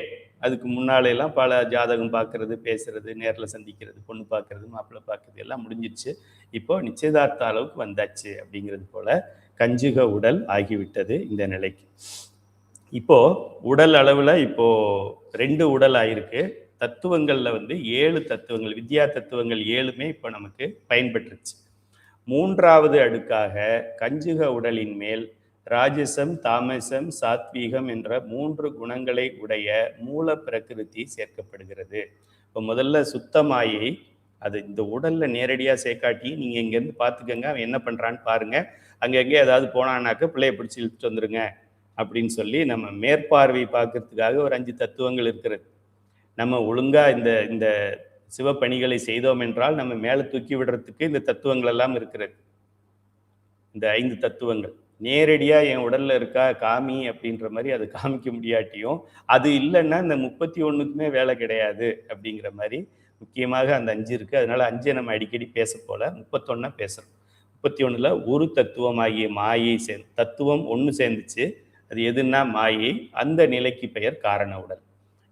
அதுக்கு முன்னால எல்லாம் பல ஜாதகம் பார்க்கறது, பேசுறது, நேர்ல சந்திக்கிறது, பொண்ணு பார்க்கறது, மாப்பிள்ளை பார்க்கறது எல்லாம் முடிஞ்சிருச்சு. இப்போ நிச்சயதார்த்த அளவுக்கு வந்தாச்சு அப்படிங்கிறது போல கஞ்சுக உடல் ஆகிவிட்டது இந்த நிலைக்கு. இப்போ உடல் அளவுல இப்போ 2 உடல் ஆயிருக்கு. தத்துவங்கள்ல வந்து 7 தத்துவங்கள், வித்யா தத்துவங்கள் 7மே இப்போ நமக்கு பயன்பட்டுருச்சு. 3வது அடுக்காக கஞ்சுக உடலின் மேல் ராஜசம், தாமசம், சாத்வீகம் என்ற 3 குணங்களை உடைய மூல பிரகிருதி சேர்க்கப்படுகிறது. இப்போ முதல்ல சுத்தமாயை அது இந்த உடல்ல நேரடியா சேர்க்காட்டி நீங்க இங்க இருந்து பார்த்துக்கங்க, அவன் என்ன பண்றான்னு பாருங்க, அங்கங்கே ஏதாவது போனான்னாக்க பிள்ளைய பிடிச்சி இழுத்துட்டு வந்துருங்க அப்படின்னு சொல்லி நம்ம மேற்பார்வை பார்க்கறதுக்காக ஒரு 5 தத்துவங்கள் இருக்கிறது. நம்ம ஒழுங்கா இந்த இந்த சிவப்பணிகளை செய்தோம் என்றால் நம்ம மேலே தூக்கி விடுறதுக்கு இந்த தத்துவங்கள் எல்லாம் இருக்கிறது. இந்த 5 தத்துவங்கள் நேரடியா என் உடல்ல இருக்கா காமி அப்படின்ற மாதிரி அது காமிக்க முடியாட்டியும், அது இல்லைன்னா இந்த 31க்குமே வேலை கிடையாது அப்படிங்கிற மாதிரி முக்கியமாக அந்த 5 இருக்கு. அதனால 5 நம்ம அடிக்கடி பேச போல 31 பேசுறோம். 31ல ஒரு தத்துவமாகிய மாயை சேர்ந்து தத்துவம் ஒன்று சேர்ந்துச்சு. அது எதுன்னா மாயை. அந்த நிலைக்கு பெயர் காரண உடல்.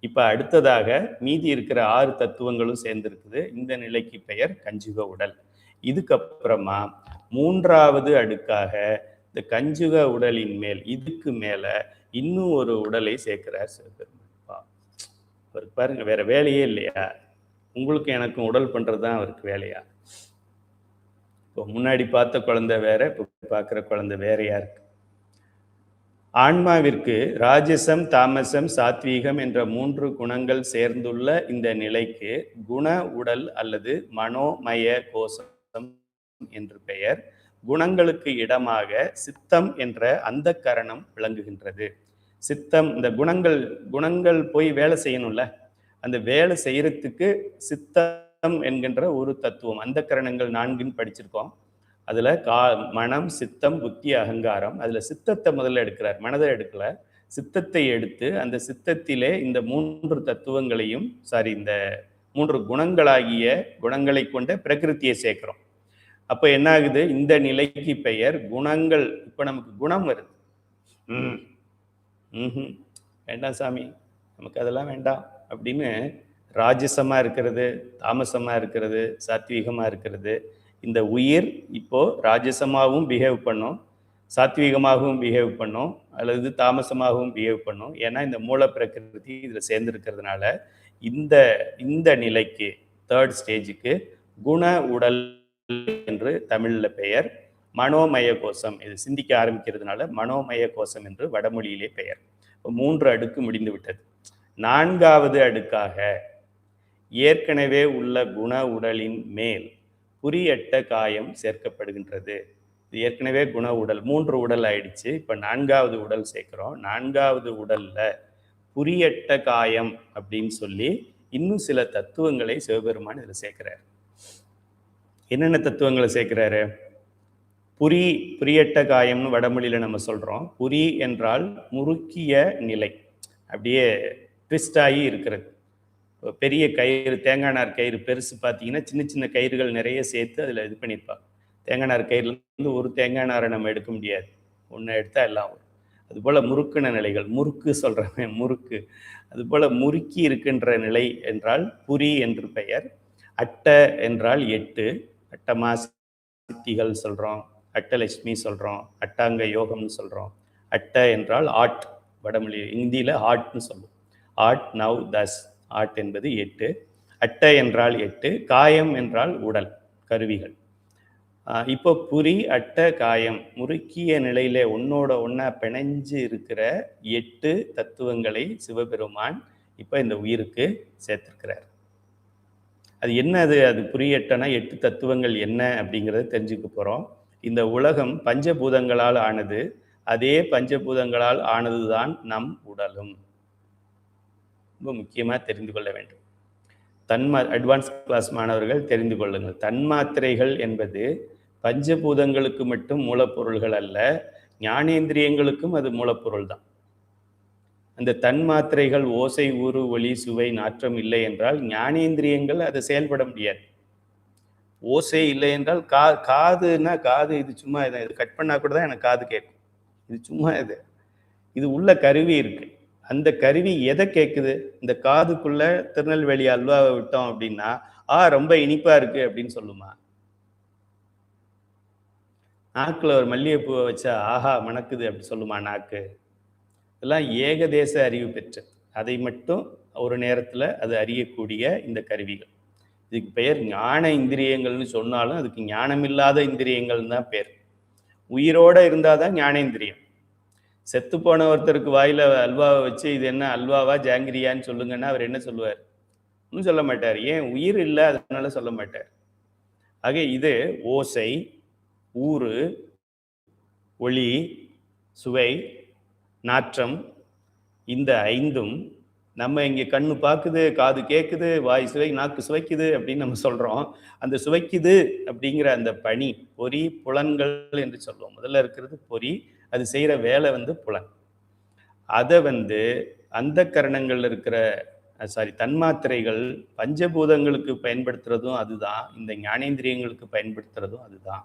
இப்ப அடுத்ததாக மீதி இருக்கிற 6 தத்துவங்களும் சேர்ந்திருக்குது. இந்த நிலைக்கு பெயர் கஞ்சுக உடல். இதுக்கப்புறமா 3வது அடுக்காக இந்த கஞ்சுக உடலின் மேல் இதுக்கு மேல இன்னும் ஒரு உடலை சேர்க்கிறார் சிவபெருமான். அவருக்கு பாருங்க வேற வேலையே இல்லையா? உங்களுக்கு எனக்கும் உடல் பண்றதுதான் அவருக்கு வேலையா? இப்போ முன்னாடி பார்த்த குழந்தை வேற, இப்போ பார்க்குற குழந்தை வேறையா இருக்கு. ஆன்மாவிற்கு ராஜசம், தாமசம், சாத்வீகம் என்ற 3 குணங்கள் சேர்ந்துள்ள இந்த நிலைக்கு குண உடல் அல்லது மனோமய கோஷம் என்று பெயர். குணங்களுக்கு இடமாக சித்தம் என்ற அந்த கரணம் விளங்குகின்றது. சித்தம் இந்த குணங்கள் போய் வேலை செய்யணும்ல, அந்த வேலை செய்யறதுக்கு சித்தம் என்கின்ற ஒரு தத்துவம், அந்த கரணங்கள் 4ன்னு படிச்சிருக்கோம். அதுல மனம், சித்தம், புத்தி, அகங்காரம். அதுல சித்தத்தை முதல்ல எடுக்கிறார், மனதை எடுக்கல. சித்தத்தை எடுத்து அந்த சித்தத்திலே இந்த 3 தத்துவங்களையும் இந்த 3 குணங்களாகிய குணங்களை கொண்ட பிரகிருத்தியை சேர்க்கிறோம். அப்ப என்ன ஆகுது? இந்த நிலைக்கு பெயர் குணங்கள். இப்ப நமக்கு குணம் வருது. வேண்டாம் சாமி, நமக்கு அதெல்லாம் வேண்டாம் அப்படின்னு ராஜசமா இருக்கிறது, தாமசமா இருக்கிறது, சாத்வீகமா இருக்கிறது. இந்த உயிர் இப்போ ராஜசமாகவும் பிஹேவ் பண்ணும், சாத்வீகமாகவும் பிஹேவ் பண்ணும், அல்லது தாமசமாகவும் பிஹேவ் பண்ணும். ஏன்னா இந்த மூல பிரகிருதி இதுல சேர்ந்திருக்கிறதுனால இந்த நிலைக்கு 3rd ஸ்டேஜுக்கு குண உடல் என்று தமிழ்ல பெயர். மனோமய கோஷம், இது சிந்திக்க ஆரம்பிக்கிறதுனால மனோமய கோஷம் என்று வடமொழியிலே பெயர். 3 அடுக்கு முடிந்து விட்டது. 4வது அடுக்காக ஏற்கனவே உள்ள குண உடலின் மேல் புரியட்ட காயம் சேர்க்கப்படுகின்றது. இது ஏற்கனவே குண உடல் 3 உடல் ஆயிடுச்சு. இப்ப 4வது உடல் சேர்க்கிறோம். 4வது உடல்ல புரியட்ட காயம் அப்படின்னு சொல்லி இன்னும் சில தத்துவங்களை சிவபெருமான் இதில் சேர்க்கிறார். என்னென்ன தத்துவங்களை சேர்க்கிறாரு? புரியட்ட காயம்னு வடமொழியில நம்ம சொல்றோம். புரி என்றால் முறுக்கிய நிலை, அப்படியே ட்விஸ்ட் ஆகி இருக்கிறது. பெரிய கயிறு, தேங்காய் நார் கயிறு பெருசு பார்த்தீங்கன்னா சின்ன சின்ன கயிறுகள் நிறைய சேர்த்து அதில் இது பண்ணியிருப்பாங்க. தேங்காய் நார் கயிறுலேருந்து ஒரு தேங்காய் நாரை நம்ம எடுக்க முடியாது, ஒன்று எடுத்தால் எல்லாம் வரும். அதுபோல் முறுக்குன நிலைகள், முறுக்கு சொல்கிறேன், முறுக்கு. அதுபோல் முறுக்கி இருக்கின்ற நிலை என்றால் புரி என்று பெயர். அட்ட என்றால் 8, அட்டமா சித்திகள் சொல்கிறோம், அட்டலட்சுமி சொல்கிறோம், அட்டாங்க யோகம்னு சொல்கிறோம். அட்ட என்றால் ஆட், வடமொழி இந்தியில் ஆட்னு சொல்லுவோம். ஆட், நவ், தஸ். ஆட் என்பது 8, அட்ட என்றால் 8, காயம் என்றால் உடல், கருவிகள். இப்போ புரி, அட்ட, காயம் முறுக்கிய நிலையில ஒன்னோட ஒன்னா பிணைஞ்சு இருக்கிற 8 தத்துவங்களை சிவபெருமான் இப்போ இந்த உயிருக்கு சேர்த்திருக்கிறார். அது என்ன? அது புரியட்டனா 8 தத்துவங்கள் என்ன அப்படிங்கிறத தெரிஞ்சுக்க போறோம். இந்த உலகம் பஞ்சபூதங்களால் ஆனது. அதே பஞ்சபூதங்களால் ஆனதுதான் நம் உடலும். ரொம்ப முக்கியமாக தெரிந்து கொள்ள வேண்டும். அட்வான்ஸ் கிளாஸ் மாணவர்கள் தெரிந்து கொள்ளுங்கள். தன்மாத்திரைகள் என்பது பஞ்சபூதங்களுக்கு மட்டும் மூலப்பொருள்கள் அல்ல, ஞானேந்திரியங்களுக்கும் அது மூலப்பொருள் தான். அந்த தன்மாத்திரைகள் ஓசை, ஊறு, ஒளி, சுவை, நாற்றம் இல்லை என்றால் ஞானேந்திரியங்கள் அதை செயல்பட முடியாது. ஓசை இல்லை என்றால் காதுன்னா காது இது சும்மா இது கட் பண்ணா கூட தான் எனக்கு காது கேட்கும். இது சும்மா இது உள்ள கருவி இருக்கு. அந்த கருவி எதை கேட்குது? இந்த காதுக்குள்ள திருநெல்வேலி அல்வாவை விட்டோம் அப்படின்னா, ரொம்ப இனிப்பா இருக்கு அப்படின்னு சொல்லுமா? நாக்குல ஒரு மல்லிகைப்பூவை வச்சா ஆஹா மணக்குது அப்படி சொல்லுமா நாக்கு? இதெல்லாம் ஏகதேச அறிவு பெற்றது. அதை மட்டும் ஒரு நேரத்துல அது அறியக்கூடிய இந்த கருவிகள். இதுக்கு பெயர் ஞான இந்திரியங்கள்னு சொன்னாலும் அதுக்கு ஞானமில்லாத இந்திரியங்கள்னு தான் பேர். உயிரோட இருந்தாதான் ஞானேந்திரியம். செத்து போன ஒருத்தருக்கு வாயில அல்வாவை வச்சு இது என்ன அல்வாவா ஜாங்கிரியான்னு சொல்லுங்கன்னா அவர் என்ன சொல்லுவார்? ஒன்றும் சொல்ல மாட்டார். ஏன்? உயிர் இல்லை, அதனால சொல்ல மாட்டார். ஆக இது ஓசை, ஊறு, ஒளி, சுவை, நாற்றம், இந்த ஐந்தும் நம்ம இங்க கண்ணு பார்க்குது, காது கேட்குது, வாய் நாக்கு சுவைக்குது அப்படின்னு நம்ம சொல்றோம். அந்த சுவைக்குது அப்படிங்கிற அந்த பணி, பொறி, புலன்கள் என்று சொல்லுவோம். முதல்ல இருக்கிறது பொறி, அது செய்யற வேலை புலன். அதை அந்த கரணங்கள்ல இருக்கிற தன்மாத்திரைகள் பஞ்சபூதங்களுக்கு பயன்படுத்துறதும் அதுதான், இந்த ஞானேந்திரியங்களுக்கு பயன்படுத்துறதும் அதுதான்.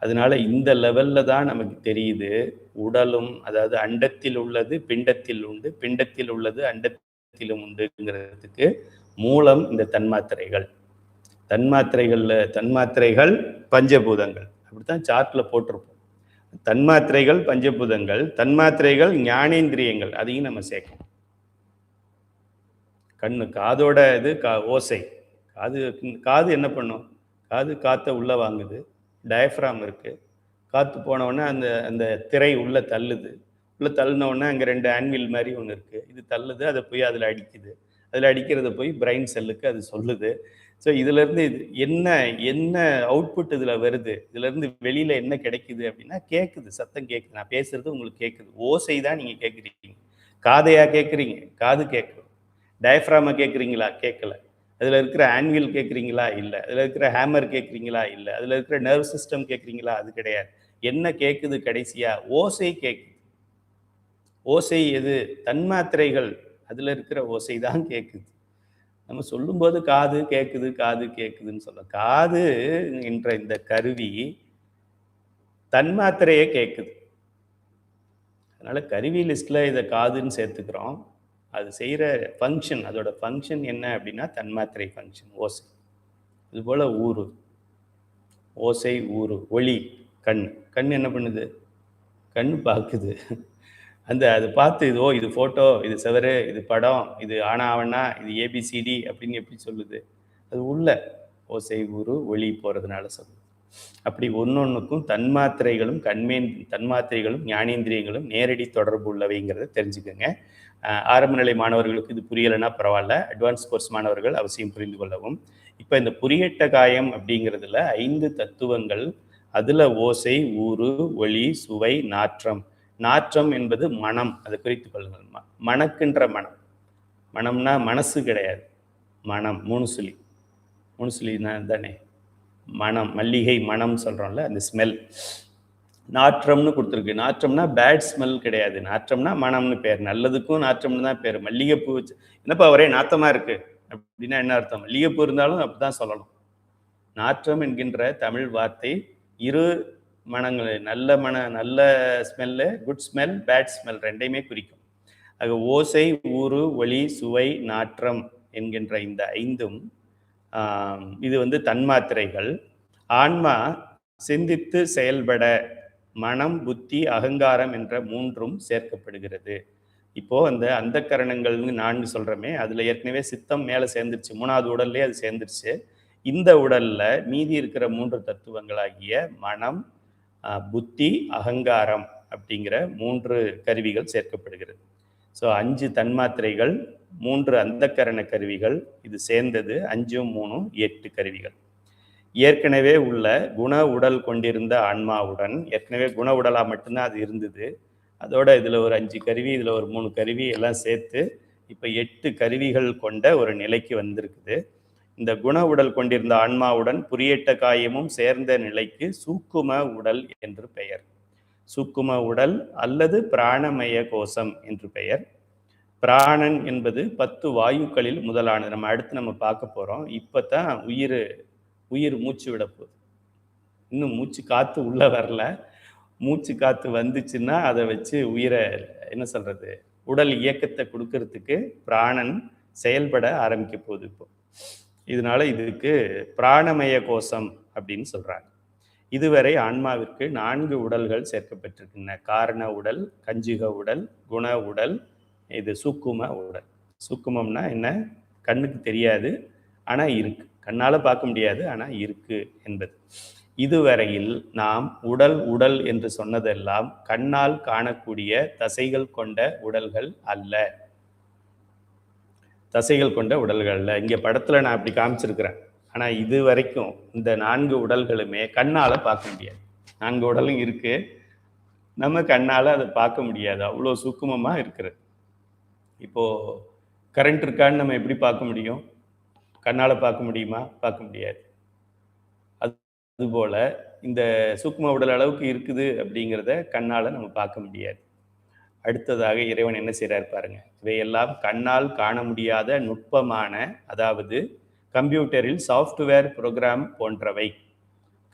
அதனால இந்த லெவல்ல தான் நமக்கு தெரியுது உடலும், அதாவது அண்டத்தில் உள்ளது பிண்டத்தில் உண்டு, பிண்டத்தில் உள்ளது அண்டத்திலும் உண்டுங்கிறதுக்கு மூலம் இந்த தன்மாத்திரைகள். தன்மாத்திரைகள் பஞ்சபூதங்கள், அப்படித்தான் சார்ட்ல போட்டிருப்போம். தன்மாத்திரைகள் பஞ்சபூதங்கள், தன்மாத்திரைகள் ஞானேந்திரியங்கள், அதையும் நம்ம சேர்க்கணும். கண்ணு, காதோட இது ஓசை. காது என்ன பண்ணும்? காது காற்றை உள்ள வாங்குது, டயஃப்ராம் இருக்கு. காற்று போனவுடனே அந்த அந்த திரை உள்ள தள்ளுது. உள்ள தள்ளினவுடனே அங்கே 2 ஆன்வில் மாதிரி ஒன்று இருக்கு. இது தள்ளுது, அதை போய் அதில் அடிக்குது. அதில் அடிக்கிறத போய் பிரைன் செல்லுக்கு அது சொல்லுது. ஸோ இதுலேருந்து இது என்ன என்ன அவுட்புட் இதில் வருது, இதுலேருந்து வெளியில் என்ன கிடைக்குது அப்படின்னா கேட்குது, சத்தம் கேட்குது. நான் பேசுறது உங்களுக்கு கேட்குது. ஓசை தான் நீங்கள் கேட்குறீங்க. காதையா கேட்குறீங்க? காது கேட்குது. டயஃப்ராமை கேட்குறீங்களா? கேட்கல. அதில் இருக்கிற ஆன்வில் கேட்குறீங்களா? இல்லை. அதில் இருக்கிற ஹேமர் கேட்குறீங்களா? இல்லை. அதில் இருக்கிற நர்வ் சிஸ்டம் கேட்குறீங்களா? அது கிடையாது. என்ன கேட்குது கடைசியா? ஓசை கேட்குது. ஓசை எது? தன்மாத்திரைகள், அதில் இருக்கிற ஓசை தான் கேட்குது. நம்ம சொல்லும்போது காது கேட்குது, காது கேட்குதுன்னு சொல்ல, காது என்ற இந்த கருவி தன்மாத்திரையே கேட்குது. அதனால கருவி லிஸ்ட்ல இதை காதுன்னு சேர்த்துக்கிறோம். அது செய்கிற ஃபங்க்ஷன், அதோட ஃபங்க்ஷன் என்ன அப்படின்னா தன்மாத்திரை ஃபங்க்ஷன், ஓசை. இதுபோல் ஊறு, ஓசை, ஊறு, ஒளி, கண் என்ன பண்ணுது? கண் பார்க்குது. அது பார்த்து இது ஃபோட்டோ, இது செவரு, இது படம், இது ஆவணா, இது ஏபிசிடி அப்படின்னு எப்படி சொல்லுது? அது உள்ள ஓசை, ஊறு, ஒளி போகிறதுனால சொல்லுது. அப்படி ஒன்னொன்னுக்கும் தன்மாத்திரைகளும் ஞானேந்திரியங்களும் நேரடி தொடர்பு உள்ளவைங்கிறத தெரிஞ்சுக்கோங்க. ஆரம்ப நிலை மாணவர்களுக்கு இது புரியலைன்னா பரவாயில்ல, அட்வான்ஸ் கோர்ஸ் மாணவர்கள் அவசியம் புரிந்து கொள்ளவும். இப்போ இந்த புரியட்ட காயம் அப்படிங்கிறதுல 5 தத்துவங்கள், அதில் ஓசை, ஊறு, ஒளி, சுவை, நாற்றம். நாற்றம் என்பது மனம், அதை குறித்து கொள்ளுங்கள். மணக்கின்ற மனம். மனம்னா மனசு கிடையாது, மனம். மூணு சுழி தானே மனம். மல்லிகை மனம் சொல்கிறோம்ல, அந்த ஸ்மெல். நாற்றம்னு கொடுத்துருக்கு. நாற்றம்னா பேட் ஸ்மெல் கிடையாது, நாற்றம்னா மனம்னு பேர். நல்லதுக்கும் நாற்றம்னு தான் பேர். மல்லிகைப்பூ வச்சு என்னப்பா ஒரே நாத்தமா இருக்கு அப்படின்னா என்ன அர்த்தம்? மல்லிகைப்பூ இருந்தாலும் அப்படிதான் சொல்லணும். நாற்றம் என்கின்ற தமிழ் வார்த்தை இரு மனங்கள், நல்ல smell, good smell, bad smell ரெண்டையுமே குறிக்கும். ஆக ஓசை, ஊறு, ஒளி, சுவை, நாற்றம் என்கின்ற இந்த 5ம் இது தன்மாத்திரைகள். ஆன்மா சிந்தித்து செயல்பட மனம், புத்தி, அகங்காரம் என்ற 3ம் சேர்க்கப்படுகிறது. இப்போ அந்த கரணங்கள்னு 4 சொல்றோமே, அதுல ஏற்கனவே சித்தம் மேல சேர்ந்துருச்சு, 3வது உடல்லே அது சேர்ந்துருச்சு. இந்த உடல்ல மீதி இருக்கிற 3 தத்துவங்களாகிய மனம், புத்தி, அகங்காரம் அப்படிங்கிற 3 கருவிகள் சேர்க்கப்படுகிறது. ஸோ 5 தன்மாத்திரைகள், 3 அந்தக்கரண கருவிகள், இது சேர்ந்தது 5ம் 3ம் 8 கருவிகள். ஏற்கனவே உள்ள குண உடல் கொண்டிருந்த ஆன்மாவுடன், ஏற்கனவே குண உடலா மட்டும்தான் அது இருந்தது, அதோட இதுல ஒரு 5 கருவி, இதுல ஒரு 3 கருவி எல்லாம் சேர்த்து இப்ப 8 கருவிகள் கொண்ட ஒரு நிலைக்கு வந்திருக்குது. இந்த குண உடல் கொண்டிருந்த ஆன்மாவுடன் புரியட்ட காயமும் சேர்ந்த நிலைக்கு சூக்கும உடல் என்று பெயர். சூக்கும உடல் அல்லது பிராணமய கோஷம் என்று பெயர். பிராணன் என்பது 10 வாயுக்களில் முதலானது. அடுத்து நம்ம பார்க்க போறோம். இப்பதான் உயிர் உயிர் மூச்சு விட போகுது. இன்னும் மூச்சு காத்து உள்ள வரல. மூச்சு காத்து வந்துச்சுன்னா அதை வச்சு உயிரை என்ன சொல்றது, உடல் இயக்கத்தை கொடுக்கறதுக்கு பிராணன் செயல்பட ஆரம்பிக்க போகுது இப்போ. இதனால இதுக்கு பிராணமய கோஷம் அப்படின்னு சொல்றாங்க. இதுவரை ஆன்மாவிற்கு 4 உடல்கள் சேர்க்கப்பட்டிருக்கின்றன. காரண உடல், கஞ்சுக உடல், குண உடல், இது சூக்கும உடல். சூக்குமம்னா என்ன? கண்ணுக்கு தெரியாது, ஆனா இருக்கு. கண்ணால பார்க்க முடியாது, ஆனா இருக்கு என்பது. இதுவரையில் நாம் உடல் உடல் என்று சொன்னதெல்லாம் கண்ணால் காணக்கூடிய தசைகள் கொண்ட உடல்கள் அல்ல. தசைகள் கொண்ட உடல்கள் அல்ல. இங்க படத்துல நான் அப்படி காமிச்சிருக்கிறேன். ஆனா இது வரைக்கும் இந்த 4 உடல்களுமே கண்ணால பார்க்க முடியாது. 4 உடலும் இருக்கு, நம்ம கண்ணால அதை பார்க்க முடியாது. அவ்வளோ சூக்குமமா இருக்கிறது. இப்போ கரண்ட் இருக்கான்னு நம்ம எப்படி பார்க்க முடியும்? கண்ணால பார்க்க முடியுமா? பார்க்க முடியாது. அதுபோல இந்த சூக்கும உடல் அளவுக்கு இருக்குது அப்படிங்கிறத கண்ணால நம்ம பார்க்க முடியாது. அடுத்ததாக இறைவன் என்ன செய்றாரு பாருங்க. இவையெல்லாம் கண்ணால் காண முடியாத நுட்பமான, அதாவது கம்ப்யூட்டரில் சாஃப்ட்வேர் ப்ரோக்ராம் போன்றவை.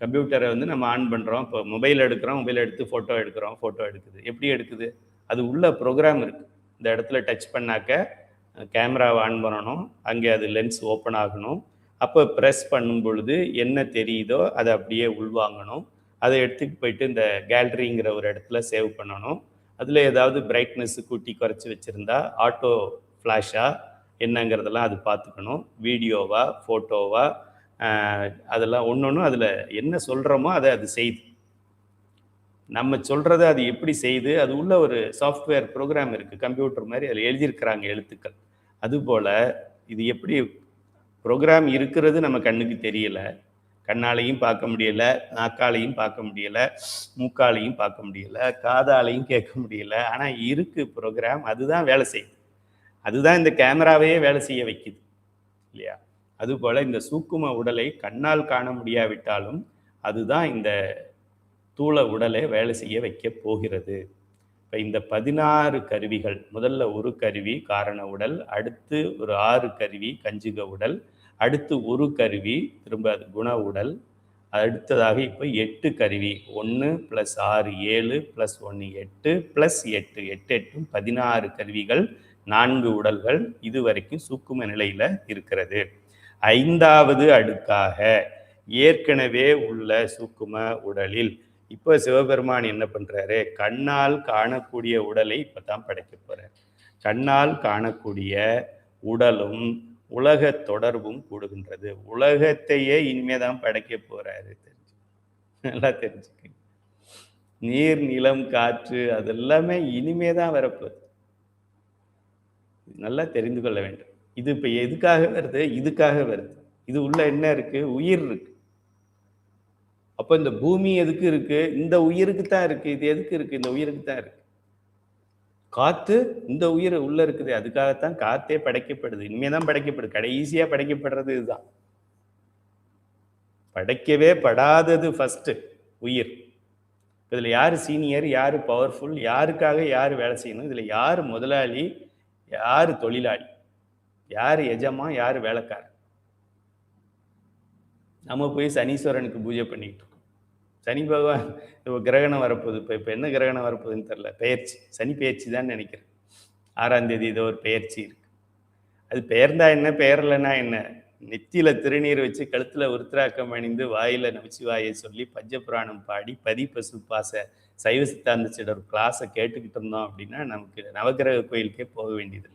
கம்ப்யூட்டரை வந்து நம்ம ஆன் பண்ணுறோம், இப்போ மொபைல் எடுக்கிறோம், மொபைல் எடுத்து ஃபோட்டோ எடுக்கிறோம், ஃபோட்டோ எடுக்குது. எப்படி எடுக்குது? அது உள்ள ப்ரோக்ராம் இருக்குது. இந்த இடத்துல டச் பண்ணாக்க கேமராவை ஆன் பண்ணணும், அங்கே அது லென்ஸ் ஓப்பன் ஆகணும். அப்போ ப்ரெஸ் பண்ணும் பொழுது என்ன தெரியுதோ அதை அப்படியே உள்வாங்கணும். அதை எடுத்துகிட்டு போயிட்டு இந்த கேலரிங்கிற ஒரு இடத்துல சேவ் பண்ணணும். அதில் ஏதாவது பிரைட்னஸ் கூட்டி குறைச்சி வச்சுருந்தா ஆட்டோ ஃப்ளாஷாக என்னங்கிறதெல்லாம் அது பார்த்துக்கணும். வீடியோவா, ஃபோட்டோவா, அதெல்லாம் ஒன்று அதில் என்ன சொல்கிறோமோ அதை அது செய்யுது. நம்ம சொல்கிறத அது எப்படி செய்யுது? அது உள்ள ஒரு சாஃப்ட்வேர் ப்ரோக்ராம் இருக்குது, கம்ப்யூட்டர் மாதிரி அதில் எழுதியிருக்கிறாங்க எழுத்துக்கள். அதுபோல் இது எப்படி ப்ரோக்ராம் இருக்கிறது நம்ம கண்ணுக்கு தெரியல, கண்ணாலையும் பார்க்க முடியல, நாக்காலையும் பார்க்க முடியல, மூக்காலையும் பார்க்க முடியல, காதாலையும் கேட்க முடியல. ஆனால் இருக்கு ப்ரோக்ராம், அதுதான் வேலை செய்யுது. அதுதான் இந்த கேமராவையே வேலை செய்ய வைக்குது இல்லையா? அதுபோல் இந்த சூக்கும உடலை கண்ணால் காண முடியாவிட்டாலும் அதுதான் இந்த தூள உடலை வேலை செய்ய வைக்க போகிறது. இப்போ இந்த 16 கருவிகள், முதல்ல ஒரு கருவி காரண உடல், அடுத்து ஒரு 6 கருவி கஞ்சுக உடல், அடுத்து ஒரு கருவி திரும்ப அது குண உடல், அடுத்ததாக இப்போ 8 கருவி, 1 + 6 7 + 1 8 + 8 8 8 16 கருவிகள், 4 உடல்கள் இதுவரைக்கும் சூக்கும நிலையில இருக்கிறது. 5வது அடுக்காக ஏற்கனவே உள்ள சூக்கும உடலில் இப்போ சிவபெருமான் என்ன பண்றாரு? கண்ணால் காணக்கூடிய உடலை இப்பதான் படைக்க போறார். கண்ணால் காணக்கூடிய உடலும் உலக தொடர்பும் கூடுகின்றது. உலகத்தையே இனிமேதான் படைக்க போறாரு. நல்லா தெரிஞ்சுக்க. நீர், நிலம், காற்று அதெல்லாமே இனிமேதான் வரப்போகுது. நல்லா தெரிந்து கொள்ள வேண்டும். இது இப்ப எதுக்காக வருது? இதுக்காக வருது. இது உள்ள என்ன இருக்கு? உயிர் இருக்கு. அப்போ இந்த பூமி எதுக்கு இருக்கு? இந்த உயிருக்கு தான் இருக்கு. இது எதுக்கு இருக்கு? இந்த உயிருக்கு தான் இருக்கு. காத்து இந்த உயிர் உள்ள இருக்குது, அதுக்காகத்தான் காத்தே படைக்கப்படுது. இனிமேதான் படைக்கப்படுது. கடைசியா படைக்கப்படுறது இதுதான். படைக்கவே படாதது ஃபர்ஸ்ட் உயிர். இதுல யாரு சீனியர், யாரு பவர்ஃபுல், யாருக்காக யாரு வேலை செய்யணும், இதுல யாரு முதலாளி, யாரு தொழிலாளி, யாரு எஜமா, யாரு வேலைக்காரன்? நம்ம போய் சனீஸ்வரனுக்கு பூஜை பண்ணிட்டு இருக்கோம். சனி பகவான் இப்போ கிரகணம் வரப்போகுது. இப்போ என்ன கிரகணம் வரப்போகுதுன்னு தெரில. பெயர்ச்சி, சனி பெயர்ச்சி தான் நினைக்கிறேன். 6ஆம் தேதி ஏதோ ஒரு பெயர்ச்சி இருக்கு. அது பெயர்ந்தா என்ன, பெயர்லன்னா என்ன? நெத்தியில திருநீர் வச்சு கழுத்துல உருத்திராக்கம் அணிந்து வாயில நமச்சிவாயை சொல்லி பஞ்சபுராணம் பாடி பதிப்பசு பாச சைவ சித்தாந்த சிடர் கிளாஸை கேட்டுக்கிட்டு இருந்தோம் அப்படின்னா நமக்கு நவகிரக கோயிலுக்கே போக வேண்டியது.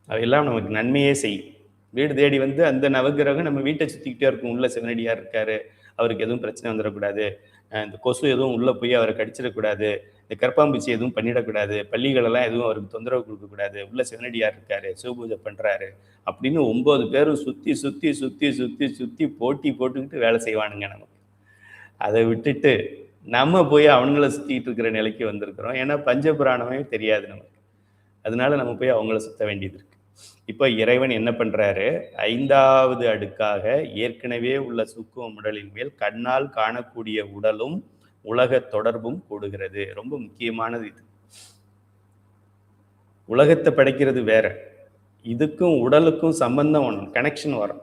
அவையெல்லாம் நமக்கு நன்மையே செய்யும். வீடு தேடி வந்து அந்த நவகிரகம் நம்ம வீட்டை சுற்றிக்கிட்டே இருக்கும். உள்ள சிவனடியார் இருக்காரு, அவருக்கு எதுவும் பிரச்சனை வந்துடக்கூடாது, இந்த கொசு எதுவும் உள்ளே போய் அவரை கடிச்சிடக்கூடாது, இந்த கற்பாம்பூச்சி எதுவும் பண்ணிடக்கூடாது, பள்ளிகளெல்லாம் எதுவும் அவருக்கு தொந்தரவு கொடுக்கக்கூடாது, உள்ள சிவனடியார் இருக்காரு, சிவபூஜை பண்ணுறாரு அப்படின்னு 9 பேரும் சுற்றி சுற்றி சுற்றி சுற்றி சுற்றி போட்டி போட்டுக்கிட்டு வேலை செய்வானுங்க நமக்கு. அதை விட்டுட்டு நம்ம போய் அவங்கள சுற்றிக்கிட்டு இருக்கிற நிலைக்கு வந்திருக்கிறோம். ஏன்னா பஞ்சபுராணமே தெரியாது நமக்கு. அதனால நம்ம போய் அவங்கள சுற்ற வேண்டியது இருக்கு. இப்போ இறைவன் என்ன பண்றாரு? 5வது அடுக்காக ஏற்கனவே உள்ள சூக்கும உடலின் மேல் கண்ணால் காணக்கூடிய உடலும் உலக தொடர்பும் கூடுகிறது. ரொம்ப முக்கியமானது இது. உலகத்தை படைக்கிறது வேற, இதுக்கும் உடலுக்கும் சம்பந்தம் ஒன்று, கனெக்ஷன் வரும்.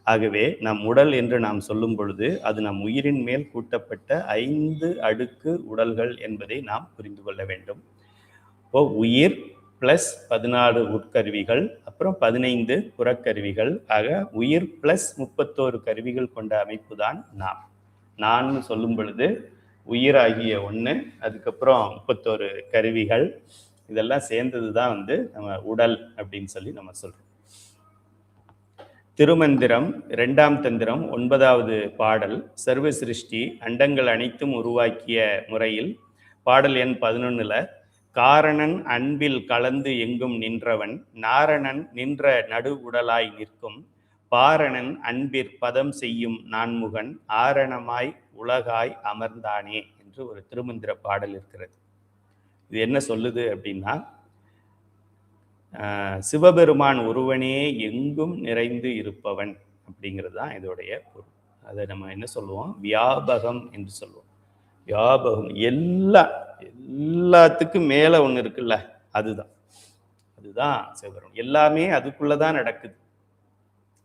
ஆகவே நம் உடல் என்று நாம் சொல்லும் பொழுது அது நம் உயிரின் மேல் கூட்டப்பட்ட 5 அடுக்கு உடல்கள் என்பதை நாம் புரிந்து கொள்ள வேண்டும். இப்போ உயிர் பிளஸ் 14 உட்கருவிகள், அப்புறம் 15 புறக்கருவிகள், ஆக உயிர் பிளஸ் 31 கருவிகள் கொண்ட அமைப்பு தான் நான் சொல்லும் பொழுது உயிராகிய 1, அதுக்கப்புறம் 31 கருவிகள், இதெல்லாம் சேர்ந்தது தான் நம்ம உடல் அப்படின்னு சொல்லி நம்ம சொல்றோம். திருமந்திரம் 2ஆம் தந்திரம் 9வது பாடல், சர்வ சிருஷ்டி அண்டங்கள் அனைத்தும் உருவாக்கிய முறையில் பாடல் எண் 11ல காரணன் அன்பில் கலந்து எங்கும் நின்றவன் நாரணன் நின்ற நடு உடலாய் நிற்கும் பாரணன் அன்பிற் பதம் செய்யும் நான்முகன் ஆரணமாய் உலகாய் அமர்ந்தானே என்று ஒரு திருமந்திர பாடல் இருக்கிறது. இது என்ன சொல்லுது அப்படின்னா, சிவபெருமான் ஒருவனே எங்கும் நிறைந்து இருப்பவன் அப்படிங்கிறது தான் இதோடைய பொருள். அதை நம்ம என்ன சொல்லுவோம், வியாபகம் என்று சொல்லுவோம். வியாபகம் எல்லாத்துக்கும் மேல ஒண்ணு இருக்குல்ல, அதுதான் சிவபெருமான். எல்லாமே அதுக்குள்ளதான் நடக்குது.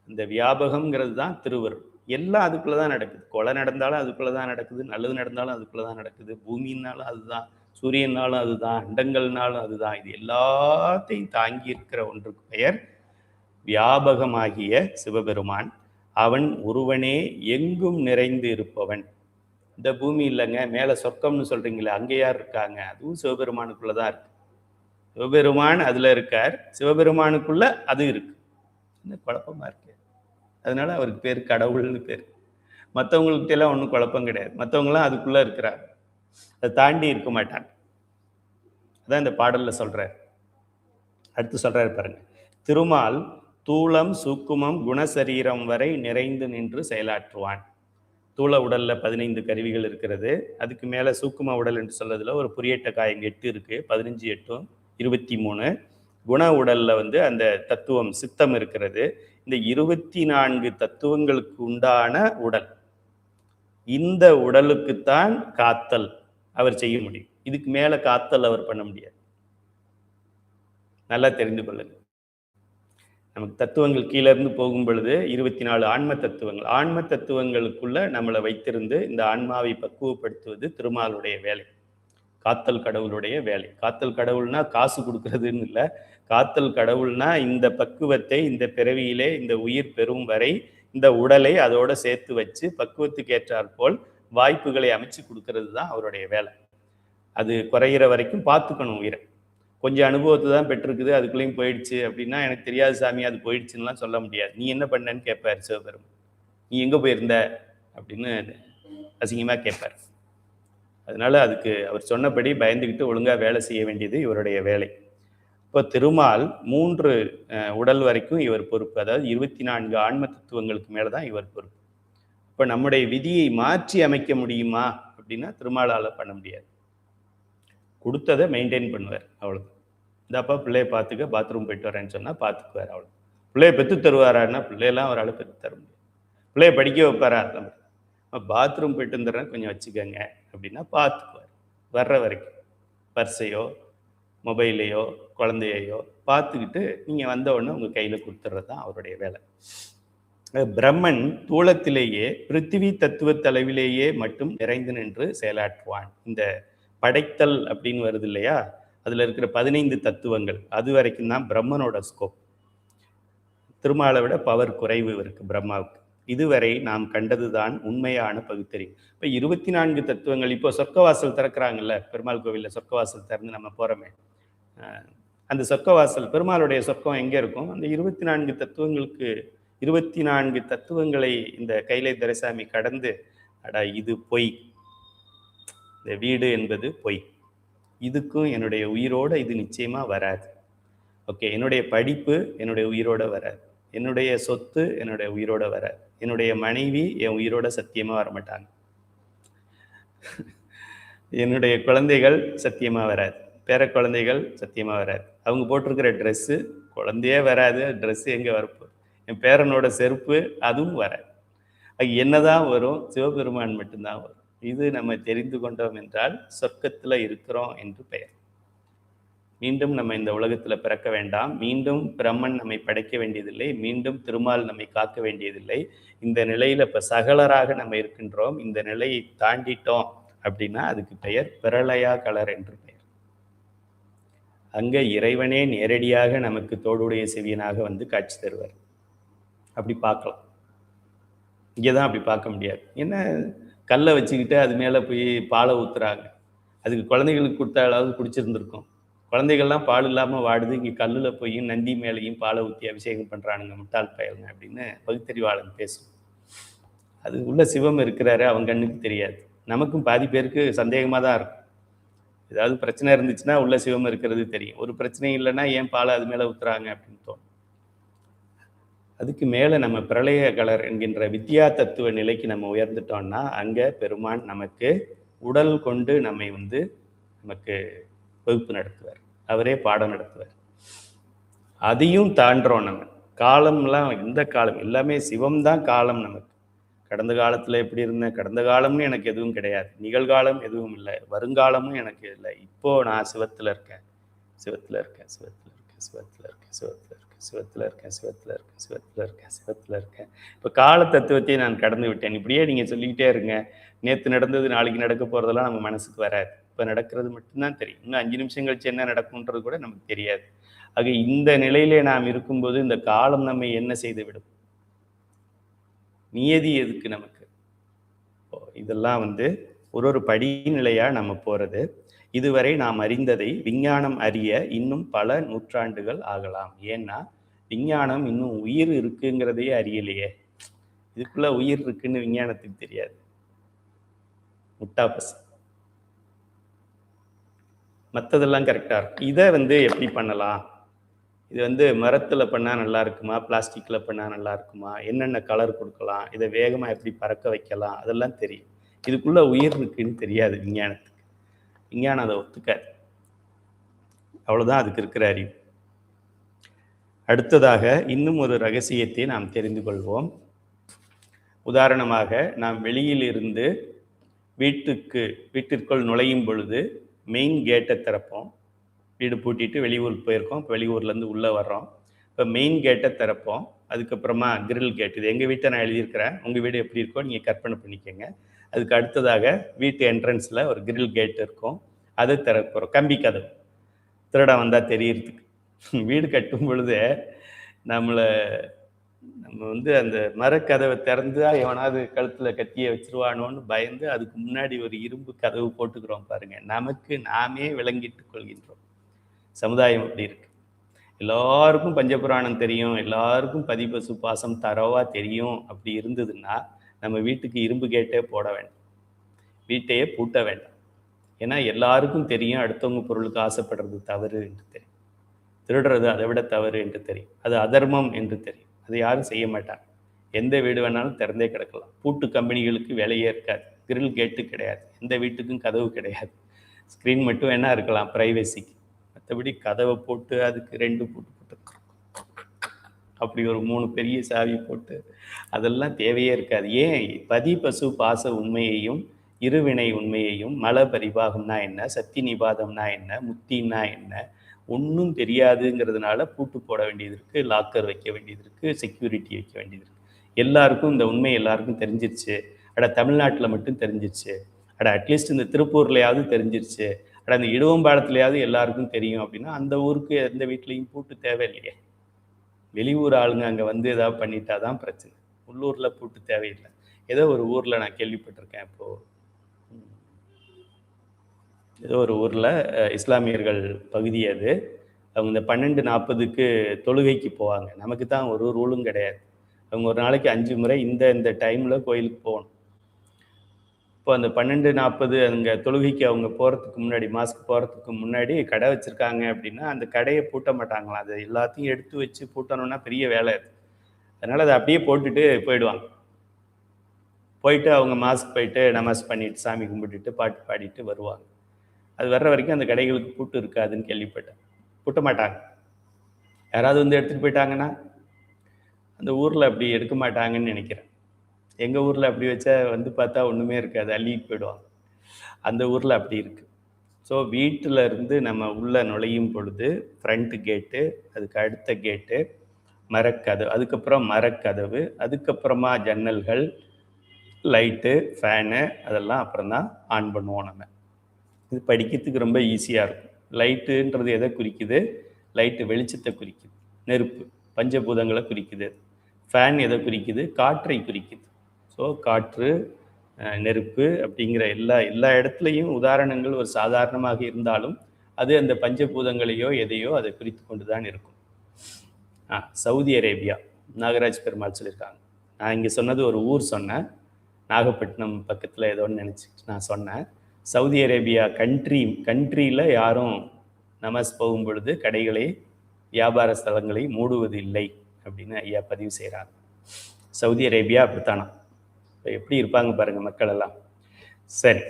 இந்த வியாபகம்ங்கிறது தான் திருவருள். எல்லாம் அதுக்குள்ளதான் நடக்குது. கொலை நடந்தாலும் அதுக்குள்ளதான் நடக்குது, நல்லது நடந்தாலும் அதுக்குள்ளதான் நடக்குது, பூமியினாலும் அதுதான், சூரியனாலும் அதுதான், அண்டங்கள்னாலும் அதுதான். இது எல்லாத்தையும் தாங்கி இருக்கிற ஒன்றுக்கு பெயர் வியாபகமாகிய சிவபெருமான். அவன் ஒருவனே எங்கும் நிறைந்து இருப்பவன். இந்த பூமி இல்லைங்க, மேல சொர்க்கம்னு சொல்றீங்களே, அங்கே யார் இருக்காங்க? அதுவும் சிவபெருமானுக்குள்ளதான் இருக்கு. சிவபெருமான் அதுல இருக்கார், சிவபெருமானுக்குள்ள அது இருக்கு. என்ன குழப்பமா இருக்கு? அதனால அவருக்கு பேர் கடவுள்னு பேர். மற்றவங்களுக்கு எல்லாம் ஒன்றும் குழப்பம் கிடையாது. மற்றவங்களாம் அதுக்குள்ள இருக்கிறார், அதை தாண்டி இருக்க மாட்டாங்க. அதான் இந்த பாடல்ல சொல்றார். அடுத்து சொல்றாரு பாருங்க, திருமால் தூளம் சூக்குமம் குணசரீரம் வரை நிறைந்து நின்று செயலாற்றுவான். தூள உடல்ல 15 கருவிகள் இருக்கிறது. அதுக்கு மேல சூக்கும உடல் என்று சொல்றதுல ஒரு புரியட்ட காயம் 8 இருக்கு. 15 8 23. குண உடல்ல அந்த தத்துவம் சித்தம் இருக்கிறது. இந்த 24 தத்துவங்களுக்கு உண்டான உடல். இந்த உடலுக்குத்தான் காத்தல் அவர் செய்ய முடியும். இதுக்கு மேல காத்தல் அவர் பண்ண முடியாது. நல்லா தெரிந்து கொள்ளுங்க. நமக்கு தத்துவங்கள் கீழே இருந்து போகும் பொழுது 24 ஆன்ம தத்துவங்கள், ஆன்ம தத்துவங்களுக்குள்ள நம்மளை வைத்திருந்து இந்த ஆன்மாவை பக்குவப்படுத்துவது திருமாலுடைய வேலை, காத்தல் கடவுளுடைய வேலை. காத்தல் கடவுள்னா காசு கொடுக்கறதுன்னு இல்லை. காத்தல் கடவுள்னா இந்த பக்குவத்தை இந்த பிறவியிலே இந்த உயிர் பெறும் வரை இந்த உடலை அதோட சேர்த்து வச்சு பக்குவத்துக்கு ஏற்றாற்போல் வாய்ப்புகளை அமைச்சு கொடுக்கறது தான் அவருடைய வேலை. அது குறையிற வரைக்கும் பார்த்துக்கணும் உயிரை. கொஞ்சம் அனுபவத்தை தான் பெற்றிருக்குது, அதுக்குள்ளேயும் போயிடுச்சு அப்படின்னா எனக்கு தெரியாது சாமி அது போயிடுச்சுன்னுலாம் சொல்ல முடியாது. நீ என்ன பண்ணன்னு கேட்பார் சிவபெருமான். நீ எங்கே போயிருந்த அப்படின்னு அசிங்கமாக கேட்பார். அதனால அதுக்கு அவர் சொன்னபடி பயந்துக்கிட்டு ஒழுங்காக வேலை செய்ய வேண்டியது இவருடைய வேலை. இப்போ திருமால் 3 உடல் வரைக்கும் இவர் பொறுப்பு. அதாவது 24 ஆன்ம தத்துவங்களுக்கு மேலே தான் இவர் பொறுப்பு. இப்போ நம்முடைய விதியை மாற்றி அமைக்க முடியுமா அப்படின்னா திருமாலால் பண்ண முடியாது. கொடுத்ததை மெயின்டைன் பண்ணுவார், அவ்வளோதான். இந்தாப்பா பிள்ளையை பார்த்துக்க, பாத்ரூம் போயிட்டு வரேன்னு சொன்னால் பார்த்துக்குவார், அவ்வளோ. பிள்ளையை பெற்று தருவாரான்னா பிள்ளையெல்லாம் அவரால் பெற்று தர முடியும். பிள்ளையை படிக்க வைப்பாரா? பாத்ரூம் போயிட்டு வந்துடுறேன் கொஞ்சம் வச்சுக்கோங்க அப்படின்னா பார்த்துக்குவார் வர்ற வரைக்கும். பர்ஸையோ மொபைலையோ குழந்தையோ பார்த்துக்கிட்டு நீங்கள் வந்த உடனே உங்கள் கையில் கொடுத்துட்றது தான் அவருடைய வேலை. பிரம்மன் தூளத்திலேயே பிருத்திவி தத்துவ தலைவிலேயே மட்டும் நிறைந்து நின்று செயலாற்றுவான். இந்த படைத்தல் அப்படின்னு வருது இல்லையா, அதுல இருக்கிற 15 தத்துவங்கள் அது வரைக்கும் தான் பிரம்மனோட ஸ்கோப். திருமாலை விட பவர் குறைவு இருக்கு பிரம்மாவுக்கு. இதுவரை நாம் கண்டதுதான் உண்மையான பகுத்தறிவு. இப்போ 24 தத்துவங்கள். இப்போ சொர்க்கவாசல் திறக்கிறாங்கல்ல, பெருமாள் கோவிலில் சொர்க்கவாசல் திறந்து நம்ம போகிறோமே, அந்த சொர்க்கவாசல் பெருமாளுடைய சொர்க்கம் எங்கே இருக்கும்? அந்த 24 தத்துவங்களுக்கு 24 தத்துவங்களை இந்த கைலை துரைசாமி கடந்து, அடா இது பொய், இந்த வீடு என்பது பொய், இதுக்கும் என்னுடைய உயிரோட இது நிச்சயமா வராது. ஓகே, என்னுடைய படிப்பு என்னுடைய உயிரோட வராது, என்னுடைய சொத்து என்னுடைய உயிரோட வராது, என்னுடைய மனைவி என் உயிரோட சத்தியமா வரமாட்டாங்க, என்னுடைய குழந்தைகள் சத்தியமா வராது, பேர குழந்தைகள் சத்தியமா வராது, அவங்க போட்டிருக்கிற ட்ரெஸ்ஸு குழந்தையே வராது, ட்ரெஸ்ஸு எங்கே வரப்போ, என் பேரனோட செருப்பு அதுவும் வராது. என்னதான் வரும்? சிவபெருமான் மட்டும்தான் வரும். இது நம்ம தெரிந்து கொண்டோம் என்றால் சொர்க்கத்தில் இருக்கிறோம் என்று பெயர். மீண்டும் நம்ம இந்த உலகத்தில் பிறக்க வேண்டாம், மீண்டும் பிரம்மன் நம்மை படைக்க வேண்டியதில்லை, மீண்டும் திருமால் நம்மை காக்க வேண்டியதில்லை. இந்த நிலையில் இப்போ சகலராக நம்ம இருக்கின்றோம். இந்த நிலையை தாண்டிட்டோம் அப்படின்னா அதுக்கு பெயர் பிரளயா கலர் என்று பெயர். அங்கே இறைவனே நேரடியாக நமக்கு தோடுடைய செவியனாக வந்து காட்சி தருவார். அப்படி பார்க்கலாம். இங்கே தான் அப்படி பார்க்க முடியாது. என்ன கல்லை வச்சுக்கிட்டு அது மேலே போய் பாலை ஊற்றுறாங்க. அதுக்கு குழந்தைகளுக்கு கொடுத்த அளவு குடிச்சிருந்துருக்கும். குழந்தைகள்லாம் பால் இல்லாமல் வாடுது, இங்கே கல்லில் போய் நந்தி மேலேயும் பாலை ஊற்றி அபிஷேகம் பண்ணுறானுங்க முட்டாள் பயலுங்க அப்படின்னு பகுத்தறிவாளன் பேசும். அது உள்ள சிவம் இருக்கிறாரு, அவங்க கண்ணுக்கு தெரியாது. நமக்கும் பாதி பேருக்கு சந்தேகமாக தான் இருக்கும். ஏதாவது பிரச்சனை இருந்துச்சுன்னா உள்ள சிவம் இருக்கிறது தெரியும். ஒரு பிரச்சனையும் இல்லைன்னா ஏன் பாலை அது மேலே ஊற்றுறாங்க அப்படின்னு தோணும். அதுக்கு மேலே நம்ம பிரளய கலர் என்கின்ற வித்யா தத்துவ நிலைக்கு நம்ம உயர்ந்துட்டோம்னா அங்கே பெருமான் நமக்கு உடல் கொண்டு நம்மை வந்து நமக்கு வகுப்பு நடத்துவார், அவரே பாடம் நடத்துவார். அதையும் தாண்டுறோம். நம்ம காலம்லாம் எந்த காலம், எல்லாமே சிவம் தான் காலம். நமக்கு கடந்த காலத்தில் எப்படி இருந்தேன், கடந்த காலம்னு எனக்கு எதுவும் கிடையாது, நிகழ்காலம் எதுவும் இல்லை, வருங்காலமும் எனக்கு இல்லை. இப்போ நான் சிவத்தில் இருக்கேன், சிவத்தில் இருக்கேன், சிவத்தில் இருக்கேன், சிவத்தில் இருக்கேன், சிவத்தில் இருக்கேன், சிவத்தில் இருக்கேன், சிவத்தில் இருக்கேன், சிவத்தில் இருக்கேன், சிவத்தில் இருக்கேன். இப்போ கால தத்துவத்தை நான் கடந்து விட்டேன். இப்படியே நீங்கள் சொல்லிக்கிட்டே இருங்க. நேற்று நடந்தது நாளைக்கு நடக்க போகிறதெல்லாம் நம்ம மனசுக்கு வராது. இப்போ நடக்கிறது மட்டும்தான் தெரியும். இன்னும் 5 நிமிஷம் கழிச்சு என்ன நடக்கும்ன்றது கூட நமக்கு தெரியாது. ஆக இந்த நிலையிலே நாம் இருக்கும்போது இந்த காலம் நம்மை என்ன செய்து விடும்? நியதி எதுக்கு நமக்கு? இதெல்லாம் வந்து ஒரு படிநிலையாக நம்ம போகிறது. இதுவரை நாம் அறிந்ததை விஞ்ஞானம் அறிய இன்னும் பல நூற்றாண்டுகள் ஆகலாம். ஏன்னா விஞ்ஞானம் இன்னும் உயிர் இருக்குங்கிறதையே அறியலையே. இதுக்குள்ள உயிர் இருக்குன்னு விஞ்ஞானத்துக்கு தெரியாது. முட்டாப்பஸ். மற்றதெல்லாம் கரெக்டாக இருக்கும். இதை வந்து எப்படி பண்ணலாம்? இது வந்து மரத்தில் பண்ணால் நல்லா இருக்குமா, பிளாஸ்டிக்கில் பண்ணால் நல்லா இருக்குமா, என்னென்ன கலர் கொடுக்கலாம், இதை வேகமாக எப்படி பறக்க வைக்கலாம், அதெல்லாம் தெரியும். இதுக்குள்ளே உயிர் இருக்குன்னு தெரியாது விஞ்ஞானத்துக்கு. விஞ்ஞானம் அதை ஒத்துக்காது. அவ்வளோதான் அதுக்கு இருக்கிற அறிவு. அடுத்ததாக இன்னும் ஒரு ரகசியத்தை நாம் தெரிந்து கொள்வோம். உதாரணமாக நாம் வெளியில் இருந்து வீட்டிற்குள் நுழையும் பொழுது மெயின் கேட்டை திறப்போம். வீடு பூட்டிட்டு வெளியூர் போயிருக்கோம், இப்போ வெளியூர்லேருந்து உள்ளே வர்றோம். இப்போ மெயின் கேட்டை திறப்போம். அதுக்கப்புறமா கிரில் கேட். இது எங்கள் வீட்டை நான் எழுதியிருக்கிறேன், உங்கள் வீடு எப்படி இருக்கோ நீங்கள் கற்பனை பண்ணிக்கோங்க. அதுக்கு அடுத்ததாக வீட்டு என்ட்ரன்ஸில் ஒரு கிரில் கேட் இருக்கும், அதை திறக்கிறோம். கம்பி கதவு, திருடம் வந்தால் தெரியறதுக்கு. வீடு கட்டும் பொழுது நம்ம வந்து அந்த மரக்கதவை திறந்தா எவனாவது கழுத்தில் கத்தியை வச்சிருவானோன்னு பயந்து அதுக்கு முன்னாடி ஒரு இரும்பு கதவு போட்டுக்கிறோம் பாருங்க. நமக்கு நாமே விளங்கிட்டு கொள்கின்றோம். சமுதாயம் அப்படி இருக்கு. எல்லாருக்கும் பஞ்சபுராணம் தெரியும், எல்லாருக்கும் பதிபசு பாசம் தரவா தெரியும். அப்படி இருந்ததுன்னா நம்ம வீட்டுக்கு இரும்பு கேட்டே போட வேண்டாம், வீட்டையே பூட்ட வேண்டாம். ஏன்னா எல்லாருக்கும் தெரியும் அடுத்தவங்க பொருளுக்கு ஆசைப்படுறது தவறு என்று தெரியும், திருடுறது அதை விட தவறு என்று தெரியும், அது அதர்மம் என்று தெரியும். அதை யாரும் செய்ய மாட்டாங்க. எந்த வீடு வேணாலும் திறந்தே கிடக்கலாம். பூட்டு கம்பெனிகளுக்கு வேலையே இருக்காது, கிரில் கேட்டு கிடையாது, எந்த வீட்டுக்கும் கதவு கிடையாது, ஸ்க்ரீன் மட்டும் வேணா இருக்கலாம் ப்ரைவசிக்கு. மற்றபடி கதவை போட்டு அதுக்கு 2 பூட்டு போட்டு அப்படி ஒரு 3 பெரிய சாவி போட்டு அதெல்லாம் தேவையே இருக்காது. ஏன்? பதி பசு பாச உண்மையையும் இருவினை உண்மையையும் மல பரிபாகம்னா என்ன, சத்தி நிபாதம்னா என்ன, முத்தின்னா என்ன ஒன்றும் தெரியாதுங்கிறதுனால பூட்டு போட வேண்டியது இருக்குது, லாக்கர் வைக்க வேண்டியது இருக்குது, செக்யூரிட்டி வைக்க வேண்டியது இருக்குது. எல்லாருக்கும் இந்த உண்மை எல்லாருக்கும் தெரிஞ்சிருச்சு. தமிழ்நாட்டில் மட்டும் தெரிஞ்சிருச்சு. அட்லீஸ்ட் இந்த திருப்பூர்லையாவது தெரிஞ்சிருச்சு. அந்த இடுவம்பாளத்துலையாவது எல்லாருக்கும் தெரியும் அப்படின்னா அந்த ஊருக்கு எந்த வீட்லேயும் பூட்டு தேவையில்லையே. வெளியூர் ஆளுங்க அங்கே வந்து ஏதாவது பண்ணிட்டா தான் பிரச்சனை. உள்ளூரில் பூட்டு தேவையில்லை. ஏதோ ஒரு ஊரில் நான் கேள்விப்பட்டிருக்கேன், இப்போது ஏதோ ஒரு ஊரில் இஸ்லாமியர்கள் பகுதி அது. அவங்க இந்த 12:40க்கு தொழுகைக்கு போவாங்க. நமக்கு தான் ஒரு ரூலும் கிடையாது. அவங்க ஒரு நாளைக்கு 5 முறை இந்த டைமில் கோயிலுக்கு போகணும். இப்போ அந்த 12:40 அங்கே தொழுகைக்கு அவங்க போகிறதுக்கு முன்னாடி, மாஸ்க் போகிறதுக்கு முன்னாடி கடை வச்சுருக்காங்க அப்படின்னா அந்த கடையை பூட்ட மாட்டாங்களாம். அது எல்லாத்தையும் எடுத்து வச்சு பூட்டணும்னா பெரிய வேலை அது. அதனால் அதை அப்படியே போட்டுட்டு போயிடுவாங்க. போயிட்டு அவங்க மாஸ்க் போயிட்டு நமாஸ் பண்ணிட்டு சாமி கும்பிட்டுட்டு பாட்டு பாடிட்டு வருவாங்க. அது வர்ற வரைக்கும் அந்த கடைகளுக்கு பூட்டு இருக்காதுன்னு கேள்விப்பட்டேன். பூட்ட மாட்டாங்க. யாராவது வந்து எடுத்துகிட்டு போயிட்டாங்கன்னா அந்த ஊரில் அப்படி எடுக்க மாட்டாங்கன்னு நினைக்கிறேன். எங்கள் ஊரில் அப்படி வச்சா வந்து பார்த்தா ஒன்றுமே இருக்காது, அள்ளிட்டு போயிடுவாங்க. அந்த ஊரில் அப்படி இருக்குது. ஸோ வீட்டில் இருந்து நம்ம உள்ளே நுழையும் பொழுது ஃப்ரண்ட் கேட்டு, அதுக்கு அடுத்த கேட்டு, மரக்கதவு, அதுக்கப்புறம் மரக்கதவு, அதுக்கப்புறமா ஜன்னல்கள், லைட்டு, ஃபேனு அதெல்லாம் அப்புறம் தான் ஆன் பண்ணுவோம் நம்ம. இது படிக்கிறதுக்கு ரொம்ப ஈஸியாக இருக்கும். லைட்டுன்றது எதை குறிக்குது? லைட்டு வெளிச்சத்தை குறிக்குது, நெருப்பு பஞ்சபூதங்களை குறிக்குது. ஃபேன் எதை குறிக்குது? காற்றை குறிக்குது. ஸோ காற்று, நெருப்பு அப்படிங்கிற எல்லா இடத்துலையும் உதாரணங்கள் ஒரு சாதாரணமாக இருந்தாலும் அது அந்த பஞ்சபூதங்களையோ எதையோ அதை குறித்து கொண்டு தான் இருக்கும். சவுதி அரேபியா, நாகராஜ் பெருமாள் சொல்லியிருக்காங்க. நான் இங்கே சொன்னது ஒரு ஊர் சொன்னேன், நாகப்பட்டினம் பக்கத்தில் ஏதோன்னு நினச்சிட்டு நான் சொன்னேன். சவுதி அரேபியா கண்ட்ரியில் யாரும் நமஸ் போகும் பொழுது கடைகளை, வியாபார ஸ்தலங்களை மூடுவது இல்லை அப்படின்னு ஐயா பதிவு செய்கிறாங்க. சவுதி அரேபியா அப்படித்தானா? இப்போ எப்படி இருப்பாங்க பாருங்க மக்கள் எல்லாம். சரி,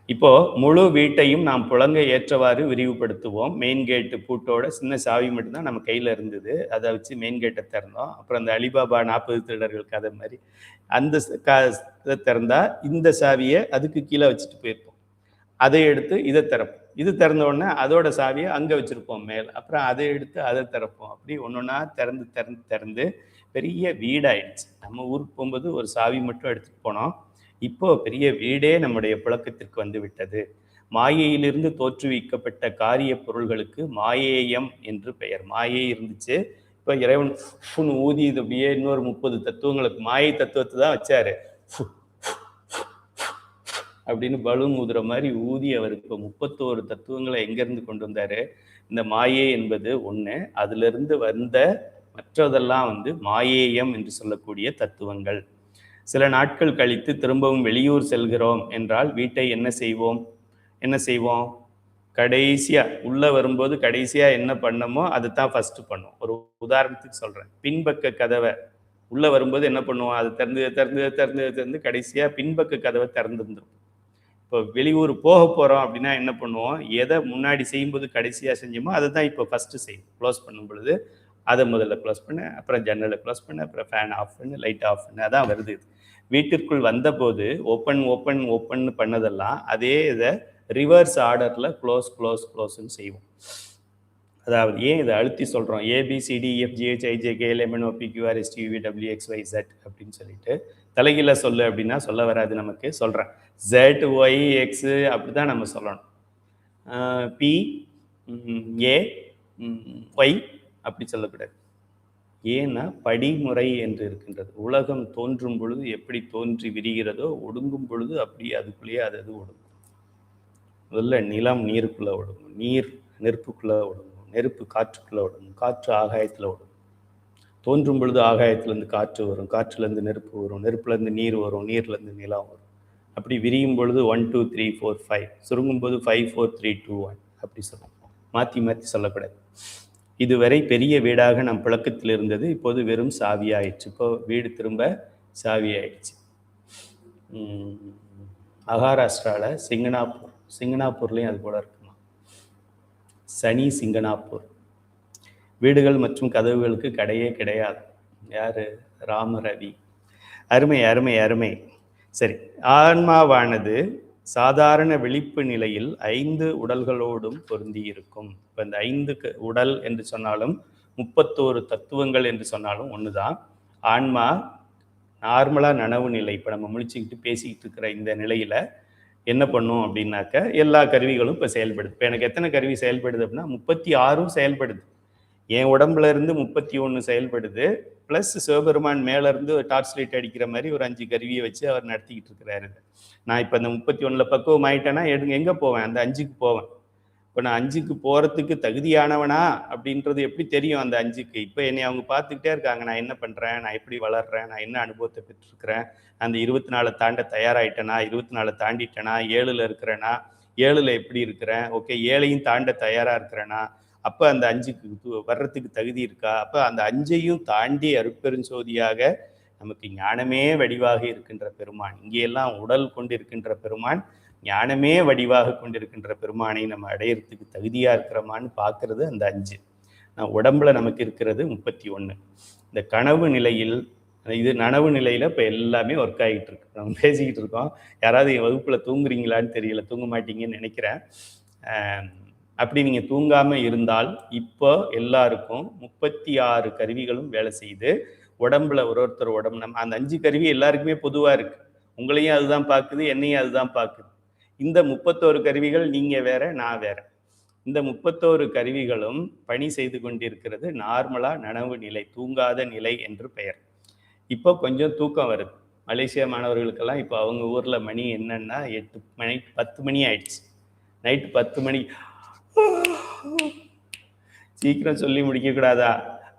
இப்போ முழு வீட்டையும் நாம் புழங்க ஏற்றவாறு விரிவுபடுத்துவோம். மெயின் கேட்டு பூட்டோட சின்ன சாவி மட்டும்தான் நம்ம கையில் இருந்தது, அதை வச்சு மெயின் கேட்டை திறந்தோம். அப்புறம் அந்த அலிபாபா 40 திருடர்கள் கதை மாதிரி அந்த திறந்தா இந்த சாவியை அதுக்கு கீழே வச்சுட்டு போயிருப்போம். அதை எடுத்து இதை திறப்போம். இது திறந்த உடனே அதோட சாவியை அங்கே வச்சிருப்போம் மேல். அப்புறம் அதை எடுத்து அதை திறப்போம். அப்படி ஒன்னொன்னா திறந்து பெரிய வீடாயிடுச்சு. நம்ம ஊருக்கு போகும்போது ஒரு சாவி மட்டும் எடுத்துட்டு போனோம். இப்போ பெரிய வீடே நம்முடைய புழக்கத்திற்கு வந்து விட்டது. மாயையிலிருந்து தோற்றுவிக்கப்பட்ட காரிய பொருள்களுக்கு மாயேயம் என்று பெயர். மாயை இருந்துச்சு, இப்போ இறைவன் ஊதி இது அப்படியே இன்னொரு 30 தத்துவங்களுக்கு மாயை தத்துவத்தை தான் வச்சாரு. அப்படின்னு பலூன் ஊதுற மாதிரி ஊதி அவர் இப்போ 31 தத்துவங்களை எங்கேருந்து கொண்டு வந்தாரு? இந்த மாயை என்பது ஒன்று, அதிலிருந்து வந்த மற்றதெல்லாம் மாயேயம் என்று சொல்லக்கூடிய தத்துவங்கள். சில நாட்கள் கழித்து திரும்பவும் வெளியூர் செல்கிறோம் என்றால் வீட்டை என்ன செய்வோம்? கடைசியா உள்ள வரும்போது கடைசியா என்ன பண்ணமோ அதை தான் ஃபர்ஸ்ட் பண்ணுவோம். ஒரு உதாரணத்துக்கு சொல்றேன். பின்பக்க கதவை உள்ள வரும்போது என்ன பண்ணுவோம்? அதை திறந்து கடைசியா பின்பக்க கதவை திறந்துருந்துடும். இப்போ வெளியூர் போக போறோம் அப்படின்னா என்ன பண்ணுவோம்? எதை முன்னாடி செய்யும்போது கடைசியா செஞ்சோமோ அதை தான் இப்போ ஃபர்ஸ்ட் செய்யும். க்ளோஸ் பண்ணும் பொழுது அதை முதல்ல க்ளோஸ் பண்ண, அப்புறம் ஜன்னலை க்ளோஸ் பண்ண, அப்புறம் ஃபேன் ஆஃப் பண்ணு, லைட் ஆஃப் பண்ணு, அதான் வருது. வீட்டிற்குள் வந்தபோது ஓப்பன் பண்ணதெல்லாம் அதே இதை ரிவர்ஸ் ஆர்டர்ல க்ளோஸ்ன்னு செய்வோம். அதாவது ஏன் இதை அழுத்தி சொல்றோம்? ABCDEFGHIJKLMNOPQRSTUVWXYZ அப்படின்னு சொல்லிட்டு தலைகீழ சொல்லு அப்படின்னா சொல்ல வராது நமக்கு. சொல்றேன், ZYX அப்படிதான் நம்ம சொல்லணும். PAY அப்படி சொல்லக்கூடாது. ஏன்னா படிமுறை என்று இருக்கின்றது. உலகம் தோன்றும் பொழுது எப்படி தோன்றி விரிகிறதோ, ஒடுங்கும் பொழுது அப்படியே அதுக்குள்ளேயே அது ஒடுங்கும். முதல்ல நிலம் நீருக்குள்ள ஒடுங்கும், நீர் நெருப்புக்குள்ள ஒடுங்கும், நெருப்பு காற்றுக்குள்ள ஒடுங்கும், காற்று ஆகாயத்தில் ஒடுங்கும். தோன்றும் பொழுது ஆகாயத்திலேருந்து காற்று வரும், காற்றுலேருந்து நெருப்பு வரும், நெருப்புலேருந்து நீர் வரும், நீர்லேருந்து நிலம் வரும். அப்படி விரியும் பொழுது 1 2 3 4 5, சுருங்கும் போது 5 4 3 2 1 அப்படி சொல்லுவோம். மாற்றி சொல்லக்கூடாது. இதுவரை பெரிய வீடாக நம் புழக்கத்தில் இருந்தது, இப்போது வெறும் சாவியாயிடுச்சு. இப்போ வீடு திரும்ப சாவியாயிடுச்சு. மகாராஷ்டிராவில் சிங்கனாப்பூர்லேயும் அது போல இருக்குமா? சனி சிங்கனாப்பூர். வீடுகள் மற்றும் கதவுகளுக்கு கடையே கிடையாது. யாரு? ராமரவி. அருமை அருமை அருமை. சரி, ஆன்மாவானது சாதாரண விழிப்பு நிலையில் 5 உடல்களோடும் பொருந்தி இருக்கும். இப்போ இந்த 5 உடல் என்று சொன்னாலும் 31 தத்துவங்கள் என்று சொன்னாலும் ஒண்ணுதான். ஆன்மா நார்மலா நனவு நிலை, இப்போ நம்ம முழிச்சுக்கிட்டு பேசிக்கிட்டு இருக்கிற இந்த நிலையில என்ன பண்ணும் அப்படின்னாக்க எல்லா கருவிகளும் இப்போ செயல்படுது. இப்போ எனக்கு எத்தனை கருவி செயல்படுது அப்படின்னா 36 செயல்படுது. என் உடம்புல இருந்து 31 செயல்படுது. ப்ளஸ் சிவபெருமான் மேல இருந்து டார்ச் லைட் அடிக்கிற மாதிரி ஒரு 5 கருவியை வச்சு அவர் நடத்திக்கிட்டு இருக்கிறாரு. நான் இப்போ அந்த 31 பக்குவம் ஆயிட்டேன்னா எங்க போவேன்? அந்த 5க்கு போவேன். இப்போ நான் 5க்கு போறதுக்கு தகுதியானவனா அப்படின்றது எப்படி தெரியும்? அந்த 5க்கு இப்போ என்னை அவங்க பார்த்துக்கிட்டே இருக்காங்க. நான் என்ன பண்றேன், நான் எப்படி வளர்றேன், நான் என்ன அனுபவத்தை பெற்றிருக்கிறேன், அந்த 24 தாண்ட தயாராயிட்டேனா, 24 தாண்டிட்டேனா, 7ல் இருக்கிறேனா, 7ல் எப்படி இருக்கிறேன், ஓகே 7ஐயும் தாண்ட தயாரா இருக்கிறேனா, அப்போ அந்த 5க்கு வர்றதுக்கு தகுதி இருக்கா? அப்போ அந்த 5ஐயும் தாண்டி அருட்பெருஞ்சோதியாக நமக்கு ஞானமே வடிவாக இருக்கின்ற பெருமான், இங்கெல்லாம் உடல் கொண்டிருக்கின்ற பெருமான், ஞானமே வடிவாக கொண்டிருக்கின்ற பெருமானை நம்ம அடையிறதுக்கு தகுதியா இருக்கிறோமான்னு பார்க்கறது அந்த 5. உடம்புல நமக்கு இருக்கிறது 31. இந்த கனவு நிலையில், இது நனவு நிலையில இப்போ எல்லாமே ஒர்க் ஆகிட்டு இருக்கு. நம்ம பேசிக்கிட்டு இருக்கோம். யாராவது என் வகுப்புல தூங்குறீங்களான்னு தெரியல, தூங்க மாட்டீங்கன்னு நினைக்கிறேன். அப்படி நீங்கள் தூங்காமல் இருந்தால் இப்போ எல்லாருக்கும் 36 கருவிகளும் வேலை செய்யுது. உடம்புல ஒருத்தர் உடம்பு நம்ம அந்த 5 கருவி எல்லாருக்குமே பொதுவாக இருக்கு. உங்களையும் அதுதான் பார்க்குது, என்னையும் அதுதான் பார்க்குது. இந்த 31 கருவிகள் நீங்கள் வேற, நான் வேற. இந்த 31 கருவிகளும் பணி செய்து கொண்டிருக்கிறது நார்மலாக நனவு நிலை, தூங்காத நிலை என்று பெயர். இப்போ கொஞ்சம் தூக்கம் வருது. மலேசியா மாணவர்களுக்கெல்லாம் இப்போ அவங்க ஊரில் மணி என்னன்னா 10 மணி ஆயிடுச்சு. நைட்டு 10 மணி. சீக்கிரம் சொல்லி முடிக்கக்கூடாதா?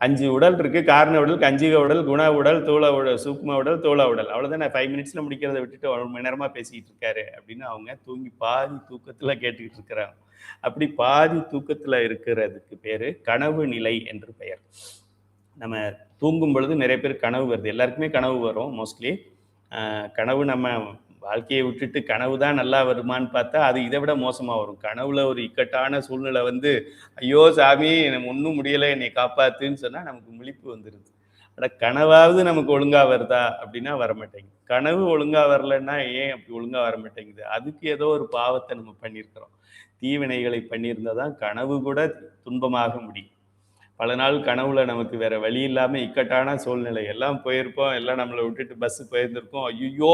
5 உடல் இருக்கு. காரண உடல், கஞ்சிக உடல், குண உடல், தூள உடல், சூக்ம உடல், தூள உடல். அவ்வளோதான். 5 மினிட்ஸ்ல முடிக்கிறத விட்டுட்டு 1 மணி நேரமா பேசிக்கிட்டு இருக்காரு அப்படின்னு அவங்க தூங்கி பாதி தூக்கத்துல கேட்டுக்கிட்டு இருக்கிறாங்க. அப்படி பாதி தூக்கத்துல இருக்கிறதுக்கு பேரு கனவு நிலை என்று பெயர். நம்ம தூங்கும் பொழுது நிறைய பேர் கனவு வருது. எல்லாருக்குமே கனவு வரும் மோஸ்ட்லி. கனவு நம்ம வாழ்க்கையை விட்டுட்டு கனவு தான் நல்லா வருமானு பார்த்தா அது இதை விட மோசமாக வரும். கனவுல ஒரு இக்கட்டான சூழ்நிலை வந்து ஐயோ சாமி நம்ம ஒன்றும் முடியலை என்னை காப்பாத்துன்னு சொன்னால் நமக்கு முழிப்பு வந்துடுது. ஆனால் கனவாவது நமக்கு ஒழுங்காக வருதா அப்படின்னா வரமாட்டேங்குது. கனவு ஒழுங்காக வரலன்னா ஏன் அப்படி ஒழுங்காக வர மாட்டேங்குது? அதுக்கு ஏதோ ஒரு பாவத்தை நம்ம பண்ணியிருக்கிறோம். தீவினைகளை பண்ணியிருந்தால் தான் கனவு கூட துன்பமாக முடியும். பல நாள் கனவுல நமக்கு வேற வழி இல்லாமல் இக்கட்டான சூழ்நிலை எல்லாம் போயிருப்போம், எல்லாம் நம்மளை விட்டுட்டு பஸ்ஸு போயிருந்திருக்கோம். ஐயோ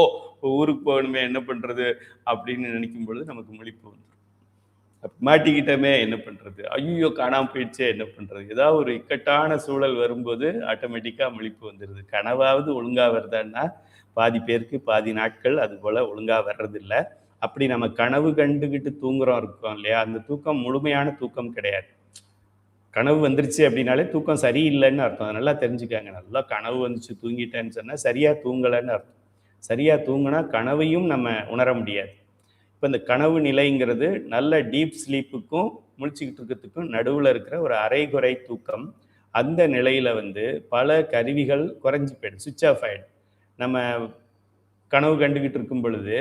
ஊருக்கு போகணுமே என்ன பண்ணுறது அப்படின்னு நினைக்கும் பொழுது நமக்கு முழிப்பு வந்துடும். மாட்டிக்கிட்டோமே என்ன பண்ணுறது, ஐயோ காணாமல் போயிடுச்சே என்ன பண்ணுறது. ஏதாவது ஒரு இக்கட்டான சூழல் வரும்போது ஆட்டோமேட்டிக்காக முழிப்பு வந்துடுது. கனவாவது ஒழுங்காக வருதான்னா பாதி பேருக்கு பாதி நாட்கள் அது போல் ஒழுங்காக வர்றதில்லை. அப்படி நம்ம கனவு கண்டுக்கிட்டு தூங்குறோம் இருக்கோம் இல்லையா, அந்த தூக்கம் முழுமையான தூக்கம் கிடையாது. கனவு வந்துருச்சு அப்படின்னாலே தூக்கம் சரியில்லைன்னு அர்த்தம். அதை நல்லா தெரிஞ்சுக்காங்க. நல்லா கனவு வந்துச்சு தூங்கிட்டேன்னு சொன்னால் சரியாக தூங்கலைன்னு அர்த்தம். சரியாக தூங்கினா கனவையும் நம்ம உணர முடியாது. இப்போ இந்த கனவு நிலைங்கிறது நல்ல டீப் ஸ்லீப்புக்கும் முழிச்சுக்கிட்டு இருக்கிறதுக்கும் நடுவில் இருக்கிற ஒரு அரைகுறை தூக்கம். அந்த நிலையில் வந்து பல கருவிகள் குறைஞ்சி போயிடும், சுவிட்ச் ஆஃப் ஆகிடும். நம்ம கனவு கண்டுக்கிட்டு இருக்கும் பொழுது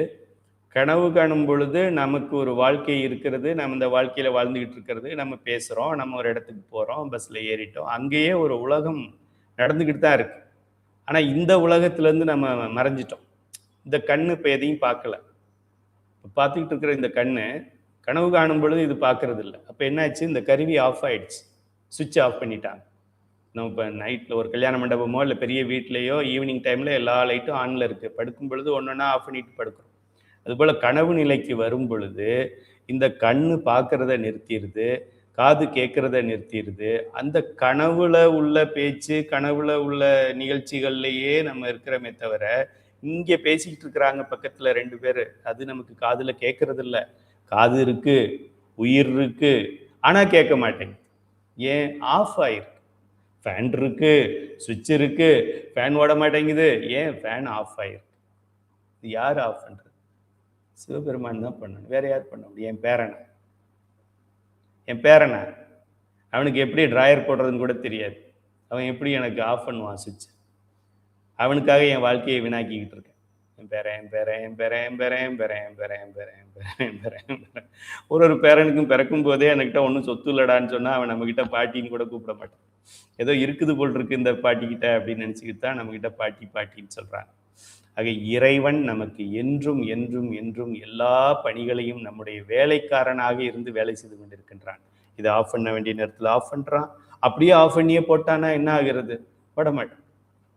கனவு காணும் பொழுது நமக்கு ஒரு வாழ்க்கை இருக்கிறது, நம்ம இந்த வாழ்க்கையில் வாழ்ந்துக்கிட்டு இருக்கிறது, நம்ம பேசுகிறோம், நம்ம ஒரு இடத்துக்கு போகிறோம், பஸ்ஸில் ஏறிட்டோம், அங்கேயே ஒரு உலகம் நடந்துக்கிட்டு தான் இருக்கு. ஆனால் இந்த உலகத்துலேருந்து நம்ம மறைஞ்சிட்டோம். இந்த கண்ணு இப்போ எதையும் பார்க்கல. இப்போ பார்த்துக்கிட்டு இருக்கிற இந்த கண்ணு கனவு காணும் பொழுது இது பார்க்கறது இல்லை. அப்போ என்னாச்சு, இந்த கருவி ஆஃப் ஆயிடுச்சு, சுவிட்ச் ஆஃப் பண்ணிட்டாங்க. நம்ம இப்போ நைட்டில் ஒரு கல்யாண மண்டபமோ இல்லை பெரிய வீட்லேயோ ஈவினிங் டைமில் எல்லா லைட்டும் ஆனில் இருக்குது. படுக்கும் பொழுது ஒன்றா ஆஃப் பண்ணிட்டு படுக்கிறோம். அதுபோல் கனவு நிலைக்கு வரும் பொழுது இந்த கண்ணு பார்க்கறத நிறுத்திடுது, காது கேட்கறத நிறுத்திடுது. அந்த கனவுல உள்ள பேச்சு, கனவுல உள்ள நிகழ்ச்சிகள்லையே நம்ம இருக்கிறோமே தவிர இங்கே பேசிக்கிட்டு இருக்கிறாங்க பக்கத்தில் 2 பேர், அது நமக்கு காதுல கேட்கறது இல்லை. காது இருக்கு, உயிர் இருக்கு, ஆனால் கேட்க மாட்டேங்குது. ஏன்? ஆஃப் ஆயிருக்கு. ஃபேன் இருக்கு, சுவிட்ச் இருக்கு, ஃபேன் ஓட மாட்டேங்குது. ஏன்? ஃபேன் ஆஃப் ஆயிருக்கு. யார் ஆஃப் பண்றது? சிவபெருமான் தான் பண்ணணும். வேற யார் பண்ண முடியும்? என் பேரனா அவனுக்கு எப்படி டிராயர் போடுறதுன்னு கூட தெரியாது. அவன் எப்படி எனக்கு ஆஃப் பண்ணுவான் சுவிட்ச்? அவனுக்காக என் வாழ்க்கையை வீணாக்கிக்கிட்டு இருக்கேன். ஒரு பேரனுக்கும் பிறக்கும் போதே என்கிட்ட ஒன்றும் சொத்து இல்லடான்னு சொன்னா அவன் நம்ம கிட்ட பாட்டின்னு கூட கூப்பிட மாட்டான். ஏதோ இருக்குது போல் இருக்கு இந்த பாட்டிக்கிட்ட அப்படின்னு நினைச்சுக்கிட்டு தான் நம்ம கிட்ட பாட்டி பாட்டின்னு சொல்றாங்க. ஆக இறைவன் நமக்கு என்றும் என்றும் என்றும் எல்லா பணிகளையும் நம்முடைய வேலைக்காரனாக இருந்து வேலை செய்து கொண்டிருக்கின்றான். இதை ஆஃப் பண்ண வேண்டிய நேரத்தில் ஆஃப் பண்ணுறான். அப்படியே ஆஃப் பண்ணியே போட்டானா என்ன ஆகிறது? போட மாட்டான்.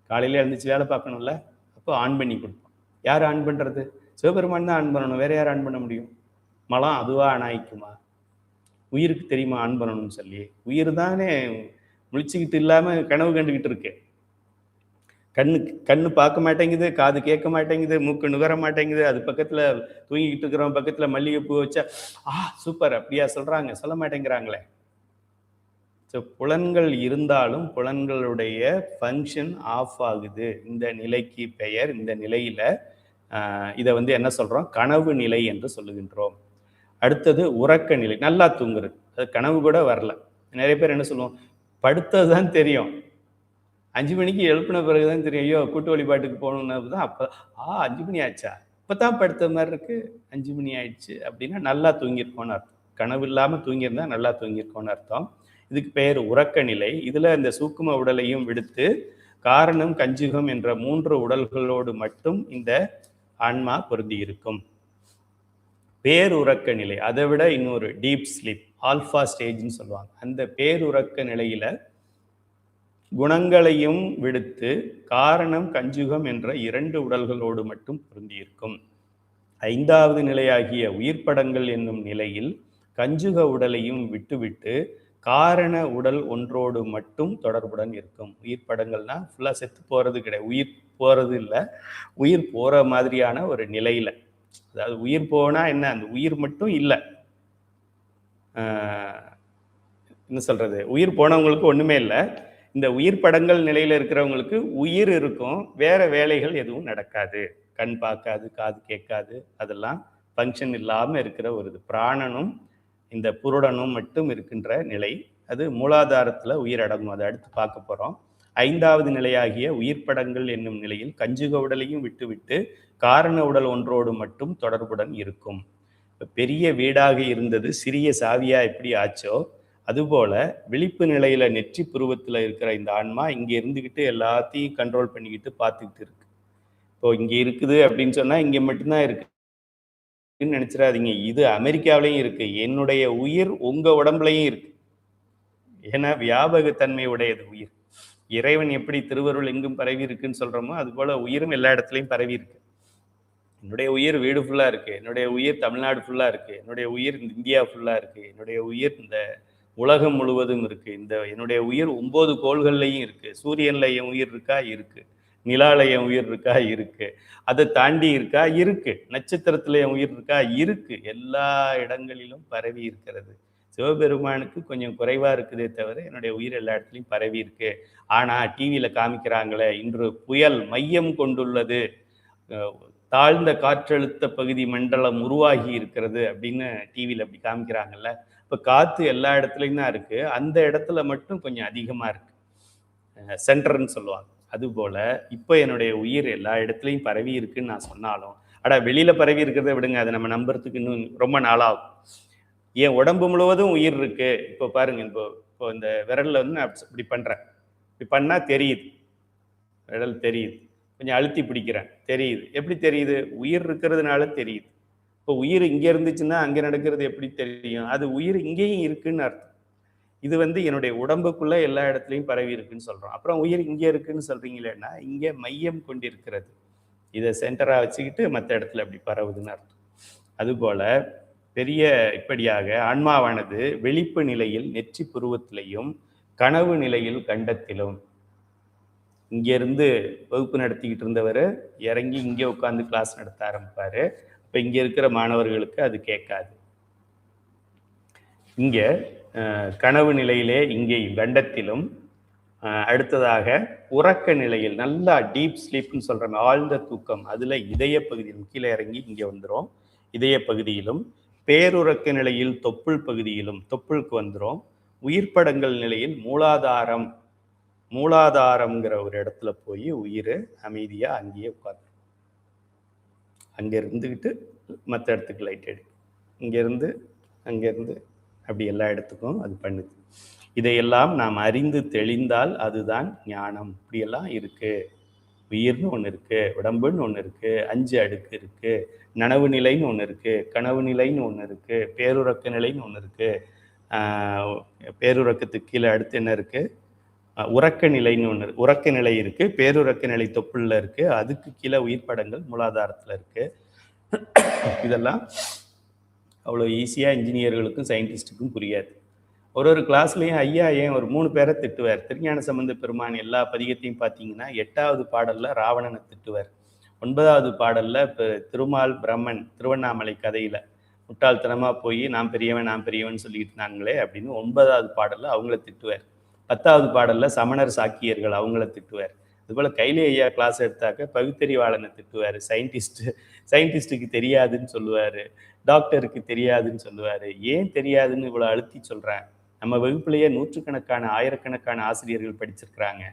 காலையில் எழுந்துச்சு வேலை பார்க்கணும்ல, அப்போ ஆன் பண்ணி கொடுப்பான். யார் ஆன் பண்ணுறது? சிவபெருமான் தான் ஆன் பண்ணணும். வேற யார் ஆன் பண்ண முடியும்? மலம் அதுவா ஆனாய்க்குமா? உயிருக்கு தெரியுமா ஆன் பண்ணணும்னு சொல்லி? உயிர் தானே முழிச்சுக்கிட்டு இல்லாமல் கனவு கண்டுக்கிட்டு இருக்கு. கண்ணு பார்க்க மாட்டேங்குது, காது கேட்க மாட்டேங்குது, மூக்கு நுகர மாட்டேங்குது. அது பக்கத்தில் தூங்கிக்கிட்டு இருக்கிறவன் பக்கத்தில் மல்லிகைப்பூ வச்சா சூப்பர் அப்படியா சொல்கிறாங்க, சொல்ல மாட்டேங்கிறாங்களே. ஸோ புலன்கள் இருந்தாலும் புலன்களுடைய ஃபங்க்ஷன் ஆஃப் ஆகுது. இந்த நிலைக்கு பெயர், இந்த நிலையில் இதை வந்து என்ன சொல்கிறோம்? கனவு நிலை என்று சொல்லுகின்றோம். அடுத்தது உறக்க நிலை. நல்லா தூங்குறது, அது கனவு கூட வரல. நிறைய பேர் என்ன சொல்லுவோம், படுத்தது தான் தெரியும், 5 மணிக்கு எழுப்பின பிறகுதான் தெரியும், ஐயோ கூட்டு வழிபாட்டுக்கு போகணுன்னு தான். அப்போ 5 மணி ஆச்சா, இப்போ தான் படுத்த மாதிரி இருக்கு, 5 மணி ஆயிடுச்சு அப்படின்னா நல்லா தூங்கியிருக்கோன்னு அர்த்தம். கனவு இல்லாமல் தூங்கியிருந்தா நல்லா தூங்கியிருக்கோன்னு அர்த்தம். இதுக்கு பெயர் உறக்க நிலை. இதில் இந்த சூக்கும உடலையும் விடுத்து காரணம் கஞ்சுகம் என்ற 3 உடல்களோடு மட்டும் இந்த ஆன்மா பொருந்தி இருக்கும். பேருறக்க நிலை, அதை விட இன்னொரு டீப் ஸ்லீப், ஆல்ஃபா ஸ்டேஜ்னு சொல்லுவாங்க. அந்த பேருறக்க நிலையில குணங்களையும் விடுத்து காரணம் கஞ்சுகம் என்ற 2 உடல்களோடு மட்டும் பொருந்தியிருக்கும். 5வது நிலையாகிய உயிர்ப்படங்கள் என்னும் நிலையில் கஞ்சுக உடலையும் விட்டுவிட்டு காரண உடல் ஒன்றோடு மட்டும் தொடர்புடன் இருக்கும். உயிர்ப்படங்கள்னா ஃபுல்லா செத்து போறது கிடையாது, உயிர் போறது இல்லை, உயிர் போற மாதிரியான ஒரு நிலையில. அதாவது உயிர் போனா என்ன, அந்த உயிர் மட்டும் இல்லை, என்ன சொல்றது, உயிர் போனவங்களுக்கு ஒண்ணுமே இல்லை. இந்த உயிர் படங்கள் நிலையில இருக்கிறவங்களுக்கு உயிர் இருக்கும், வேற வேலைகள் எதுவும் நடக்காது, கண் பார்க்காது, காது கேட்காது, அதெல்லாம் ஃபங்க்ஷன் இல்லாம இருக்கிற ஒரு இது. பிராணனும் இந்த புருடனும் மட்டும் இருக்கின்ற நிலை, அது மூலாதாரத்துல உயிர் அடங்கும். அதை அடுத்து பார்க்க போறோம். 5வது நிலையாகிய உயிர்ப்படங்கள் என்னும் நிலையில் கஞ்சுக உடலையும் விட்டுவிட்டு காரண உடல் ஒன்றோடு மட்டும் தொடர்புடன் இருக்கும். பெரிய வீடாக இருந்தது சிறிய சாவியா எப்படி ஆச்சோ, அதுபோல விழிப்பு நிலையில நெற்றி புருவத்துல இருக்கிற இந்த ஆன்மா இங்க இருந்துகிட்டு எல்லாத்தையும் கண்ட்ரோல் பண்ணிக்கிட்டு பார்த்துக்கிட்டு இருக்கு. இப்போ இங்க இருக்குது அப்படின்னு சொன்னா இங்க மட்டும்தான் இருக்குன்னு நினைச்சிடாதீங்க. இது அமெரிக்காவிலையும் இருக்கு, என்னுடைய உயிர் உங்க உடம்புலையும் இருக்கு. ஏன்னா வியாபகத்தன்மை உடையது உயிர். இறைவன் எப்படி திருவருள் எங்கும் பரவி இருக்குன்னு சொல்றோமோ, அது போல உயிரும் எல்லா இடத்துலையும் பரவி இருக்கு. என்னுடைய உயிர் வீடு ஃபுல்லா இருக்கு, என்னுடைய உயிர் தமிழ்நாடு ஃபுல்லா இருக்கு, என்னுடைய உயிர் இந்தியா ஃபுல்லா இருக்கு, என்னுடைய உயிர் இந்த உலகம் முழுவதும் இருக்கு. இந்த என்னுடைய உயிர் 9 கோள்கள்லையும் இருக்கு. சூரியன்ல என் உயிர் இருக்கா? இருக்கு. நிலால என் உயிர் இருக்கா? இருக்கு. அதை தாண்டி இருக்கா? இருக்கு. நட்சத்திரத்துல என் உயிர் இருக்கா? இருக்கு. எல்லா இடங்களிலும் பரவி இருக்கிறது. சிவபெருமானுக்கு கொஞ்சம் குறைவா இருக்குதே தவிர என்னுடைய உயிர் எல்லா இடத்துலையும் பரவி இருக்கு. ஆனா டிவியில காமிக்கிறாங்களே, இன்று புயல் மையம் கொண்டுள்ளது, தாழ்ந்த காற்றழுத்த பகுதி மண்டலம் உருவாகி இருக்கிறது அப்படின்னு டிவியில் அப்படி காமிக்கிறாங்கல்ல. இப்போ காற்று எல்லா இடத்துலையும் தான் இருக்கு, அந்த இடத்துல மட்டும் கொஞ்சம் அதிகமாக இருக்கு, சென்டர்ன்னு சொல்லுவாங்க. அதுபோல இப்போ என்னுடைய உயிர் எல்லா இடத்துலையும் பரவி இருக்குன்னு நான் சொன்னாலும், வெளியில பரவி இருக்கிறத விடுங்க, அதை நம்ம நம்புறதுக்கு இன்னும் ரொம்ப நாளாகும். என் உடம்பு முழுவதும் உயிர் இருக்கு. இப்போ பாருங்க, இப்போ இந்த விரல்ல வந்து நான் இப்படி பண்றேன், இப்படி பண்ணா தெரியுது, விரல் தெரியுது. கொஞ்சம் அழுத்தி பிடிக்கிறேன், தெரியுது. எப்படி தெரியுது? உயிர் இருக்கிறதுனால தெரியுது. இப்போ உயிர் இங்கே இருந்துச்சுன்னா அங்கே நடக்கிறது எப்படி தெரியும்? அது உயிர் இங்கேயும் இருக்குன்னு அர்த்தம். இது வந்து என்னுடைய உடம்புக்குள்ள எல்லா இடத்துலையும் பரவி இருக்குன்னு சொல்றோம். அப்புறம் உயிர் இங்கே இருக்குன்னு சொல்றீங்களேன்னா, இங்கே மையம் கொண்டிருக்கிறது, இதை சென்டரா வச்சுக்கிட்டு மற்ற இடத்துல அப்படி பரவுதுன்னு அர்த்தம். அதுபோல பெரிய இப்படியாக ஆன்மாவானது வெளிப்பு நிலையில் நெற்றி புருவத்திலையும் கனவு நிலையில் கண்டத்திலும், இங்கேருந்து வகுப்பு நடத்திக்கிட்டு இருந்தவர் இறங்கி இங்கே உட்காந்து கிளாஸ் நடத்த ஆரம்பிப்பார். இப்போ இங்கே இருக்கிற மாணவர்களுக்கு அது கேட்காது. இங்கே கனவு நிலையிலே இங்கே கண்டத்திலும், அடுத்ததாக உறக்க நிலையில் நல்லா டீப் ஸ்லீப்னு சொல்கிறாங்க, ஆழ்ந்த தூக்கம், அதில் இதய பகுதியிலும் கீழே இறங்கி இங்கே வந்துடும், இதய பகுதியிலும், பேருறக்க நிலையில் தொப்புள் பகுதியிலும், தொப்புளுக்கு வந்துடும், உயிர்ப்படங்கள் நிலையில் மூலாதாரம்ங்கிற ஒரு இடத்துல போய் உயிர் அமைதியா அங்கேயே உட்காந்து, அங்கே இருந்துக்கிட்டு மற்ற இடத்துக்கு லைட் எடு, இங்கேருந்து அங்கேருந்து அப்படி எல்லா இடத்துக்கும் அது பண்ணுது. இதையெல்லாம் நாம் அறிந்து தெளிந்தால் அதுதான் ஞானம். இப்படியெல்லாம் இருக்கு, உயிர்னு ஒன்று இருக்கு, உடம்புன்னு ஒன்று இருக்கு, 5 அடுக்கு இருக்கு, நனவு நிலைன்னு ஒன்று இருக்கு, கனவு நிலைன்னு ஒன்று இருக்கு, பேருறக்க நிலைன்னு ஒன்று இருக்கு, பேருறக்கத்துக்கு கீழே அடுத்து என்ன இருக்கு, உறக்க நிலைன்னு ஒன்று, உறக்க நிலை இருக்கு, பேருறக்க நிலை தொப்புள்ள இருக்கு, அதுக்கு கீழே உயிர்ப்படங்கள் மூலாதாரத்தில் இருக்கு. இதெல்லாம் அவ்வளோ ஈஸியாக இன்ஜினியர்களுக்கும் சயின்டிஸ்ட்டுக்கும் புரியாது. ஒரு கிளாஸ்லையும் ஐயா ஏன் ஒரு 3 பேரை திட்டுவார். திருஞான சம்பந்த பெருமான் எல்லா பதிகத்தையும் பார்த்தீங்கன்னா 8வது பாடலில் ராவணனை திட்டுவார், 9வது பாடலில் இப்போ திருமால் பிரம்மன் திருவண்ணாமலை கதையில் முட்டாள்தனமாக போய் நான் பெரியவன் சொல்லிட்டு இருந்தாங்களே அப்படின்னு 9வது பாடலில் அவங்கள திட்டுவார். 10வது பாடலில் சமணர் சாக்கியர்கள் அவங்கள திட்டுவார். அதுபோல் கைலி ஐயா கிளாஸ் எடுத்தாக்க பகுத்தறிவாளனை திட்டுவார், சயின்டிஸ்ட்டுக்கு தெரியாதுன்னு சொல்லுவார், டாக்டருக்கு தெரியாதுன்னு சொல்லுவார். ஏன் தெரியாதுன்னு இவ்வளோ அழுத்தி சொல்கிறேன்? நம்ம வகுப்புலேயே நூற்றுக்கணக்கான ஆயிரக்கணக்கான ஆசிரியர்கள் படிச்சிருக்கிறாங்க.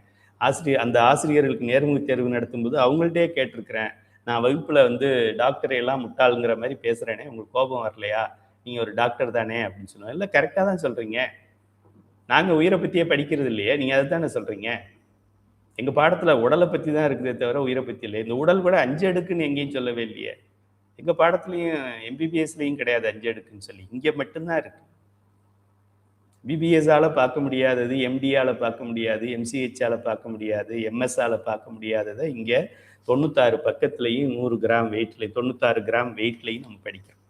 அந்த ஆசிரியர்களுக்கு நேர்முக தேர்வு நடத்தும்போது அவங்கள்ட்டே கேட்டிருக்கிறேன், நான் வகுப்பில் வந்து டாக்டரை எல்லாம் முட்டாளுங்கிற மாதிரி பேசுகிறேனே, உங்களுக்கு கோபம் வரலையா, நீங்கள் ஒரு டாக்டர் தானே அப்படின்னு சொல்லுவேன். இல்லை, கரெக்டாக தான் சொல்கிறீங்க, நாங்கள் உயிரை பற்றியே படிக்கிறது இல்லையே, நீங்கள் அதை தானே சொல்கிறீங்க, எங்கள் பாடத்தில் உடலை பற்றி தான் இருக்குதே தவிர உயிரை பற்றி இல்லை. இந்த உடல் கூட 5 அடுக்குன்னு எங்கேயும் சொல்லவே இல்லையே, எங்கள் பாடத்துலையும் எம்பிபிஎஸ்லையும் கிடையாது 5 அடுக்குன்னு சொல்லி, இங்கே மட்டும்தான் இருக்கு. பிபிஎஸ்ஸால் பார்க்க முடியாதது, எம்டியால் பார்க்க முடியாது, எம்சிஹெச்சால் பார்க்க முடியாது, எம்எஸ்ஸால் பார்க்க முடியாததை இங்கே 96 பக்கத்துலையும் 100 கிராம் வெயிட்லையும் 96 கிராம் வெயிட்லையும் நம்ம படிக்கிறோம்.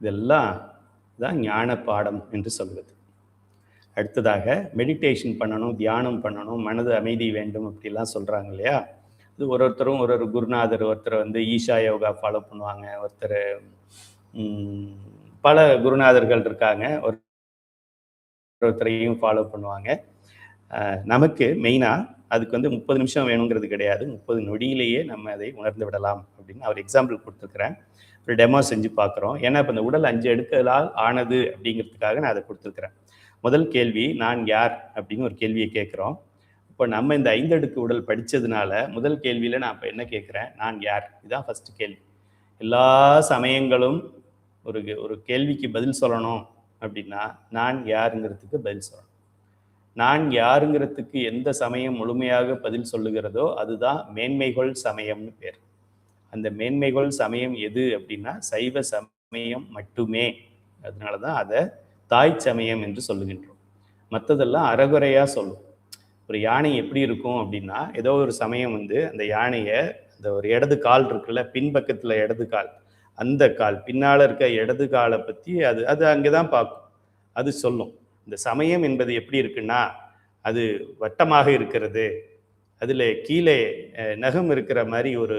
இதெல்லாம் தான் ஞான பாடம் என்று சொல்வது. அடுத்ததாக மெடிடேஷன் பண்ணணும், தியானம் பண்ணணும், மனது அமைதி வேண்டும் அப்படிலாம் சொல்கிறாங்க இல்லையா. இது ஒருத்தரும் ஒரு குருநாதர், ஒருத்தர் வந்து ஈஷா யோகா ஃபாலோ பண்ணுவாங்க, ஒருத்தர் பல குருநாதர்கள் இருக்காங்க, ஒருத்தரையும் ஃபாலோ பண்ணுவாங்க. நமக்கு மெயினாக அதுக்கு வந்து 30 நிமிஷம் வேணுங்கிறது கிடையாது, 30 நொடியிலேயே நம்ம அதை உணர்ந்து விடலாம் அப்படின்னு அவர் எக்ஸாம்பிள் கொடுத்துருக்குறேன். ஒரு டெமோ செஞ்சு பார்க்குறோம். ஏன்னா இப்போ இந்த உடல் 5 அடுக்களால் ஆனது அப்படிங்கிறதுக்காக நான் அதை கொடுத்துருக்குறேன். முதல் கேள்வி, நான் யார் அப்படின்னு ஒரு கேள்வியை கேட்குறோம். இப்போ நம்ம இந்த 5 அடுக்கு உடல் படித்ததுனால முதல் கேள்வியில் நான் இப்போ என்ன கேட்குறேன், நான் யார்? இதுதான் ஃபஸ்ட்டு கேள்வி. எல்லா சமயங்களும் ஒரு கேள்விக்கு பதில் சொல்லணும் அப்படின்னா நான் யாருங்கிறதுக்கு பதில் சொல்லணும். நான் யாருங்கிறதுக்கு எந்த சமயம் முழுமையாக பதில் சொல்லுகிறதோ அதுதான் மேன்மைகொள் சமயம்னு பேர். அந்த மேன்மைகொள் சமயம் எது அப்படின்னா சைவ சமயம் மட்டுமே. அதனால தான் அதை தாய் சமயம் என்று சொல்லுகின்றோம். மற்றதெல்லாம் அறகுறையாக சொல்லும். ஒரு யானை எப்படி இருக்கும் அப்படின்னா, ஏதோ ஒரு சமயம் வந்து அந்த யானையை, அந்த ஒரு இடது கால் இருக்குல்ல, பின்பக்கத்தில் இடது கால், அந்த கால் பின்னால் இருக்க இடது காலை பற்றி அது அங்கே தான் பார்க்கும், அது சொல்லும். இந்த சமயம் என்பது எப்படி இருக்குன்னா, அது வட்டமாக இருக்கிறது, அதில் கீழே நகம் இருக்கிற மாதிரி ஒரு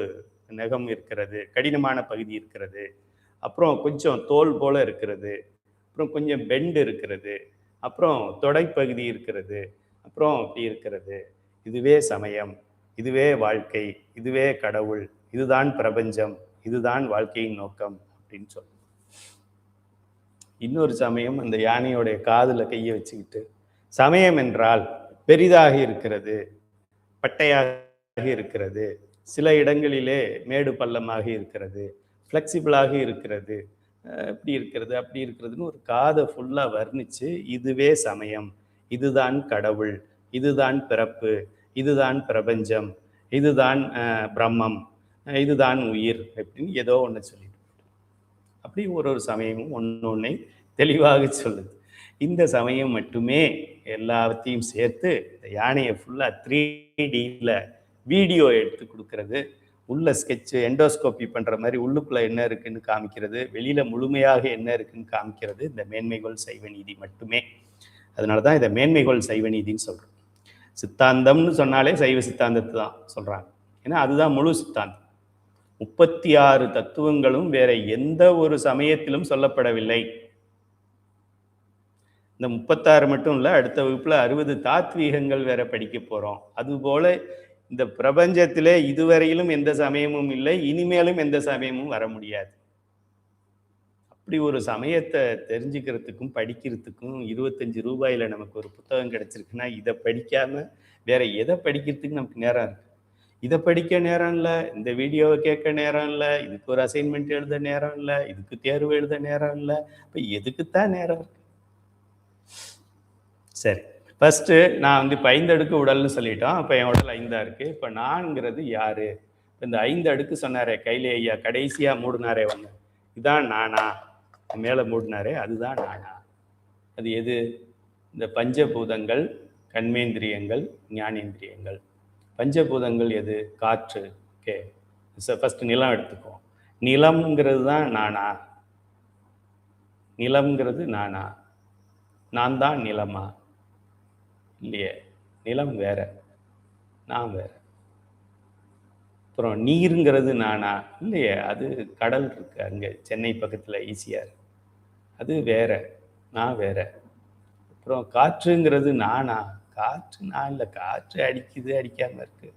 நகம் இருக்கிறது, கடினமான பகுதி இருக்கிறது, அப்புறம் கொஞ்சம் தோல் போல இருக்கிறது, அப்புறம் கொஞ்சம் பெண்டு இருக்கிறது, அப்புறம் தொடைப்பகுதி இருக்கிறது, அப்புறம் அப்படி இருக்கிறது. இதுவே சமயம், இதுவே வாழ்க்கை, இதுவே கடவுள், இதுதான் பிரபஞ்சம், இதுதான் வாழ்க்கையின் நோக்கம் அப்படின்னு சொல்லுவோம். இன்னொரு சமயம் அந்த யானையோடைய காதுல கையை வச்சுக்கிட்டு, சமயம் என்றால் பெரிதாக இருக்கிறது, பட்டையாக இருக்கிறது, சில இடங்களிலே மேடு பள்ளமாக இருக்கிறது, ஃப்ளெக்சிபிளாக இருக்கிறது, இப்படி இருக்கிறது அப்படி இருக்கிறதுன்னு ஒரு காதை ஃபுல்லாக வர்ணிச்சு, இதுவே சமயம், இதுதான் கடவுள், இதுதான் பிறப்பு, இதுதான் பிரபஞ்சம், இதுதான் பிரம்மம், இதுதான் உயிர் அப்படின்னு ஏதோ ஒன்று சொல்லிட்டு அப்படி ஒரு சமயமும் ஒன்னொன்னை தெளிவாக சொல்லுது. இந்த சமயம் மட்டுமே எல்லாத்தையும் சேர்த்து இந்த யானையை ஃபுல்லாக 3Dயில் வீடியோ எடுத்து கொடுக்கறது, உள்ள ஸ்கெட்சு எண்டோஸ்கோப்பி பண்ணுற மாதிரி உள்ளுக்குள்ளே என்ன இருக்குன்னு காமிக்கிறது, வெளியில் முழுமையாக என்ன இருக்குன்னு காமிக்கிறது இந்த மேன்மைகொள் சைவ நீதி மட்டுமே. அதனால தான் இதை மேன்மைகொள் சைவ நீதின்னு சொல்கிறோம். சித்தாந்தம்னு சொன்னாலே சைவ சித்தாந்தத்தை தான் சொல்கிறாங்க. ஏன்னா அதுதான் முழு சித்தாந்தம். 36 தத்துவங்களும் வேற எந்த ஒரு சமயத்திலும் சொல்லப்படவில்லை. இந்த 36 மட்டும் இல்லை, அடுத்த வகுப்புல 60 தாத்வீகங்கள் வேற படிக்க போறோம். அதுபோல இந்த பிரபஞ்சத்திலே இதுவரையிலும் எந்த சமயமும் இல்லை, இனிமேலும் எந்த சமயமும் வர முடியாது. அப்படி ஒரு சமயத்தை தெரிஞ்சுக்கிறதுக்கும் படிக்கிறதுக்கும் 25 ரூபாயில நமக்கு ஒரு புத்தகம் கிடைச்சிருக்குன்னா இதை படிக்காம வேற எதை படிக்கிறதுக்கு நமக்கு நேரம் இருக்கு? இதை படிக்க நேரம் இல்லை, இந்த வீடியோவை கேட்க நேரம் இல்லை, இதுக்கு ஒரு அசைன்மெண்ட் எழுத நேரம் இல்லை, இதுக்கு தேர்வு எழுத நேரம் இல்லை. இப்போ எதுக்குத்தான் நேரம் இருக்கு? சரி, ஃபர்ஸ்ட் நான் வந்து இப்போ 5 அடுக்கு உடல்னு சொல்லிட்டோம். இப்போ என் உடல் 5ஆ இருக்கு. இப்போ நான்ங்கிறது யாரு? இந்த 5 அடுக்கு சொன்னாரே கையிலே ஐயா, கடைசியா மூடினாரே வந்து, இதுதான் நானா, மேலே மூடினாரே அதுதான் நானா. அது எது? இந்த பஞ்சபூதங்கள், கண்மேந்திரியங்கள், ஞானேந்திரியங்கள். பஞ்சபூதங்கள் எது? காற்று. ஓகே, ஃபர்ஸ்ட் நிலம் எடுத்துக்குவோம். நிலம்ங்கிறது தான் நானா? நிலம்ங்கிறது நானா? நான் தான் நிலமா? இல்லையே, நிலம் வேற, நான் வேற. அப்புறம் நீருங்கிறது நானா? இல்லையே, அது கடல் இருக்கு அங்கே சென்னை பக்கத்தில் ஈசிஆர், அது வேற, நான் வேற. அப்புறம் காற்றுங்கிறது நானா? காற்று நான் இல்லை, காற்று அடிக்குது அடிக்காம இருக்கு,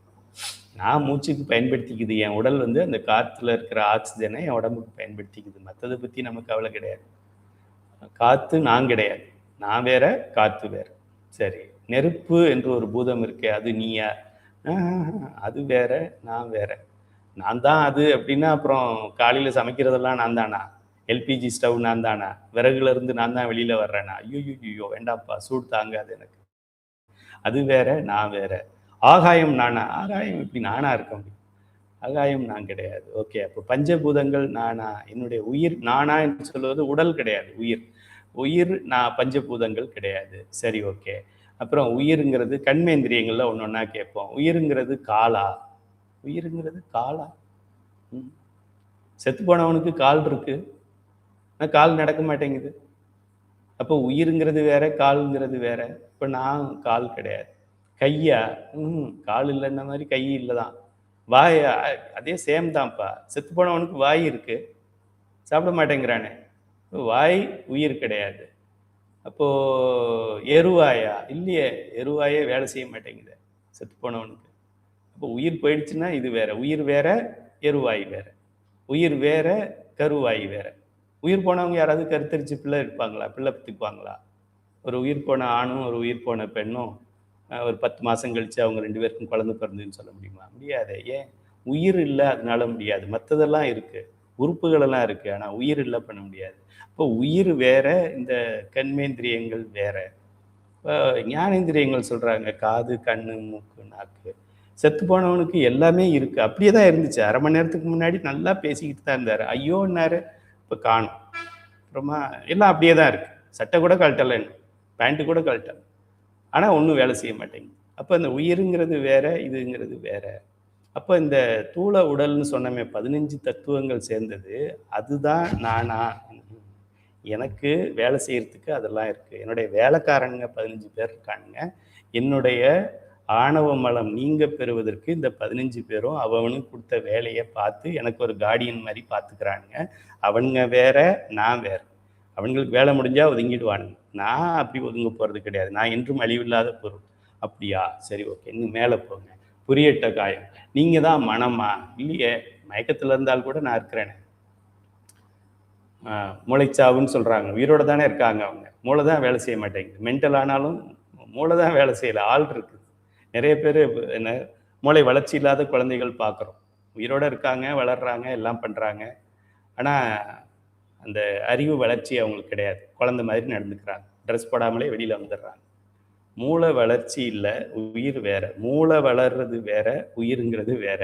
நான் மூச்சுக்கு பயன்படுத்திக்குது. என் உடல் வந்து அந்த காற்றுல இருக்கிற ஆக்சிஜனை என் உடம்புக்கு பயன்படுத்திக்குது. மற்றதை பற்றி நமக்கு கவலை கிடையாது. காற்று நான் கிடையாது, நான் வேற, காற்று வேற. சரி, நெருப்பு என்று ஒரு பூதம் இருக்கு, அது நீயா? அது வேற, நான் வேற. நான் தான் அது அப்படின்னா அப்புறம் காலையில் சமைக்கிறதெல்லாம் நான் தானா? எல்பிஜி ஸ்டவ் நான் தானா? விறகுல இருந்து நான் தான் வெளியில வர்றேனா? ஐயோ வேண்டாம்ப்பா, சூடு தாங்காது எனக்கு. அது வேற, நான் வேற. ஆகாயம் நானா? ஆகாயம் இப்படி நானா இருக்க முடியும்? ஆகாயம் நான் கிடையாது. ஓகே. அப்போ பஞ்சபூதங்கள் நானா? என்னுடைய உயிர் நானா என்று சொல்வது உடல் கிடையாது, உயிர். உயிர் நான் பஞ்சபூதங்கள் கிடையாது. சரி, ஓகே. அப்புறம் உயிருங்கிறது கண்மேந்திரியங்கள்ல ஒண்ணொண்ணா கேட்போம். உயிருங்கிறது காலா? உயிருங்கிறது காலா? ம். செத்து போனவனுக்கு கால் இருக்கு. ஆனா கால் நடக்க மாட்டேங்குது. அப்போ உயிருங்கிறது வேற, கால்ங்கிறது வேற. இப்ப நான் கால் கிடையாது. கையா? கால் இல்லைன்ன மாதிரி கை இல்லதான். வாயா? அதே சேம் தான்ப்பா. செத்து போனவனுக்கு வாய் இருக்கு, சாப்பிட மாட்டேங்கிறானே. வாய் உயிர் கிடையாது. அப்போ எருவாயா? இல்லையே, எருவாயே வேலை செய்ய மாட்டேங்குது செத்து போனவனுக்கு. அப்போ உயிர் போயிடுச்சுன்னா இது வேற. உயிர் வேற, எருவாய் வேற. உயிர் வேற, கருவாய் வேற. உயிர் போனவங்க யாராவது கருத்தரிச்சு பிள்ளை இருப்பாங்களா? பிள்ளை பெற்றுக்குவாங்களா? ஒரு உயிர் போன ஆணும் ஒரு உயிர் போன பெண்ணும் ஒரு 10 மாதம் கழிச்சு அவங்க 2 பேருக்கும் குழந்தை பிறந்துன்னு சொல்ல முடியுமா? முடியாது. ஏன்? உயிர் இல்லை, அதனால முடியாது. மற்றதெல்லாம் இருக்கு, உறுப்புகள் எல்லாம் இருக்கு. ஆனால் உயிர் இல்லை, பண்ண முடியாது. இப்போ உயிர் வேற, இந்த கண்மேந்திரியங்கள் வேற. இப்போ ஞானேந்திரியங்கள் சொல்றாங்க, காது, கண்ணு, மூக்கு, நாக்கு. செத்து போனவனுக்கு எல்லாமே இருக்கு. அப்படியே தான் இருந்துச்சு. அரை மணி நேரத்துக்கு முன்னாடி நல்லா பேசிக்கிட்டு தான் இருந்தாரு. ஐயோன்னாரு, இப்போ காணும். அப்புறமா எல்லாம் அப்படியே தான் இருக்கு. சட்டை கூட கழட்டலை, பேண்ட்டு கூட கழட்டலை. ஆனால் ஒன்றும் வேலை செய்ய மாட்டேங்குது. அப்போ இந்த உயிருங்கிறது வேற, இதுங்கிறது வேற. அப்போ இந்த தூள உடல்னு சொன்னமே 15 தத்துவங்கள் சேர்ந்தது, அதுதான் நானா? எனக்கு வேலை செய்யறதுக்கு அதெல்லாம் இருக்கு. என்னுடைய வேலைக்காரனுங்க 15 பேர் இருக்கானுங்க. என்னுடைய ஆணவ மலம் நீங்க பெறுவதற்கு இந்த 15 பேரும் அவனுக்கு கொடுத்த வேலையை பார்த்து எனக்கு ஒரு கார்டியன் மாதிரி பார்த்துக்கிறானுங்க. அவனுங்க வேற, நான் வேற. அவங்களுக்கு வேலை முடிஞ்சா ஒதுங்கிடுவானுங்க. நான் அப்படி ஒதுங்க போகிறது கிடையாது. நான் என்றும் அழிவில்லாத பொருள். அப்படியா? சரி, ஓகே. இன்னும் மேலே போங்க. புரியட்ட காயம். நீங்கள் தான் மனமா? இல்லையே, மயக்கத்தில் இருந்தால் கூட நான் இருக்கிறேனே. மூளைச்சாவுன்னு சொல்கிறாங்க. உயிரோடு தானே இருக்காங்க அவங்க. மூளை தான் வேலை செய்ய மாட்டேங்குது. மென்டல் ஆனாலும் மூளை தான் வேலை செய்யலை, ஆள் இருக்குது. நிறைய பேர் என்ன, மூளை வளர்ச்சி இல்லாத குழந்தைகள் பார்க்குறோம். உயிரோடு இருக்காங்க, வளர்கிறாங்க, எல்லாம் பண்ணுறாங்க. ஆனால் அந்த அறிவு வளர்ச்சி அவங்களுக்கு கிடையாது. குழந்தை மாதிரி நடந்துக்கிறாங்க. ட்ரெஸ் போடாமலே வெளியில் வந்துடுறாங்க. மூளை வளர்ச்சி இல்லை, உயிர் வேற. மூளை வளர்றது வேற, உயிருங்கிறது வேற.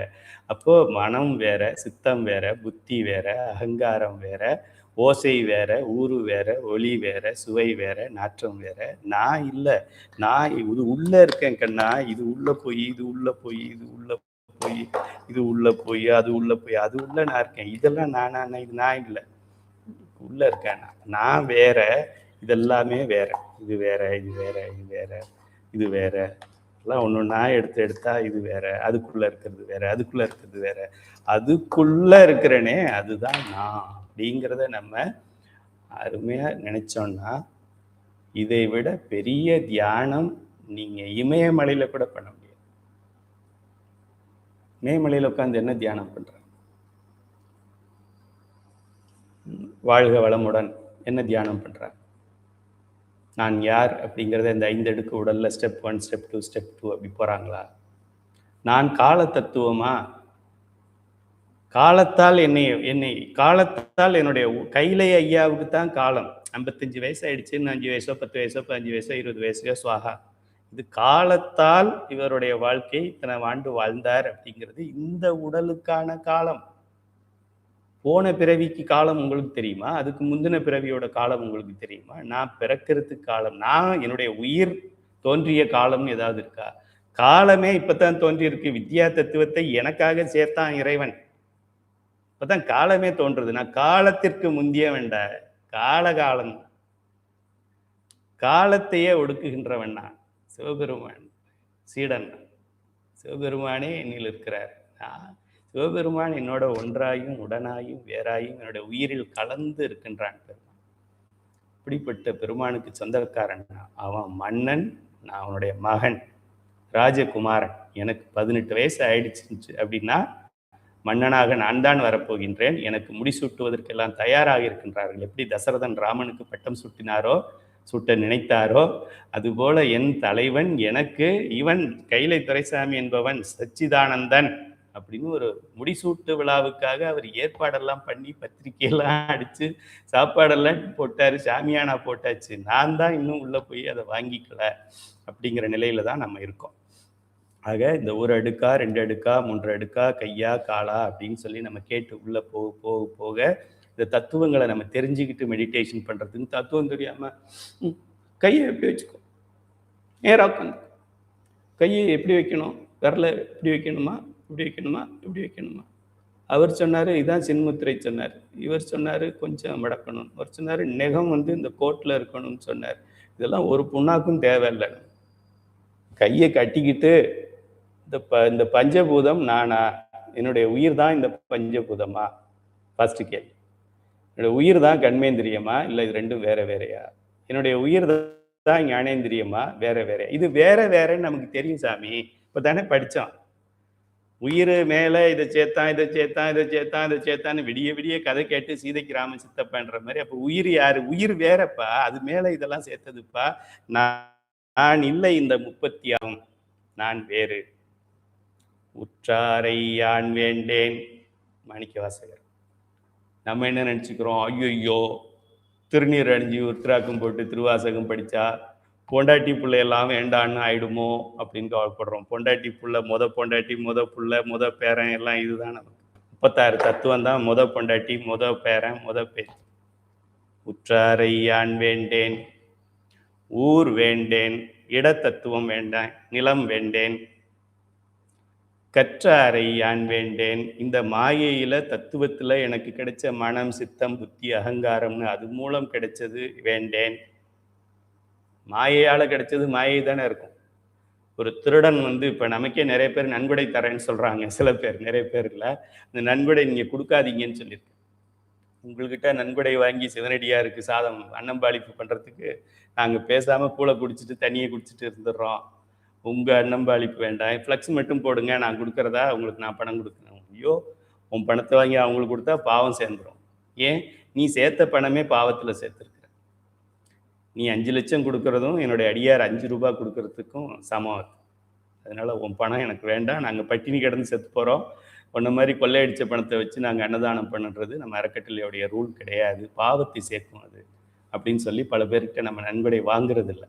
அப்போ மனம் வேற, சித்தம் வேற, புத்தி வேற, அகங்காரம் வேற, ஓசை வேற, ஊறு வேற, ஒளி வேற, சுவை வேற, நாற்றம் வேற. நான் இல்லை. நான் இது உள்ள இருக்கேன் கண்ணா. இது உள்ள போய், இது உள்ள போய், இது உள்ள போய், இது உள்ள போய், அது உள்ள போய், அது உள்ள நான் இருக்கேன். இதெல்லாம் நானா? இது நான் இல்லை, உள்ள இருக்கேன். நான் வேற, இதெல்லாமே வேற. இது வேற, இது வேற, இது வேற, இது வேற. எல்லாம் ஒன்னொன்னா எடுத்தா இது வேற, அதுக்குள்ள இருக்கிறது வேற, அதுக்குள்ள இருக்கிறது வேற. அதுக்குள்ள இருக்கிறனே, அதுதான் நான். அப்படிங்கிறத நம்ம அருமையா நினைச்சோம்னா, இதை விட பெரிய தியானம் நீங்க இமயமலையில கூட பண்ண முடியாது. இமயமலையில உட்காந்து என்ன தியானம் பண்ற? வாழ்க வளமுடன் என்ன தியானம் பண்றாங்க? நான் யார் அப்படிங்கிறத இந்த 5 அடுக்கு உடல்ல ஸ்டெப் 1, ஸ்டெப் 2, ஸ்டெப் 2 அப்படி போறாங்களா? நான் கால தத்துவமா? காலத்தால் காலத்தால் என்னுடைய கைலை ஐயாவுக்கு தான் காலம். 55 வயசு ஆயிடுச்சு, இன்னும் 5 வயசோ 10 வயசோ 15 வயசோ 20 வயசோ சுவாகா. இது காலத்தால் இவருடைய வாழ்க்கை இத்தனை ஆண்டு வாழ்ந்தார் அப்படிங்கிறது இந்த உடலுக்கான காலம். போன பிறவிக்கு காலம் உங்களுக்கு தெரியுமா? அதுக்கு முந்தின பிறவியோட காலம் உங்களுக்கு தெரியுமா? நான் பிறக்கிறதுக்கு காலம், நான் என்னுடைய உயிர் தோன்றிய காலம்னு ஏதாவது இருக்கா? காலமே இப்பதான் தோன்றி இருக்கு. வித்யா தத்துவத்தை எனக்காக சேர்த்தான் இறைவன். இப்பதான் காலமே தோன்றுது. நான் காலத்திற்கு முந்திய வேண்ட காலகாலம், காலத்தையே ஒடுக்குகின்றவன் நான் சிவபெருமான் சீடன். சிவபெருமானே என்னில் இருக்கிறார். சிவபெருமான் என்னோட ஒன்றாயும் உடனாயும் வேறாயும் என்னுடைய உயிரில் கலந்து இருக்கின்றான் பெருமான். இப்படிப்பட்ட பெருமானுக்கு சொந்தக்காரன். அவன் மன்னன், நான் அவனுடைய மகன், ராஜகுமாரன். எனக்கு 18 வயசு ஆயிடுச்சு அப்படின்னா மன்னனாக நான் தான் வரப்போகின்றேன். எனக்கு முடிசூட்டுவதற்கெல்லாம் தயாராக இருக்கின்றார்கள். எப்படி தசரதன் ராமனுக்கு பட்டம் சூட்டினாரோ, சூட்ட நினைத்தாரோ, அதுபோல என் தலைவன் எனக்கு, இவன் கைலை துரைசாமி என்பவன் சச்சிதானந்தன் அப்படின்னு ஒரு முடிசூட்டு விழாவுக்காக அவர் ஏற்பாடெல்லாம் பண்ணி பத்திரிகையெல்லாம் அடிச்சு சாப்பாடெல்லாம் போட்டாரு, சாமியானா போட்டாச்சு. நான் தான் இன்னும் உள்ள போய் அதை வாங்கிக்கல அப்படிங்கிற நிலையில தான் நம்ம இருக்கோம். ஆக இந்த ஒரு அடுக்கா 2 அடுக்கா 3 அடுக்கா கையா காலா அப்படின்னு சொல்லி நம்ம கேட்டு உள்ள போக போக போக இந்த தத்துவங்களை நம்ம தெரிஞ்சுக்கிட்டு மெடிடேஷன் பண்றதுக்கு தத்துவம் தெரியாம கையை எப்படி வச்சுக்கோ, நேரா உட்காந்து கையை எப்படி வைக்கணும், விரல இப்படி வைக்கணுமா, இப்படி வைக்கணுமா, இப்படி வைக்கணுமா. அவர் சொன்னார் இதான் சின்முத்திரை சொன்னார், இவர் சொன்னார் கொஞ்சம் மடக்கணும், அவர் சொன்னார் நெகம் இந்த கோட்டில் இருக்கணும்னு சொன்னார். இதெல்லாம் ஒரு புண்ணாக்கும் தேவையில்லை. கையை கட்டிக்கிட்டு இந்த பஞ்சபூதம் நானா, என்னுடைய உயிர் தான் இந்த பஞ்சபூதமா, ஃபர்ஸ்ட் கேள்வி. என்னுடைய உயிர் தான் கண்மேந்திரியமா, இல்லை இது ரெண்டும் வேற வேறையா? என்னுடைய உயிர் தான் ஞானேந்திரியமா, வேற வேற? இது வேற வேறன்னு நமக்கு தெரியும் சாமி, இப்போ தானே படித்தோம். உயிர் மேலே இதை சேர்த்தான் இதை சேர்த்தான் இதை சேர்த்தான் இதை சேர்த்தான்னு விடிய விடிய கதை கேட்டு சீதைக்கு ராமன் சித்தப்பன்ற மாதிரி. அப்போ உயிர் யாரு? உயிர் வேறப்பா, அது மேலே இதெல்லாம் சேர்த்ததுப்பா. நான் இல்லை இந்த 36, நான் வேறு. உற்றாரை யான் வேண்டேன். மாணிக்கவாசகர். நம்ம என்ன நினச்சிக்கிறோம், ஐயோ திருநீர் அணிஞ்சு உத்திராக்கம் போட்டு திருவாசகம் படித்தா பொண்டாட்டி பிள்ளையெல்லாம் வேண்டான்னு ஆயிடுமோ அப்படின்னு கவலைப்படுறோம். பொண்டாட்டி புள்ள, பொண்டாட்டி, புள்ள, பேரன் எல்லாம் இதுதான் நமக்கு. 36 தத்துவம் தான். பொண்டாட்டி, பேரன், பேச்சு. உற்றாரை யான் வேண்டேன், ஊர் வேண்டேன், இடத்தத்துவம் வேண்டாம், நிலம் வேண்டேன், கற்றாரை யான் வேண்டேன். இந்த மாயையில தத்துவத்துல எனக்கு கிடைச்ச மனம், சித்தம், புத்தி, அகங்காரம்னு அது மூலம் கிடைச்சது வேண்டேன். மாயையால கிடைச்சது மாயை தானே இருக்கும். ஒரு திருடன் இப்ப நமக்கே நிறைய பேர் நன்கொடை தரேன்னு சொல்றாங்க. சில பேர், நிறைய பேர் இல்லை, இந்த நன்கொடை நீங்க கொடுக்காதீங்கன்னு சொல்லியிருக்கேன். உங்கள்கிட்ட நன்கொடை வாங்கி சிவனடியாருக்கு சாதம் அன்னம்பாளிப்பு பண்றதுக்கு நாங்க பேசாம கூளை குடிச்சிட்டு தண்ணியை குடிச்சிட்டு இருந்துடுறோம். உங்க அன்னம்பாளிப்பு வேண்டாம், ஃப்ளக்ஸ் மட்டும் போடுங்க, நான் கொடுக்கறதா உங்களுக்கு நான் பணம் கொடுக்கணும். ஐயோ, உன் பணத்தை வாங்கி அவங்களுக்கு கொடுத்தா பாவம் சேர்ந்துடும். ஏன்? நீ சேர்த்த பணமே பாவத்துல சேர்த்துருக்க. நீ 5 லட்சம் கொடுக்கறதும் என்னுடைய அடியார் 5 ரூபாய் கொடுக்கறதுக்கும் சமம். அதனால உன் பணம் எனக்கு வேண்டாம், நாங்கள் பட்டினி கிடந்து செத்து போகிறோம். உன்ன மாதிரி கொள்ளையடிச்ச பணத்தை வச்சு நாங்கள் அன்னதானம் பண்ணுறது நம்ம அறக்கட்டளையோடைய ரூல் கிடையாது, பாவத்தை சேர்க்கும் அது அப்படின்னு சொல்லி பல பேர்கிட்ட நம்ம நன்கொடை வாங்குறது இல்லை.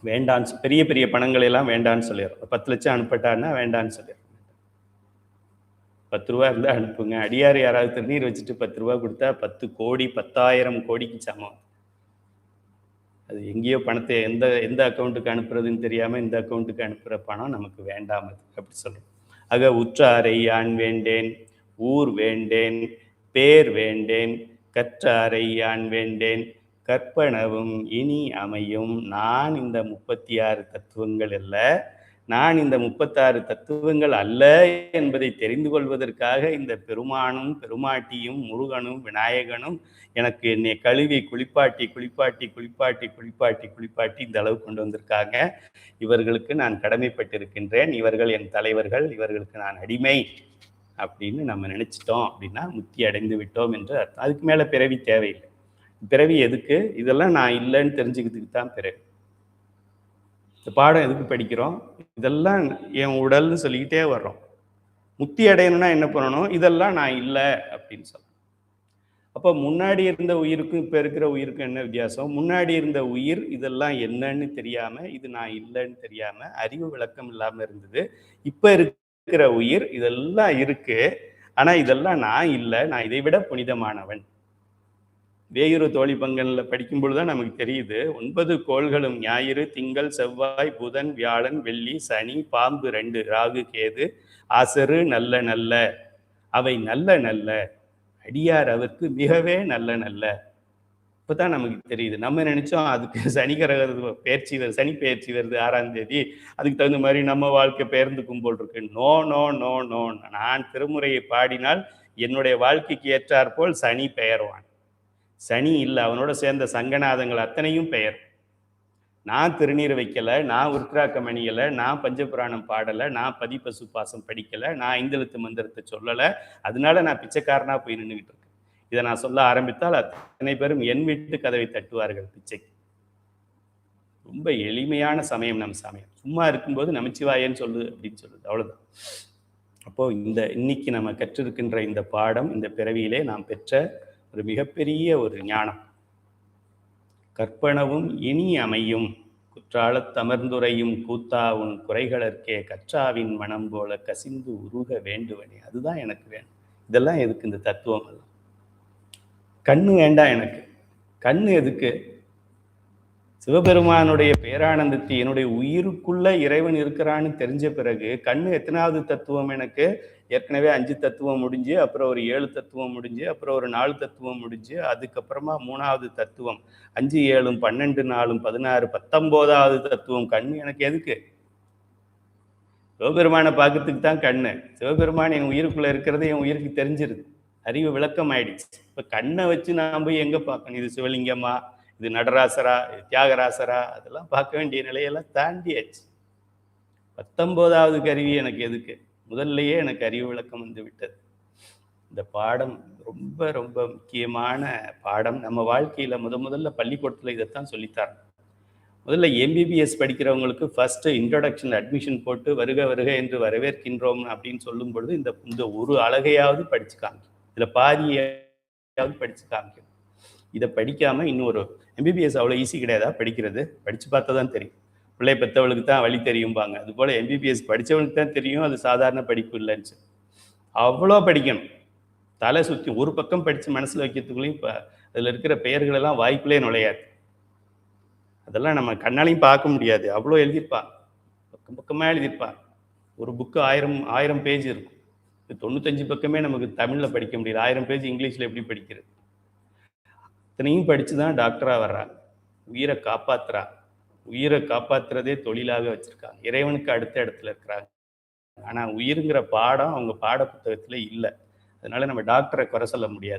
வேண்டான்னு, பெரிய பெரிய பணங்களை எல்லாம் வேண்டான்னு சொல்லிடுறோம். 10 லட்சம் அனுப்பட்டான்னா வேண்டான்னு சொல்லிடுறோம். 10 ரூபா இருந்தால் அனுப்புங்க. அடியார் யாராவது திருநீர் வச்சுட்டு 10 ரூபா கொடுத்தா 10 கோடி 10,000 கோடிக்கு சமம். அது எங்கேயோ பணத்தை எந்த அக்கௌண்ட்டுக்கு அனுப்புறதுன்னு தெரியாமல் இந்த அக்கௌண்ட்டுக்கு அனுப்புகிற பணம் நமக்கு வேண்டாம் அது அப்படி சொல்கிறோம். ஆக உற்றாரை யான் வேண்டேன், ஊர் வேண்டேன், பேர் வேண்டேன், கற்றாரை யான் வேண்டேன், கற்பனவும் இனி அமையும். நான் இந்த 36 தத்துவங்கள் அல்ல, நான் இந்த 36 தத்துவங்கள் அல்ல என்பதை தெரிந்து கொள்வதற்காக இந்த பெருமானும் பெருமாட்டியும் முருகனும் விநாயகனும் எனக்கு என்னை கழுவி குளிப்பாட்டி குளிப்பாட்டி குளிப்பாட்டி குளிப்பாட்டி குளிப்பாட்டி இந்த அளவு கொண்டு வந்திருக்காங்க. இவர்களுக்கு நான் கடமைப்பட்டிருக்கின்றேன், இவர்கள் என் தலைவர்கள், இவர்களுக்கு நான் அடிமை அப்படின்னு நம்ம நினைச்சிட்டோம் அப்படின்னா முக்தி அடைந்து விட்டோம் என்று அர்த்தம். அதுக்கு மேல பிறவி தேவையில்லை. பிறவி எதுக்கு? இதெல்லாம் நான் இல்லைன்னு தெரிஞ்சுக்கிறதுக்கு தான் பிறவி. இந்த பாடம் எதுக்கு படிக்கிறோம்? இதெல்லாம் என் உடல்னு சொல்லிக்கிட்டே வர்றோம். முக்தி அடையணும்னா என்ன பண்ணணும்? இதெல்லாம் நான் இல்லை அப்படின்னு சொல்லணும். அப்போ முன்னாடி இருந்த உயிருக்கும் இப்போ இருக்கிற உயிருக்கும் என்ன வித்தியாசம்? முன்னாடி இருந்த உயிர் இதெல்லாம் என்னன்னு தெரியாம, இது நான் இல்லைன்னு தெரியாம, அறிவு விளக்கம் இல்லாம இருந்தது. இப்போ இருக்கிற உயிர் இதெல்லாம் இருக்கு, ஆனா இதெல்லாம் நான் இல்லை, நான் இதை விட புனிதமானவன். வேயுறு தோழி பங்கனில் படிக்கும் பொழுதுதான் நமக்கு தெரியுது. 9 கோள்களும் ஞாயிறு, திங்கள், செவ்வாய், புதன், வியாழன், வெள்ளி, சனி, பாம்பு 2, ராகு, கேது, ஆசரு நல்ல நல்ல, அவை நல்ல நல்ல, அடியார் அவருக்கு மிகவே நல்ல நல்ல. இப்பதான் நமக்கு தெரியுது. நம்ம நினைச்சோம் அதுக்கு சனி கிரக பயிற்சி வருது, சனி பயிற்சி வருது 6ஆம் தேதி, அதுக்கு தகுந்த மாதிரி நம்ம வாழ்க்கை பெயர்ந்துக்கும் போல் இருக்கு. No no no no. நான் திருமுறையை பாடினால் என்னுடைய வாழ்க்கைக்கு ஏற்றாற் போல் சனி பெயர்வான். சனி இல்லை, அவனோட சேர்ந்த சங்கநாதங்கள் அத்தனையும் பெயர். நான் திருநீர் வைக்கலை, நான் உருத்ராக்கம் அணியலை, நான் பஞ்சபுராணம் பாடலை, நான் பதிப்பசு பாசம் படிக்கலை, நான் 5 எழுத்து மந்திரத்தை சொல்லலை, அதனால நான் பிச்சைக்காரனா போய் நின்றுகிட்டு இருக்கேன். இதை நான் சொல்ல ஆரம்பித்தால் அத்தனை பேரும் என் வீட்டு கதவை தட்டுவார்கள் பிச்சைக்கு. ரொம்ப எளிமையான சமயம் நம் சமயம். சும்மா இருக்கும்போது நமச்சிவாயன்னு சொல்லு அப்படின்னு சொல்லுது, அவ்வளவுதான். அப்போ இன்னைக்கு நம்ம கற்றிருக்கின்ற இந்த பாடம், இந்த பிறவியிலே நாம் பெற்ற ஒரு மிகப்பெரிய ஒரு ஞானம். கற்பனவும் இனி அமையும். குற்றாலத் தமர்ந்துரையும் கூத்தா உன் குறைகளற்கே கற்றாவின் மனம் போல கசிந்து உருக வேண்டுவனே. அதுதான் எனக்கு வேணும். இதெல்லாம் எதுக்கு இந்த தத்துவம் எல்லாம்? கண்ணு வேண்டாம் எனக்கு. கண்ணு எதுக்கு? சிவபெருமானுடைய பேரானந்தத்தை என்னுடைய உயிருக்குள்ள இறைவன் இருக்கிறான்னு தெரிஞ்ச பிறகு கண்ணு எத்தனாவது தத்துவம் எனக்கு? ஏற்கனவே 5 தத்துவம் முடிஞ்சு, அப்புறம் ஒரு 7 தத்துவம் முடிஞ்சு, அப்புறம் ஒரு 4 தத்துவம் முடிஞ்சு, அதுக்கப்புறமா 3வது தத்துவம். 5 7 12 4 16 19வது தத்துவம். கண்ணு எனக்கு எதுக்கு? சிவபெருமானை பார்க்கறதுக்கு தான் கண்ணு. சிவபெருமான் என் உயிருக்குள்ள இருக்கிறது என் உயிருக்கு தெரிஞ்சிருது. அறிவு விளக்கம் ஆயிடுச்சு. இப்ப கண்ணை வச்சு நான் போய் எங்க பார்க்கணும்? இது சிவலிங்கமா, இது நடராசரா, இது தியாகராசரா, அதெல்லாம் பார்க்க வேண்டிய நிலையெல்லாம் தாண்டியாச்சு. 19வது கருவி எனக்கு எதுக்கு? முதல்லயே எனக்கு அறிவு விளக்கம் வந்து விட்டது. இந்த பாடம் ரொம்ப ரொம்ப முக்கியமான பாடம். நம்ம வாழ்க்கையில முதல்ல பள்ளிக்கூடத்துல இதைத்தான் சொல்லித்தரணும். முதல்ல எம்பிபிஎஸ் படிக்கிறவங்களுக்கு ஃபர்ஸ்ட் இன்ட்ரோடக்ஷன் அட்மிஷன் போட்டு வருக வருக என்று வரவேற்கின்றோம் அப்படின்னு சொல்லும் பொழுது இந்த ஒரு அழகையாவது படிச்சு காமிக்கும். இதுல பாதியாவது படிச்சு காமிக்கும். இதை படிக்காம இன்னொரு எம்பிபிஎஸ் அவ்வளோ ஈஸி கிடையாதா படிக்கிறது? படிச்சு பார்த்தா தான் தெரியும். பிள்ளை பெற்றவளுக்கு தான் வழி தெரியும்பாங்க. அது போல எம்பிபிஎஸ் படித்தவனுக்கு தான் தெரியும் அது சாதாரண படிப்பு இல்லைன்னு. அவ்வளோ படிக்கணும். தலை சுற்றி ஒரு பக்கம் படித்து மனசில் வைக்கிறதுக்குள்ளேயும் இப்போ அதில் இருக்கிற பெயர்கள் எல்லாம் வாய்க்குள்ளே நுழையாது. அதெல்லாம் நம்ம கண்ணாலையும் பார்க்க முடியாது. அவ்வளோ எழுதியிருப்பாங்க, பக்கம் பக்கமாக எழுதியிருப்பாங்க. ஒரு புக்கு 1000 பேஜ் இருக்கும். 95 பக்கமே நமக்கு தமிழில் படிக்க முடியாது. 1000 பேஜ் இங்கிலீஷில் எப்படி படிக்கிறது? இத்தனையும் படித்து தான் டாக்டராக வர்றாங்க. உயிரை காப்பாற்றுறாங்க. உயிரை காப்பாற்றுறதே தொழிலாக வச்சுருக்காங்க. இறைவனுக்கு அடுத்த இடத்துல இருக்கிறாங்க. ஆனால் உயிருங்கிற பாடம் அவங்க பாட புத்தகத்தில் இல்லை. அதனால நம்ம டாக்டரை குறை சொல்ல முடியாது.